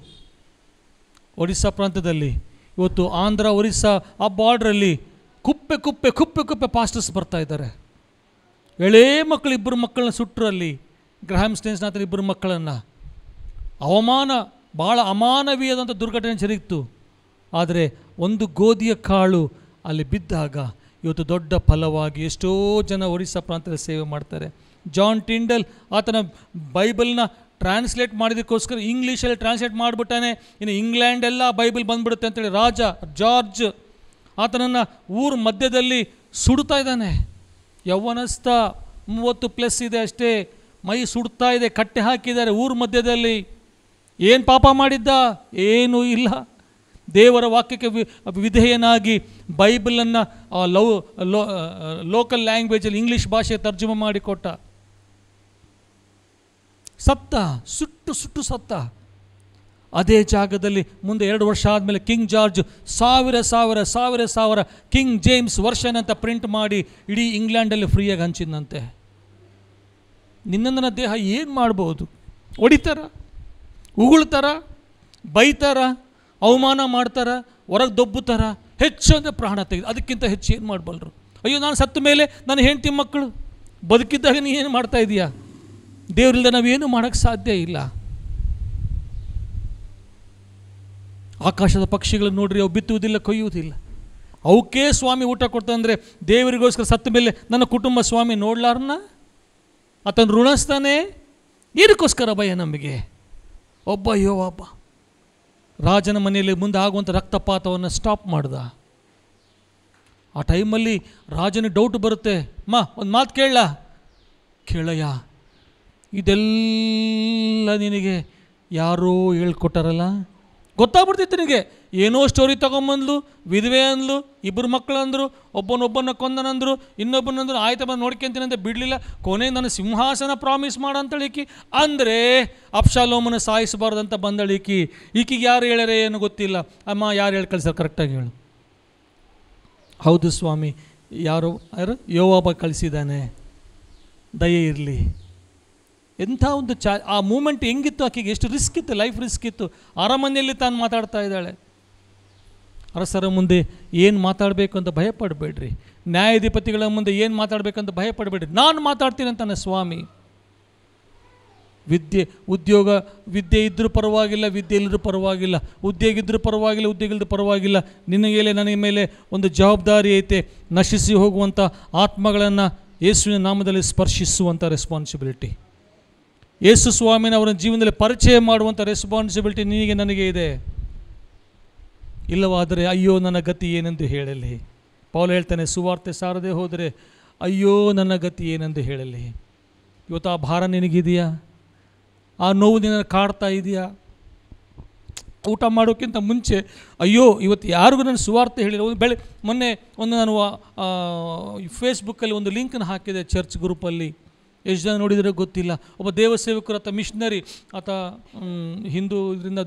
ಒರಿಸ್ಸಾ ಪ್ರಾಂತ್ಯದಲ್ಲಿ. ಇವತ್ತು ಆಂಧ್ರ ಒರಿಸ್ಸಾ ಆ ಬಾರ್ಡ್ರಲ್ಲಿ ಕುಪ್ಪೆ ಕುಪ್ಪೆ ಕುಪ್ಪೆ ಕುಪ್ಪೆ ಪಾಸ್ಟರ್ಸ್ ಬರ್ತಾ ಇದ್ದಾರೆ. ಎಳೇ ಮಕ್ಕಳು, ಇಬ್ಬರು ಮಕ್ಕಳನ್ನ ಸುಟ್ಟರು ಅಲ್ಲಿ. ಗ್ರಹಾಮ್ ಸ್ಟೇನ್ಸ್ನ ಹತ್ರ ಇಬ್ಬರು ಮಕ್ಕಳನ್ನು. ಅವಮಾನ, ಭಾಳ ಅಮಾನವೀಯದಂಥ ದುರ್ಘಟನೆ ಜರುಗಿತು. ಆದರೆ ಒಂದು ಗೋಧಿಯ ಕಾಳು ಅಲ್ಲಿ ಬಿದ್ದಾಗ ಇವತ್ತು ದೊಡ್ಡ ಫಲವಾಗಿ ಎಷ್ಟೋ ಜನ ಒರಿಸ್ಸಾ ಪ್ರಾಂತ್ಯದಲ್ಲಿ ಸೇವೆ ಮಾಡ್ತಾರೆ. ಜಾನ್ ಟಿಂಡಲ್ ಆತನ ಬೈಬಲ್ನ ಟ್ರಾನ್ಸ್ಲೇಟ್ ಮಾಡಿದಕ್ಕೋಸ್ಕರ ಇಂಗ್ಲೀಷಲ್ಲಿ ಟ್ರಾನ್ಸ್ಲೇಟ್ ಮಾಡಿಬಿಟ್ಟಾನೆ. ಇನ್ನು ಇಂಗ್ಲೆಂಡ್ ಎಲ್ಲ ಬೈಬಲ್ ಬಂದ್ಬಿಡುತ್ತೆ ಅಂತೇಳಿ ರಾಜ ಜಾರ್ಜ್ ಆತನನ್ನು ಊರ ಮಧ್ಯದಲ್ಲಿ ಸುಡ್ತಾ ಇದ್ದಾನೆ. ಯೌವನಸ್ಥ, 30+ ಇದೆ ಅಷ್ಟೇ, ಮೈ ಸುಡ್ತಾ ಇದೆ, ಕಟ್ಟೆ ಹಾಕಿದ್ದಾರೆ ಊರ ಮಧ್ಯದಲ್ಲಿ. ಏನು ಪಾಪ ಮಾಡಿದ್ದ? ಏನೂ ಇಲ್ಲ. ದೇವರ ವಾಕ್ಯಕ್ಕೆ ವಿಧೇಯನಾಗಿ ಬೈಬಲನ್ನು ಲೋಕಲ್ ಲ್ಯಾಂಗ್ವೇಜಲ್ಲಿ ಇಂಗ್ಲೀಷ್ ಭಾಷೆ ತರ್ಜುಮೆ ಮಾಡಿಕೊಟ್ಟ. ಸತ್ತ, ಸುಟ್ಟು ಸುಟ್ಟು ಸತ್ತ. ಅದೇ ಜಾಗದಲ್ಲಿ ಮುಂದೆ 2 ವರ್ಷ ಆದಮೇಲೆ ಕಿಂಗ್ ಜಾರ್ಜ್ ಸಾವಿರ ಕಿಂಗ್ ಜೇಮ್ಸ್ ವರ್ಷನ್ ಅಂತ ಪ್ರಿಂಟ್ ಮಾಡಿ ಇಡೀ ಇಂಗ್ಲೆಂಡಲ್ಲಿ ಫ್ರೀಯಾಗಿ ಹಂಚಿದಂತೆ. ನಿನ್ನಂದನ ದೇಹ ಏನು ಮಾಡ್ಬೋದು? ಹೊಡಿತಾರ, ಉಗುಳ್ತಾರ, ಬೈತಾರ, ಅವಮಾನ ಮಾಡ್ತಾರ, ಹೊರಗೆ ದೊಬ್ಬುತ್ತಾರ, ಹೆಚ್ಚು ಅಂದರೆ ಪ್ರಾಣ ತೆಗೆದು. ಅದಕ್ಕಿಂತ ಹೆಚ್ಚು ಏನು ಮಾಡಬಲ್ಲರು? ಅಯ್ಯೋ, ನಾನು ಸತ್ತ ಮೇಲೆ ನನ್ನ ಹೆಂಡತಿ ಮಕ್ಕಳು, ಬದುಕಿದ್ದಾಗ ನೀ ಏನು ಮಾಡ್ತಾ ಇದೀಯಾ? ದೇವರಿಲ್ಲದೆ ನಾವೇನು ಮಾಡೋಕ್ಕೆ ಸಾಧ್ಯ ಇಲ್ಲ. ಆಕಾಶದ ಪಕ್ಷಿಗಳನ್ನು ನೋಡ್ರಿ, ಅವು ಬಿತ್ತುವುದಿಲ್ಲ, ಕೊಯ್ಯುವುದಿಲ್ಲ. ಅವಕ್ಕೆ ಸ್ವಾಮಿ ಊಟ ಕೊಡ್ತಾನಂದರೆ ದೇವರಿಗೋಸ್ಕರ ಸತ್ತ ಮೇಲೆ ನನ್ನ ಕುಟುಂಬ ಸ್ವಾಮಿ ನೋಡ್ಲಾರನ್ನ ಆತನ ಋಣಿಸ್ತಾನೆ. ಏನಕ್ಕೋಸ್ಕರ ಭಯ ನಮಗೆ? ಒಬ್ಬ ಯೋವಾಬ ರಾಜನ ಮನೆಯಲ್ಲಿ ಮುಂದೆ ಆಗುವಂಥ ರಕ್ತಪಾತವನ್ನು ಸ್ಟಾಪ್ ಮಾಡ್ದ. ಆ ಟೈಮಲ್ಲಿ ರಾಜನಿಗೆ ಡೌಟ್ ಬರುತ್ತೆ. ಒಂದು ಮಾತು ಕೇಳಯ್ಯ, ಇದೆಲ್ಲ ನಿನಗೆ ಯಾರೋ ಹೇಳ್ಕೊಟ್ಟಾರಲ್ಲ? ಗೊತ್ತಾಗ್ಬಿಡ್ತಿತ್ತು ನಿನಗೆ. ಏನೋ ಸ್ಟೋರಿ ತೊಗೊಂಬಂದ್ಲು, ವಿಧವೆ ಅಂದ್ಲು, ಇಬ್ಬರು ಮಕ್ಕಳು ಅಂದರು, ಒಬ್ಬನೊಬ್ಬನ ಕೊಂದನಂದರು, ಇನ್ನೊಬ್ಬನಂದ್ರು ಆಯ್ತು ಬಂದು ನೋಡ್ಕೊಂತೀನಿ ಅಂತ ಬಿಡಲಿಲ್ಲ. ಕೊನೆಗೆ ನನ್ನ ಸಿಂಹಾಸನ ಪ್ರಾಮಿಸ್ ಮಾಡಂತಳಿಕಿ ಅಂದರೆ ಅಬ್ಷಾಲೋಮನ ಸಾಯಿಸಬಾರ್ದಂತ ಬಂದಳಿಕಿ. ಈಕಿಗೆ ಯಾರು ಹೇಳ್ಯಾರೆ ಏನು ಗೊತ್ತಿಲ್ಲ. ಅಮ್ಮ ಯಾರು ಹೇಳಿ ಕಳಿಸ್ತಾರೆ? ಕರೆಕ್ಟಾಗಿ ಹೇಳು. ಹೌದು ಸ್ವಾಮಿ, ಯಾರು ಯೋವಾಬ ಕಳಿಸಿದ್ದಾನೆ, ದಯೆ ಇರಲಿ. ಎಂಥ ಒಂದು ಆ ಮೂಮೆಂಟ್ ಹೆಂಗಿತ್ತು, ಆಕೆಗೆ ಎಷ್ಟು ರಿಸ್ಕ್ ಇತ್ತು, ಲೈಫ್ ರಿಸ್ಕ್ ಇತ್ತು. ಅರಮನೆಯಲ್ಲಿ ತಾನು ಮಾತಾಡ್ತಾ ಇದ್ದಾಳೆ. ಅರಸರ ಮುಂದೆ ಏನು ಮಾತಾಡಬೇಕು ಅಂತ ಭಯಪಡಬೇಡ್ರಿ, ನ್ಯಾಯಾಧಿಪತಿಗಳ ಮುಂದೆ ಏನು ಮಾತಾಡಬೇಕಂತ ಭಯಪಡಬೇಡ್ರಿ, ನಾನು ಮಾತಾಡ್ತೀನಿ ಅಂತಾನೆ ಸ್ವಾಮಿ. ಉದ್ಯೋಗ ವಿದ್ಯೆ ಇದ್ದರೂ ಪರವಾಗಿಲ್ಲ, ವಿದ್ಯೆ ಇಲ್ಲರೂ ಪರವಾಗಿಲ್ಲ, ಉದ್ಯೋಗ ಇದ್ದರೂ ಪರವಾಗಿಲ್ಲ, ಉದ್ಯೋಗ ಇಲ್ಲರೂ ಪರವಾಗಿಲ್ಲ. ನಿನಗೆ ನನಗೆ ಮೇಲೆ ಒಂದು ಜವಾಬ್ದಾರಿ ಐತೆ. ನಶಿಸಿ ಹೋಗುವಂಥ ಆತ್ಮಗಳನ್ನು ಯೇಸುವಿನ ನಾಮದಲ್ಲಿ ಸ್ಪರ್ಶಿಸುವಂಥ ರೆಸ್ಪಾನ್ಸಿಬಿಲಿಟಿ, ಯೇಸು ಸ್ವಾಮಿನ ಅವರ ಜೀವನದಲ್ಲಿ ಪರಿಚಯ ಮಾಡುವಂಥ ರೆಸ್ಪಾನ್ಸಿಬಿಲಿಟಿ ನಿನಗೆ ನನಗೆ ಇದೆ. ಇಲ್ಲವಾದರೆ ಅಯ್ಯೋ ನನ್ನ ಗತಿ ಏನೆಂದು ಹೇಳಲಿ. ಪೌಲ ಹೇಳ್ತಾನೆ, ಸುವಾರ್ತೆ ಸಾರದೆ ಹೋದರೆ ಅಯ್ಯೋ ನನ್ನ ಗತಿ ಏನೆಂದು ಹೇಳಲಿ. ಇವತ್ತು ಆ ಭಾರ ನಿನಗಿದೆಯಾ? ಆ ನೋವು ನಿನ್ನನ್ನು ಕಾಡ್ತಾ ಇದೆಯಾ? ಊಟ ಮಾಡೋಕ್ಕಿಂತ ಮುಂಚೆ ಅಯ್ಯೋ ಇವತ್ತು ಯಾರಿಗೂ ನಾನು ಸುವಾರ್ತೆ ಹೇಳಿಲ್ಲ. ಮೊನ್ನೆ ನಾನು ಫೇಸ್ಬುಕ್ಕಲ್ಲಿ ಒಂದು ಲಿಂಕನ್ನು ಹಾಕಿದೆ ಚರ್ಚ್ ಗ್ರೂಪಲ್ಲಿ. ಎಷ್ಟು ಜನ ನೋಡಿದರೆ ಗೊತ್ತಿಲ್ಲ. ಒಬ್ಬ ದೇವಸೇವಕರು ಆತ ಮಿಷನರಿ, ಆತ ಹಿಂದೂ ಇದರಿಂದ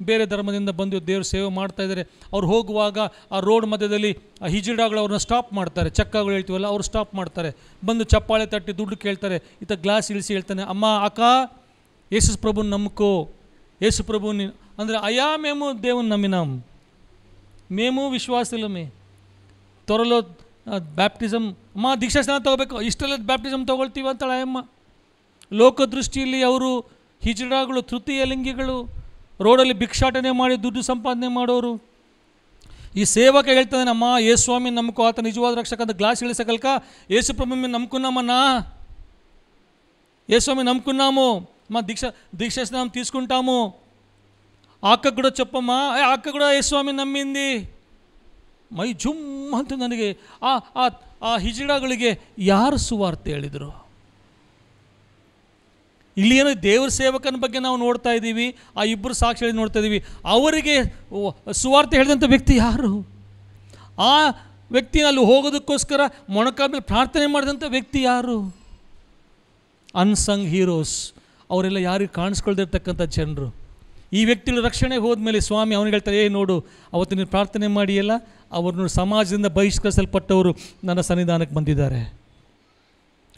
ಬೇರೆ ಧರ್ಮದಿಂದ ಬಂದು ದೇವ್ರ ಸೇವೆ ಮಾಡ್ತಾಯಿದ್ದಾರೆ. ಅವ್ರು ಹೋಗುವಾಗ ಆ ರೋಡ್ ಮಧ್ಯದಲ್ಲಿ ಆ ಹಿಜಡಾಗಳು ಅವ್ರನ್ನ ಸ್ಟಾಪ್ ಮಾಡ್ತಾರೆ. ಚಕ್ಕಗಳು ಹೇಳ್ತೀವಲ್ಲ, ಅವ್ರು ಸ್ಟಾಪ್ ಮಾಡ್ತಾರೆ. ಬಂದು ಚಪ್ಪಾಳೆ ತಟ್ಟಿ ದುಡ್ಡು ಕೇಳ್ತಾರೆ. ಈತ ಗ್ಲಾಸ್ ಇಳಿಸಿ ಹೇಳ್ತಾನೆ, ಅಮ್ಮ ಅಕ್ಕ ಯೇಸು ಪ್ರಭುನ ನಂಬ್ಕೋ, ಯೇಸು ಪ್ರಭು ಅಂದರೆ ಅಯಾ ಮೇಮು ದೇವನ್ ನಮ್ಮಿನಾಮ್, ಮೇಮು ವಿಶ್ವಾಸಲಮೇ ತೊರಲೋ ಬ್ಯಾಪ್ಟಿಸಮ್. ಅಮ್ಮ ದೀಕ್ಷಾಸ್ನಾನ ತೊಗೋಬೇಕು, ಇಷ್ಟೆಲ್ಲ ಬ್ಯಾಪ್ಟಿಸಮ್ ತೊಗೊಳ್ತೀವಿ ಅಂತಾಳೆ ಅಮ್ಮ. ಲೋಕದೃಷ್ಟಿಯಲ್ಲಿ ಅವರು ಹಿಜಡಾಗಳು, ತೃತೀಯ ಲಿಂಗಿಗಳು, ರೋಡಲ್ಲಿ ಭಿಕ್ಷಾಟನೆ ಮಾಡಿ ದುಡ್ಡು ಸಂಪಾದನೆ ಮಾಡೋರು. ಈ ಸೇವಕ ಹೇಳ್ತಾನೆ, ಅಮ್ಮ ಯೇಸು ಸ್ವಾಮಿ ನಂಬ್ಕೋ, ಆತ ನಿಜವಾದ ರಕ್ಷಕ ಅಂತ ಗ್ಲಾಸ್ ಇಳಿಸಕಲ್ಕ ಯೇಸು ಪ್ರಭು ಮೇಲೆ ನಂಬ್ಕುన్నామన్నా, యேసు స్వామి నమ్ముకున్నాము, మా దీక్షాస్నానం తీసుకుంటాము. అక్క కూడా చెప్పమ్మా, అక్క కూడా యేసు స్వామి నమ్మింది. ಮೈ ಜುಮ್ ಅಂತ ನನಗೆ ಆ ಹಿಜಡಗಳಿಗೆ ಯಾರು ಸುವಾರ್ತೆ ಹೇಳಿದರು? ಇಲ್ಲಿ ಏನೋ ದೇವ್ರ ಸೇವಕನ ಬಗ್ಗೆ ನಾವು ನೋಡ್ತಾ ಇದ್ದೀವಿ, ಆ ಇಬ್ಬರು ಸಾಕ್ಷಿ ಹೇಳಿ ನೋಡ್ತಾ ಇದ್ದೀವಿ. ಅವರಿಗೆ ಸುವಾರ್ತೆ ಹೇಳಿದಂಥ ವ್ಯಕ್ತಿ ಯಾರು? ಆ ವ್ಯಕ್ತಿನ ಅಲ್ಲಿ ಹೋಗೋದಕ್ಕೋಸ್ಕರ ಮೊಣಕಾಲ ಮೇಲೆ ಪ್ರಾರ್ಥನೆ ಮಾಡಿದಂಥ ವ್ಯಕ್ತಿ ಯಾರು? ಅನ್ಸಂಗ್ ಹೀರೋಸ್, ಅವರೆಲ್ಲ ಯಾರಿಗೆ ಕಾಣಿಸ್ಕೊಳ್ದಿರ್ತಕ್ಕಂಥ ಜನರು. ಈ ವ್ಯಕ್ತಿಗಳು ರಕ್ಷಣೆಗೆ ಹೋದ್ಮೇಲೆ ಸ್ವಾಮಿ ಅವನಿಗೆ ಹೇಳ್ತಾರೆ, ನೋಡು ಅವತ್ತು ನೀನು ಪ್ರಾರ್ಥನೆ ಮಾಡಿಯಲ್ಲ, ಅವ್ರನ್ನ ಸಮಾಜದಿಂದ ಬಹಿಷ್ಕರಿಸಲ್ಪಟ್ಟವರು ನನ್ನ ಸನ್ನಿಧಾನಕ್ಕೆ ಬಂದಿದ್ದಾರೆ,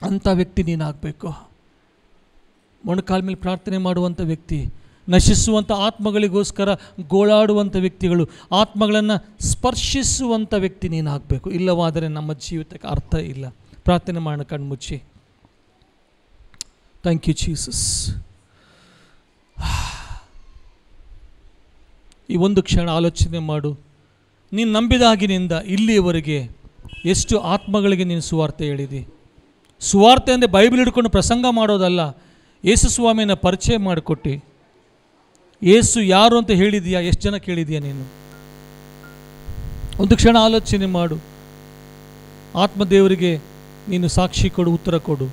ಅಂಥ ವ್ಯಕ್ತಿ ನೀನಾಗಬೇಕು. ಮೊಣಕಾಲ ಮೇಲೆ ಪ್ರಾರ್ಥನೆ ಮಾಡುವಂಥ ವ್ಯಕ್ತಿ, ನಶಿಸುವಂಥ ಆತ್ಮಗಳಿಗೋಸ್ಕರ ಗೋಳಾಡುವಂಥ ವ್ಯಕ್ತಿಗಳು, ಆತ್ಮಗಳನ್ನು ಸ್ಪರ್ಶಿಸುವಂಥ ವ್ಯಕ್ತಿ ನೀನಾಗಬೇಕು. ಇಲ್ಲವಾದರೆ ನಮ್ಮ ಜೀವಿತಕ್ಕೆ ಅರ್ಥ ಇಲ್ಲ. ಪ್ರಾರ್ಥನೆ ಮಾಡೋಣ ಕಣ್ಮುಚ್ಚಿ. Thank you Jesus. ಈ ಒಂದು ಕ್ಷಣ ಆಲೋಚನೆ ಮಾಡು. ನೀನು ನಂಬಿದಾಗಿನಿಂದ ಇಲ್ಲಿಯವರೆಗೆ ಎಷ್ಟು ಆತ್ಮಗಳಿಗೆ ನೀನು ಸುವಾರ್ತೆ ಹೇಳಿದಿ. ಸುವಾರ್ತೆ ಅಂದರೆ ಬೈಬಲ್ ಹಿಡ್ಕೊಂಡು ಪ್ರಸಂಗ ಮಾಡೋದಲ್ಲ, ಯೇಸು ಸ್ವಾಮಿನ ಪರಿಚಯ ಮಾಡಿಕೊಟ್ಟು ಯೇಸು ಯಾರು ಅಂತ ಹೇಳಿದೀಯಾ? ಎಷ್ಟು ಜನ ಕೇಳಿದೀಯಾ ನೀನು? ಒಂದು ಕ್ಷಣ ಆಲೋಚನೆ ಮಾಡು. ಆತ್ಮದೇವರಿಗೆ ನೀನು ಸಾಕ್ಷಿ ಕೊಡು, ಉತ್ತರ ಕೊಡು.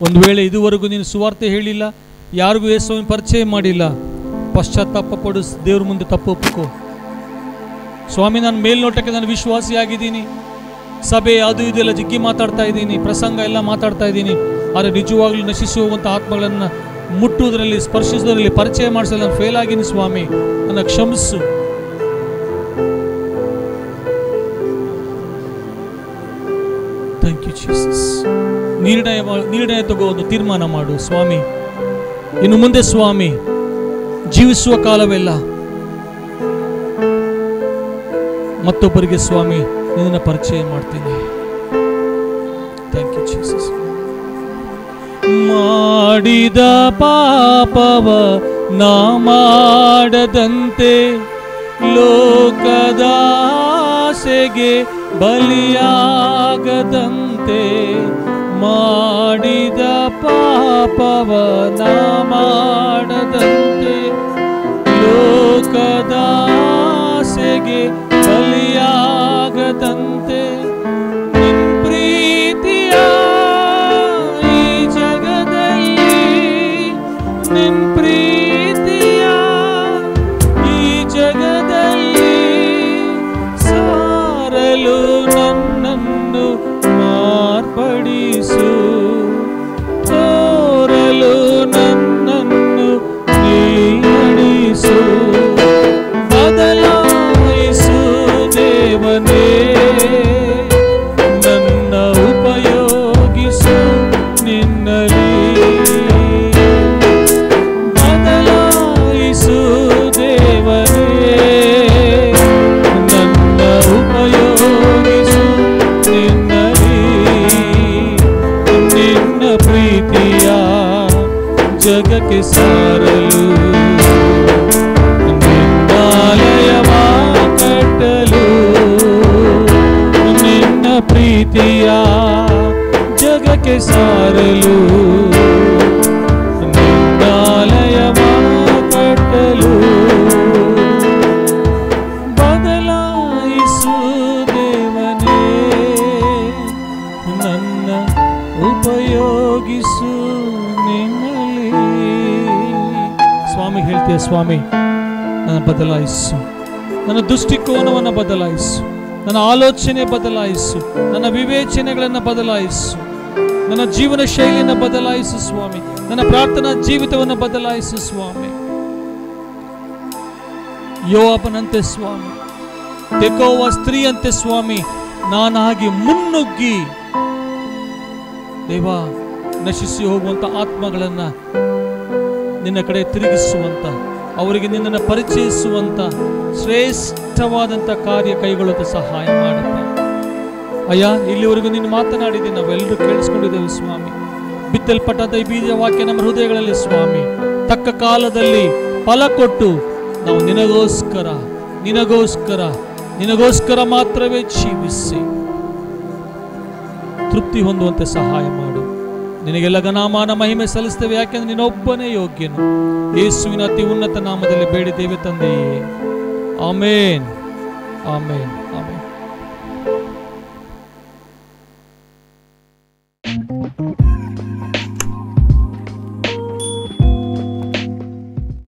ಒಂದು ವೇಳೆ ಇದುವರೆಗೂ ನೀನು ಸುವಾರ್ತೆ ಹೇಳಿಲ್ಲ, ಯಾರಿಗೂ ಯೇಸುವಿನ ಪರಿಚಯ ಮಾಡಿಲ್ಲ, ಪಶ್ಚಾತ್ತಾಪ ಪಡು, ದೇವ್ರ ಮುಂದೆ ತಪ್ಪು ಒಪ್ಪಿಕೋ. ಸ್ವಾಮಿ, ನಾನು ಮೇಲ್ನೋಟಕ್ಕೆ ನಾನು ವಿಶ್ವಾಸಿಯಾಗಿದ್ದೀನಿ, ಸಭೆ ಅದು ಇದೆಲ್ಲ ಜಿಗ್ಗಿ ಮಾತಾಡ್ತಾ ಇದ್ದೀನಿ, ಪ್ರಸಂಗ ಎಲ್ಲ ಮಾತಾಡ್ತಾ ಇದ್ದೀನಿ, ಆದರೆ ನಿಜವಾಗ್ಲೂ ನಶಿಸಿ ಹೋಗುವಂಥ ಆತ್ಮಗಳನ್ನು ಮುಟ್ಟುವುದರಲ್ಲಿ, ಸ್ಪರ್ಶಿಸುವುದರಲ್ಲಿ, ಪರಿಚಯ ಮಾಡಿಸಲು ನಾನು ಫೇಲ್ ಆಗಿನಿ ಸ್ವಾಮಿ, ನನ್ನ ಕ್ಷಮಿಸು. Thank you Jesus. ನಿರ್ಣಯ ತಗೋ, ಒಂದು ತೀರ್ಮಾನ ಮಾಡು. ಸ್ವಾಮಿ, ಇನ್ನು ಮುಂದೆ ಸ್ವಾಮಿ ಜೀವಿಸುವ ಕಾಲವೆಲ್ಲ ಮತ್ತೊಬ್ಬರಿಗೆ ಸ್ವಾಮಿ ನಿನ್ನ ಪರಿಚಯ ಮಾಡ್ತೀನಿ. Thank you Jesus. ಮಾಡಿದ ಪಾಪವ ನಾ ಮಾಡದಂತೆ, ಲೋಕದ ಆಸೆಗೆ ಬಲಿಯಾಗದಂತೆ, ಮಾಡಿದ ಪಾಪವ ನಾ ಮಾಡದಂತೆ, ಲೋಕದ ಆಸೆಗೆ ಬಲಿಯಾಗದಂತೆ, ನಿನ್ ಪ್ರೀತಿಯ ಈ ಜಗದಲ್ಲಿ, ನಿನ್ ಪ್ರೀತಿಯ ಈ ಜಗದಲ್ಲಿ ಸಾರಲು ನನ್ನನ್ನು ಮಾರ್ಪಡಿಸು, ತೋರಲು ನನ್ನನ್ನು ನೀಡಿಸು, ಬದಲಾಯಿಸು ದೇವನೇ, ನನ್ನ ಉಪಯೋಗಿಸು ನಿನ್ನಲ್ಲಿ, ಬದಲಾಯಿಸು ದೇವನೇ, ನನ್ನ ಉಪಯೋಗಿಸು ನಿನ್ನಲ್ಲಿ, ನಿನ್ನ ಪ್ರೀತಿಯ ಜಗಕ್ಕೆ ಸಾರಲು, ನಿನ್ನಾಲಯವ ಕಟ್ಟಲು, ನಿನ್ನ ಪ್ರೀತಿಯ ಜಗಕ್ಕೆ ಸಾರಲು, ನಿನ್ನಾಲಯವ ಕಟ್ಟಲು, ಬದಲಾಯಿಸು ದೇವನೇ, ನನ್ನ ಉಪಯೋಗಿಸು ನಿನ್ನಲ್ಲಿ. ಸ್ವಾಮಿ ಹೇಳ್ತೀಯ, ಸ್ವಾಮಿ ನನ್ನ ಬದಲಾಯಿಸು, ನನ್ನ ದೃಷ್ಟಿಕೋನವನ್ನು ಬದಲಾಯಿಸು, ನನ್ನ ಆಲೋಚನೆ ಬದಲಾಯಿಸು, ನನ್ನ ವಿವೇಚನೆಗಳನ್ನು ಬದಲಾಯಿಸು, ನನ್ನ ಜೀವನ ಶೈಲಿಯನ್ನು ಬದಲಾಯಿಸು ಸ್ವಾಮಿ, ನನ್ನ ಪ್ರಾರ್ಥನಾ ಜೀವಿತವನ್ನು ಬದಲಾಯಿಸು ಸ್ವಾಮಿ. ಯೋವಾಬನಂತೆ ಸ್ವಾಮಿ, ತೆಕೋವ ಸ್ತ್ರೀಯಂತೆ ಸ್ವಾಮಿ ನಾನಾಗಿ ಮುನ್ನುಗ್ಗಿ ದೇವ ನಶಿಸಿ ಹೋಗುವಂಥ ಆತ್ಮಗಳನ್ನು ನಿನ್ನ ಕಡೆ ತಿರುಗಿಸುವಂಥ, ಅವರಿಗೆ ನಿನ್ನನ್ನು ಪರಿಚಯಿಸುವಂಥ ಶ್ರೇಷ್ಠವಾದಂಥ ಕಾರ್ಯ ಕೈಗೊಳ್ಳುವಂಥ ಸಹಾಯ ಮಾಡಪ್ಪ. ಅಯ್ಯ, ಇಲ್ಲಿವರೆಗೂ ನೀನು ಮಾತನಾಡಿದೆ, ನಾವೆಲ್ಲರೂ ಕೇಳಿಸ್ಕೊಂಡಿದ್ದೇವೆ ಸ್ವಾಮಿ. ಬಿತ್ತಲ್ಪಟ್ಟಂಥ ಈ ಬೀಜ ವಾಕ್ಯ ನಮ್ಮ ಹೃದಯಗಳಲ್ಲಿ ಸ್ವಾಮಿ ತಕ್ಕ ಕಾಲದಲ್ಲಿ ಫಲ ಕೊಟ್ಟು ನಾವು ನಿನಗೋಸ್ಕರ ನಿನಗೋಸ್ಕರ ನಿನಗೋಸ್ಕರ ಮಾತ್ರವೇ ಜೀವಿಸಿ ತೃಪ್ತಿ ಹೊಂದುವಂತೆ ಸಹಾಯ ಮಾಡು. ನಿನಗೆಲ್ಲ ಘನಮಾನ ಮಹಿಮೆ ಸಲ್ಲಿಸ್ತೇವೆ, ಯಾಕೆಂದ್ರೆ ನೀನೊಬ್ಬನೇ ಯೋಗ್ಯನು. ಯೇಸುವಿನ ಅತಿ ಉನ್ನತ ನಾಮದಲ್ಲಿ ಬೇಡಿದ್ದೇವೆ ತಂದೆಯೇ. ಆಮೇನ್, ಆಮೇನ್, ಆಮೇನ್.